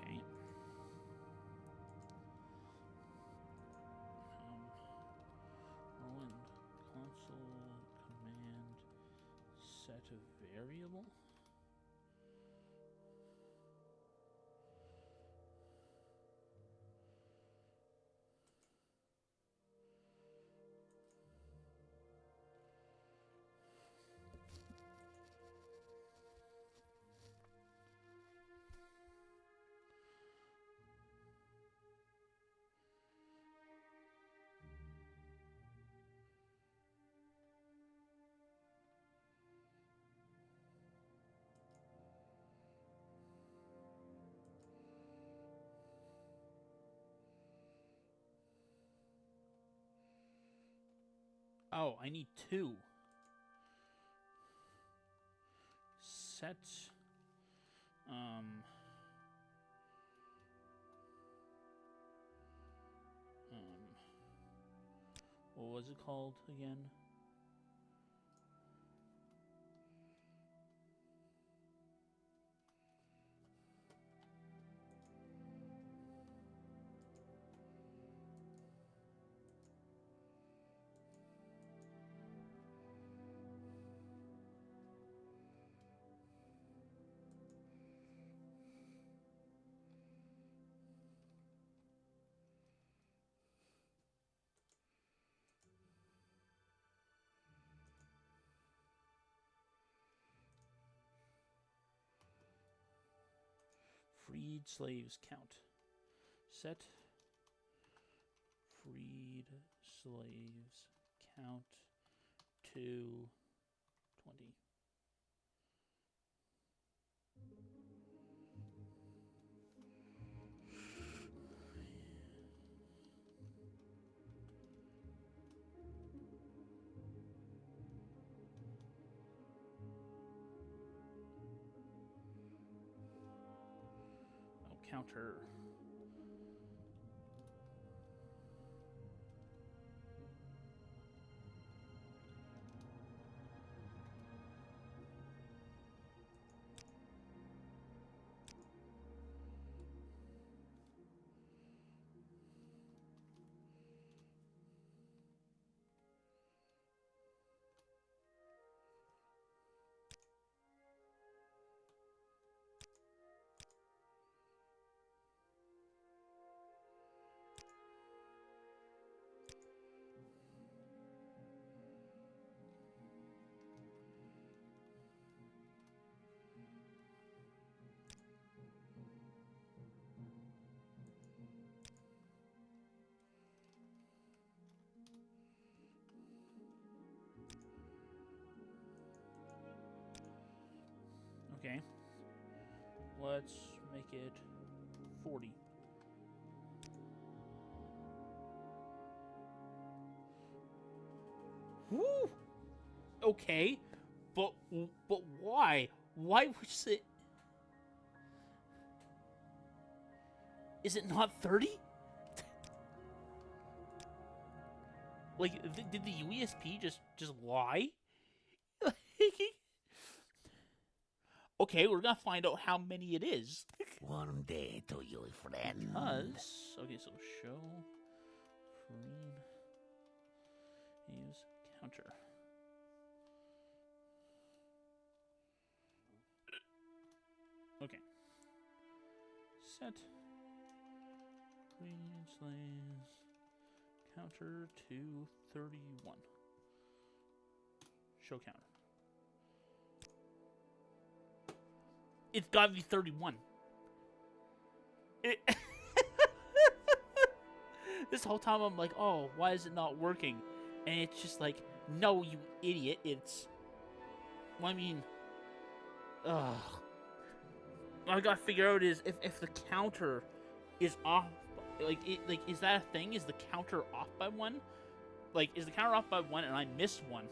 Okay. Morrowind console command set a variable. Oh, I need two. Set. Um, what was it called again? Freed slaves count. Set freed slaves count to 20. Oh, counter. Okay. Let's make it 40. Woo! Okay, but why? Why was it? Is it not 30? Like, did the UESP just lie? Okay, we're gonna find out how many it is. One day to you, friend. Because okay, so show green use counter. Okay. Set green slays counter to 31. Show counter. It's gotta be 31. This whole time I'm like, oh, why is it not working? And it's just like, no, you idiot. It's. Well, I mean. Ugh. What I gotta figure out is if the counter is off. Is that a thing? Is the counter off by one? Like, is the counter off by one and I missed one?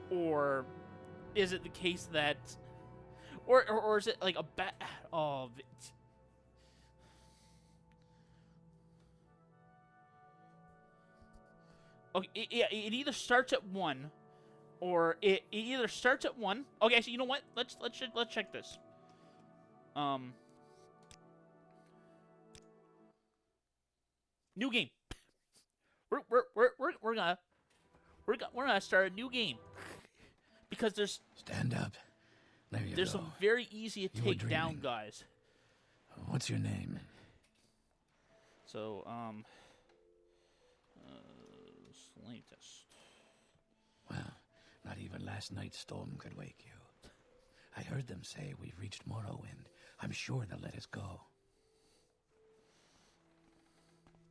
Or is it the case that. Or is it like a bad. Oh. Okay, it either starts at 1, or it either starts at 1. Okay, so you know what? Let's check this. New game. We're gonna start a new game because there's Stand up. There you there's go. some very easy to You were take down dreaming. guys. What's your name? So slave test. Well, not even last night's storm could wake you. I heard them say we've reached Morrowind. I'm sure they'll let us go.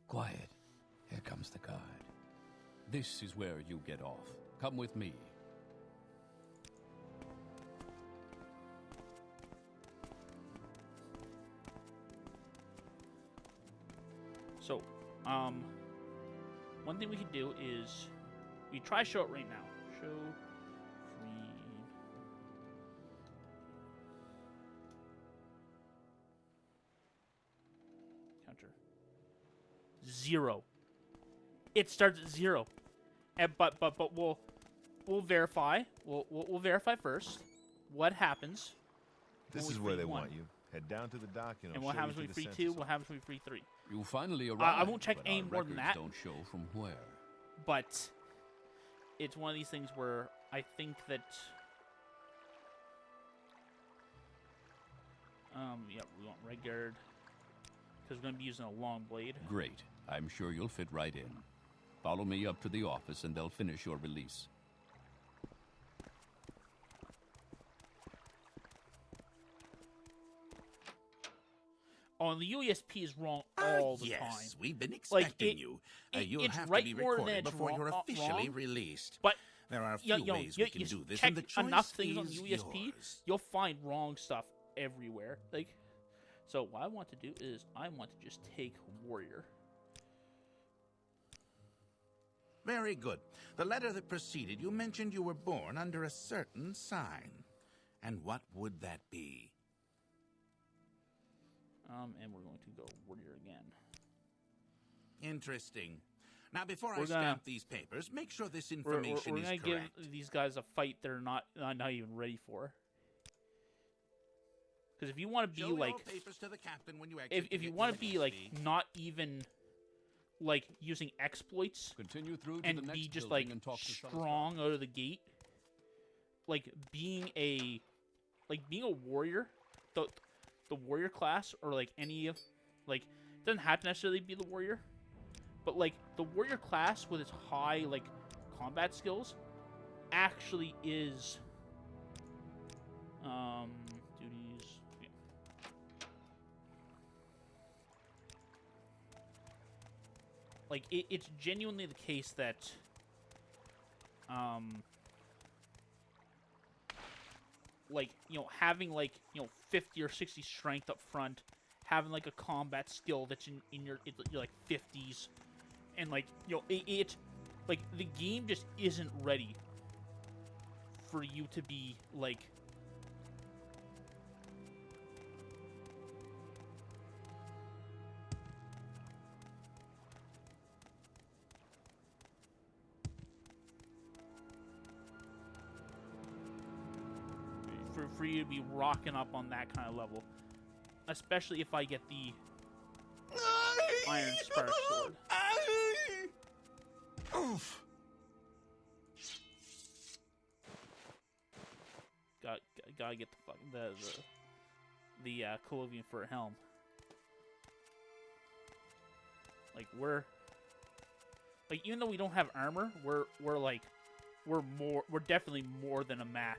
Quiet. Here comes the guard. This is where you get off. Come with me. So, one thing we could do is we try show it right now. Show green. Counter. 0. It starts at 0. And but we'll verify. We'll verify first what happens. This when is we where free they one. want you. Head down to the dock and And what happens when we free 2? What happens when we free 3? You finally arrived. I won't check but any our more than records that. Don't show from where. But it's one of these things where I think that yeah, we want red guard because we're going to be using a long blade. Great. I'm sure you'll fit right in. Follow me up to the office and they'll finish your release. Oh, and the UESP is wrong all the time. Yes, we've been Like, expecting you. You'll it's have right to be more than recorded it's before you're wrong- officially wrong. released. But there are a few ways we can do this, check and the choice enough things on is UESP, yours. you'll find wrong stuff everywhere. Like, so what I want to do is I want to just take warrior. Very good. The letter that preceded you mentioned you were born under a certain sign. And what would that be? And we're going to go warrior again. Interesting. Now, before I We're gonna- stamp these papers, make sure this We're information going is to correct. give these guys a fight they're not even ready for. Because if you want to be Show your like, papers to the captain when you exit if the you want to be like UESP. not even like using exploits Continue through to and the next be just building like and talk to Sunstar. strong out of the gate, like being a warrior, the warrior class or like any of like it doesn't have to necessarily be the warrior, but like the warrior class with its high like combat skills actually is duties. Yeah. Like it's genuinely the case that like, having, like, 50 or 60 strength up front, having, like, a combat skill that's in your like, 50s, and, like, like, the game just isn't ready for you to be, like... For you to be rocking up on that kind of level. Especially if I get the Iron Spark Sword. Oof. Gotta get the fucking the Colovian for a helm. Like we're even though we don't have armor, we're definitely more than a match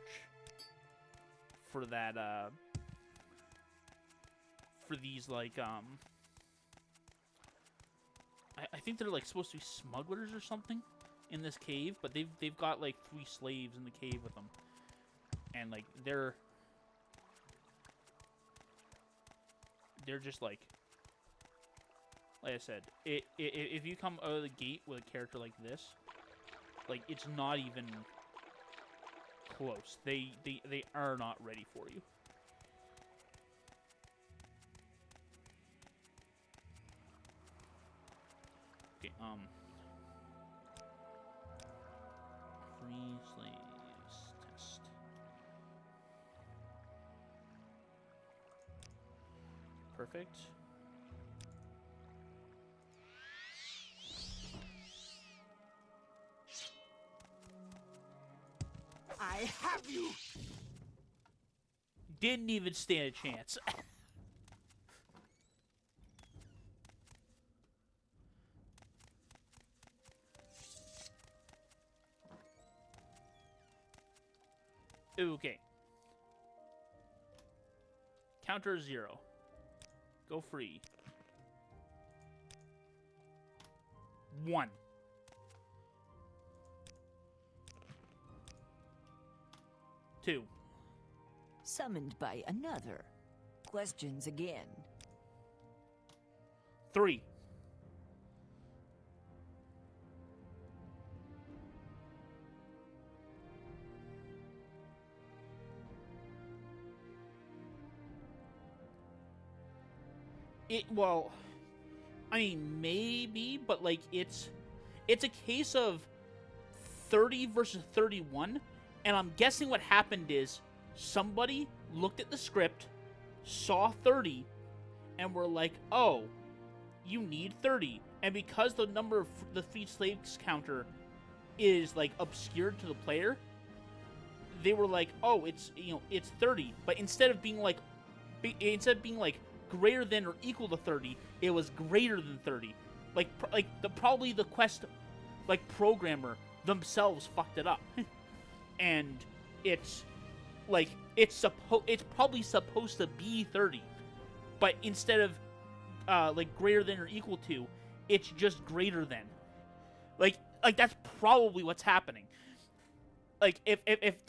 for that for these, like, I think they're, like, supposed to be smugglers or something in this cave, but they've got, like, 3 slaves in the cave with them, and, like, they're just, like I said, if you come out of the gate with a character like this, like, it's not even close. They are not ready for you. Okay, free slaves test. Perfect. I have you! Didn't even stand a chance. Okay. Counter 0. Go free. 1. Two. Summoned by another. Questions again. 3. Well, I mean, maybe, but, like, it's a case of 30 versus 31, and I'm guessing what happened is somebody looked at the script, saw 30, and were like, oh, you need 30. And because the number of the freed slaves counter is, like, obscured to the player, they were like, oh, it's 30. But instead of being like greater than or equal to 30, it was greater than 30. Probably the quest, like, programmer themselves fucked it up. And it's like it's probably supposed to be 30, but instead of like greater than or equal to, it's just greater than. Like that's probably what's happening. Like if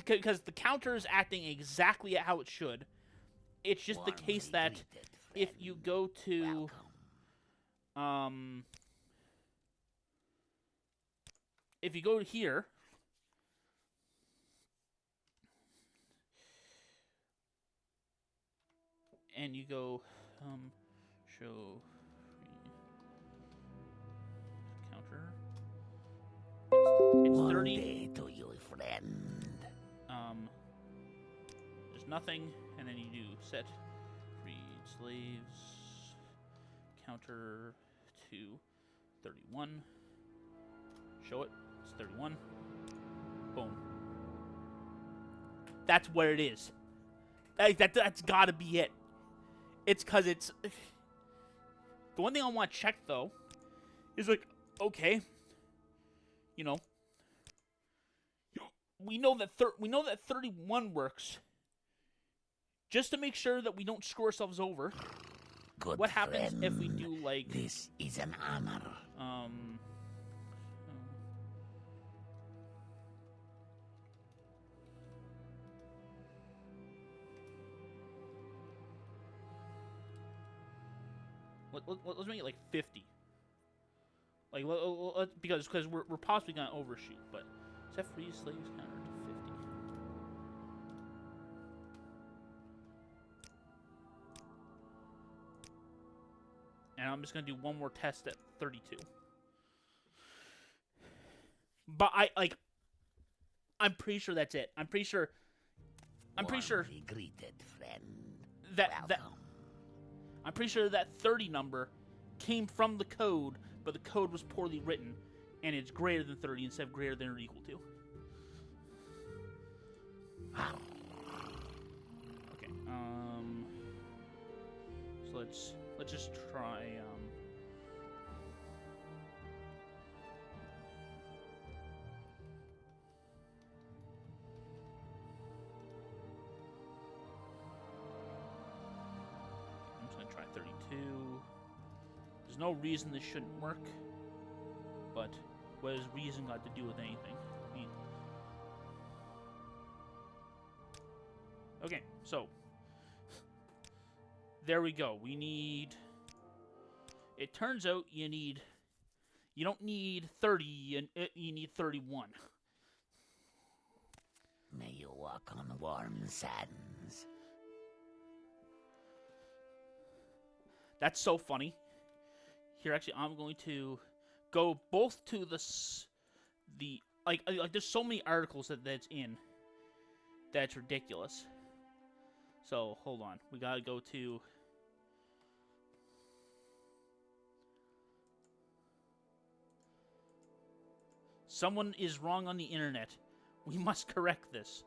because the counter is acting exactly at how it should. It's just the case that if you go to if you go to here and you go show free counter, it's 30. Day to you, friend. There's nothing, and then you do set freed slaves counter to 31. Show it. It's 31. Boom. That's where it is. That's gotta be it. It's because it's... The one thing I want to check, though, is, like, okay, you know, we know that 31 works. Just to make sure that we don't screw ourselves over. Good what happens friend. if we do, like... This is an honor. let's make it like 50. Like because we're possibly gonna overshoot, but set free slaves counter to 50. And I'm just gonna do one more test at 32. But I'm pretty sure that's it. I'm pretty sure Greeted, friend. that I'm pretty sure that 30 number came from the code, but the code was poorly written, and it's greater than 30 instead of greater than or equal to. Okay. So let's just try. I'm just gonna try 32. There's no reason this shouldn't work, but what has reason got to do with anything? Okay, so there we go. We need. It turns out you don't need 30. You need 31. May you walk on warm sands. That's so funny. Here, actually, I'm going to go both to the like there's so many articles that's in that's ridiculous. So hold on, we gotta go to. Someone is wrong on the internet. We must correct this.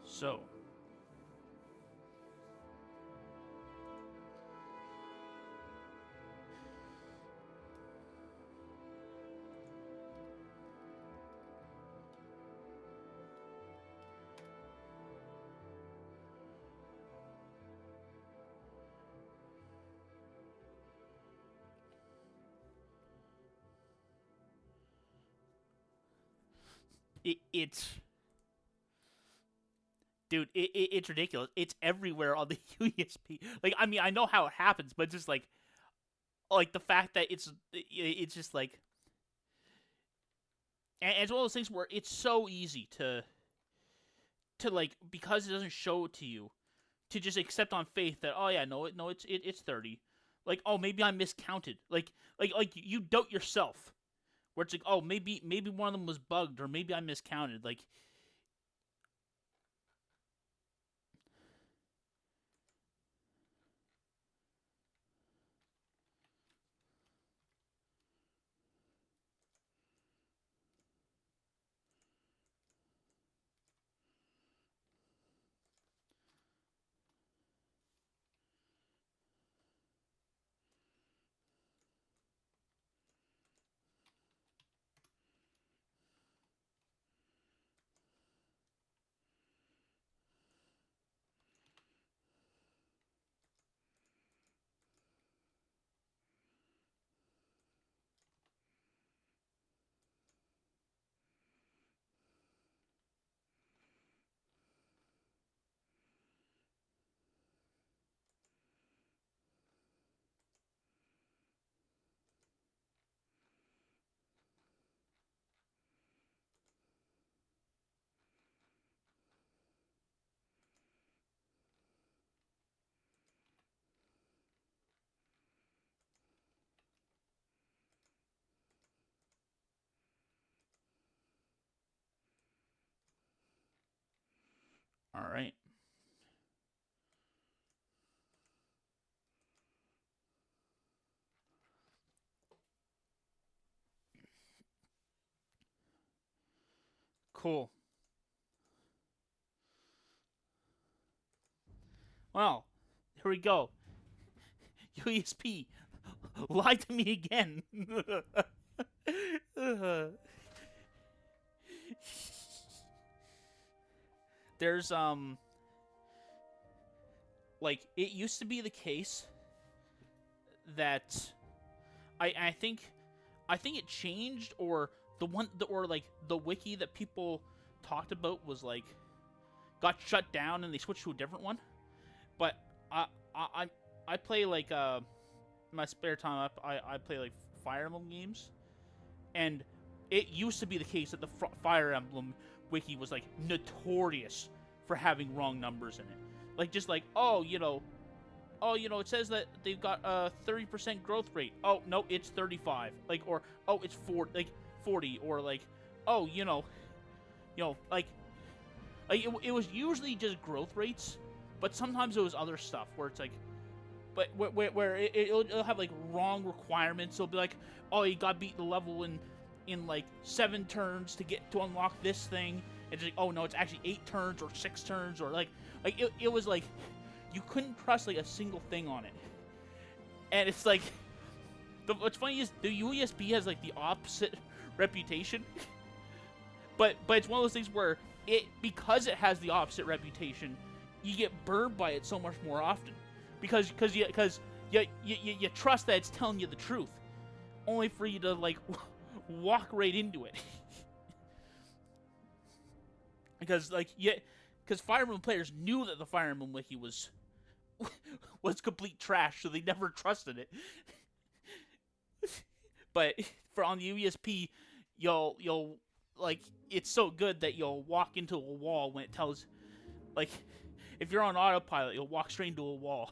So, it's dude, it's ridiculous. It's everywhere on the UESP. Like, I mean, I know how it happens, but just like the fact that it's just like, and it's one of those things where it's so easy to like, because it doesn't show it to you, to just accept on faith that, oh yeah, no, it's 30. Like, oh, maybe I miscounted. Like you doubt yourself, where it's like, oh, maybe one of them was bugged, or maybe I miscounted. Like, Cool. Well, here we go. UESP, lie to me again. There's like, it used to be the case that I think it changed, or the wiki that people talked about was like got shut down and they switched to a different one. But I play like in my spare time I play like Fire Emblem games, and it used to be the case that the Fire Emblem wiki was like notorious for having wrong numbers in it. Like, just like, it says that they've got a 30% growth rate. Oh no, it's 35. Like, or oh, it's 40, or like, oh, like it was usually just growth rates, but sometimes it was other stuff where it's like, but where it'll have like wrong requirements. It'll be like, oh, you gotta beat the level in like 7 turns to unlock this thing. It's like, oh no, it's actually 8 turns or 6 turns, or like it was like you couldn't trust like a single thing on it. And it's like, what's funny is the UESP has like the opposite reputation, but it's one of those things where because it has the opposite reputation, you get burned by it so much more often because you trust that it's telling you the truth, only for you to like walk right into it. Because Fire Emblem players knew that the Fire Emblem wiki was complete trash, so they never trusted it. But for on the UESP, you'll like, it's so good that you'll walk into a wall when it tells, like, if you're on autopilot, you'll walk straight into a wall.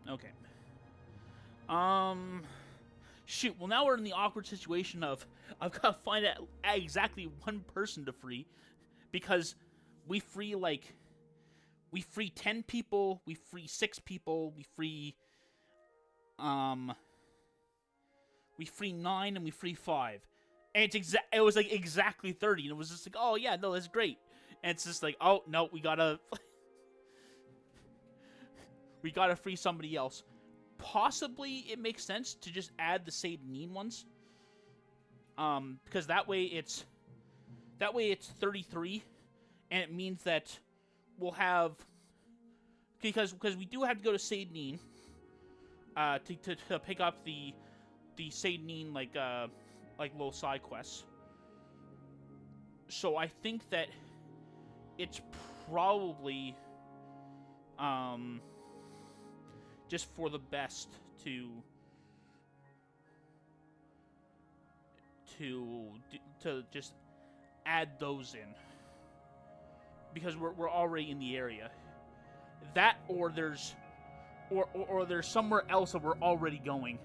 Okay. Shoot. Well, now we're in the awkward situation of I've got to find out exactly one person to free, because we free 10 people, we free 6 people, we free 9, and we free 5, and it was like exactly 30, and it was just like, oh yeah, no, that's great, and it's just like, oh no, we gotta free somebody else. Possibly it makes sense to just add the Satanine ones, because that way it's 33, and it means that we'll have, because we do have to go to Satanine to pick up the Satanine like little side quests. So I think that it's probably just for the best to just add those in, because we're already in the area. That, or there's somewhere else that we're already going.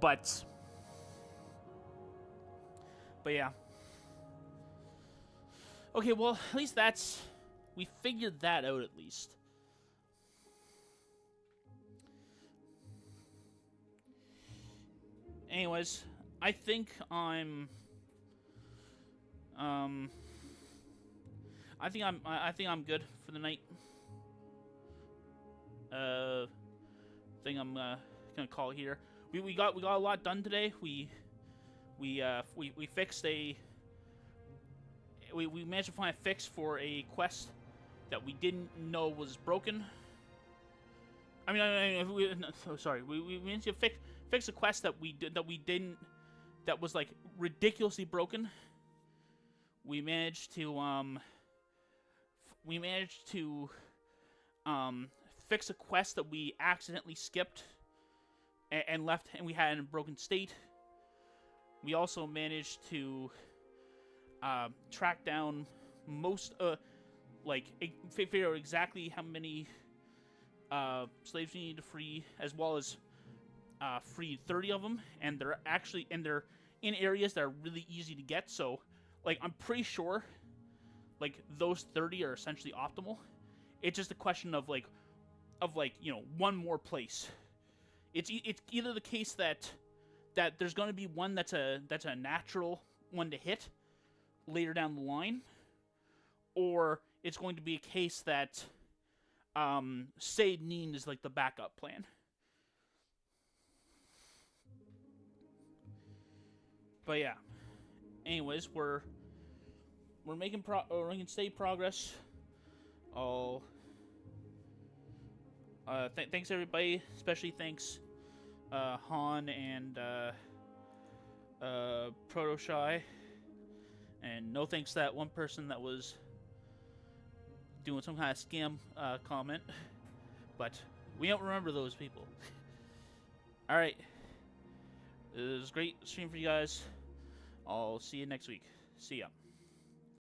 But yeah. Okay, well, at least we figured that out at least. Anyways, I think I'm good for the night. I think I'm gonna call it here. We got a lot done today. We fixed we managed to find a fix for a quest that we didn't know was broken. We managed to fix a quest that that was like ridiculously broken. We managed to fix a quest that we accidentally skipped and left, and we had in a broken state. We also managed to track down most figure out exactly how many slaves we need to free, as well as free 30 of them, and they're in areas that are really easy to get. So, like, I'm pretty sure, like, those 30 are essentially optimal. It's just a question of like, you know, one more place. It's either the case that there's going to be one that's a natural one to hit later down the line, or it's going to be a case that Said Neen is like the backup plan. But yeah. Anyways, we're making steady progress. Thanks everybody, especially thanks Han and Proto Shy, and no thanks to that one person that was doing some kind of scam comment, but we don't remember those people. All right, it was a great stream for you guys. I'll see you next week. See ya.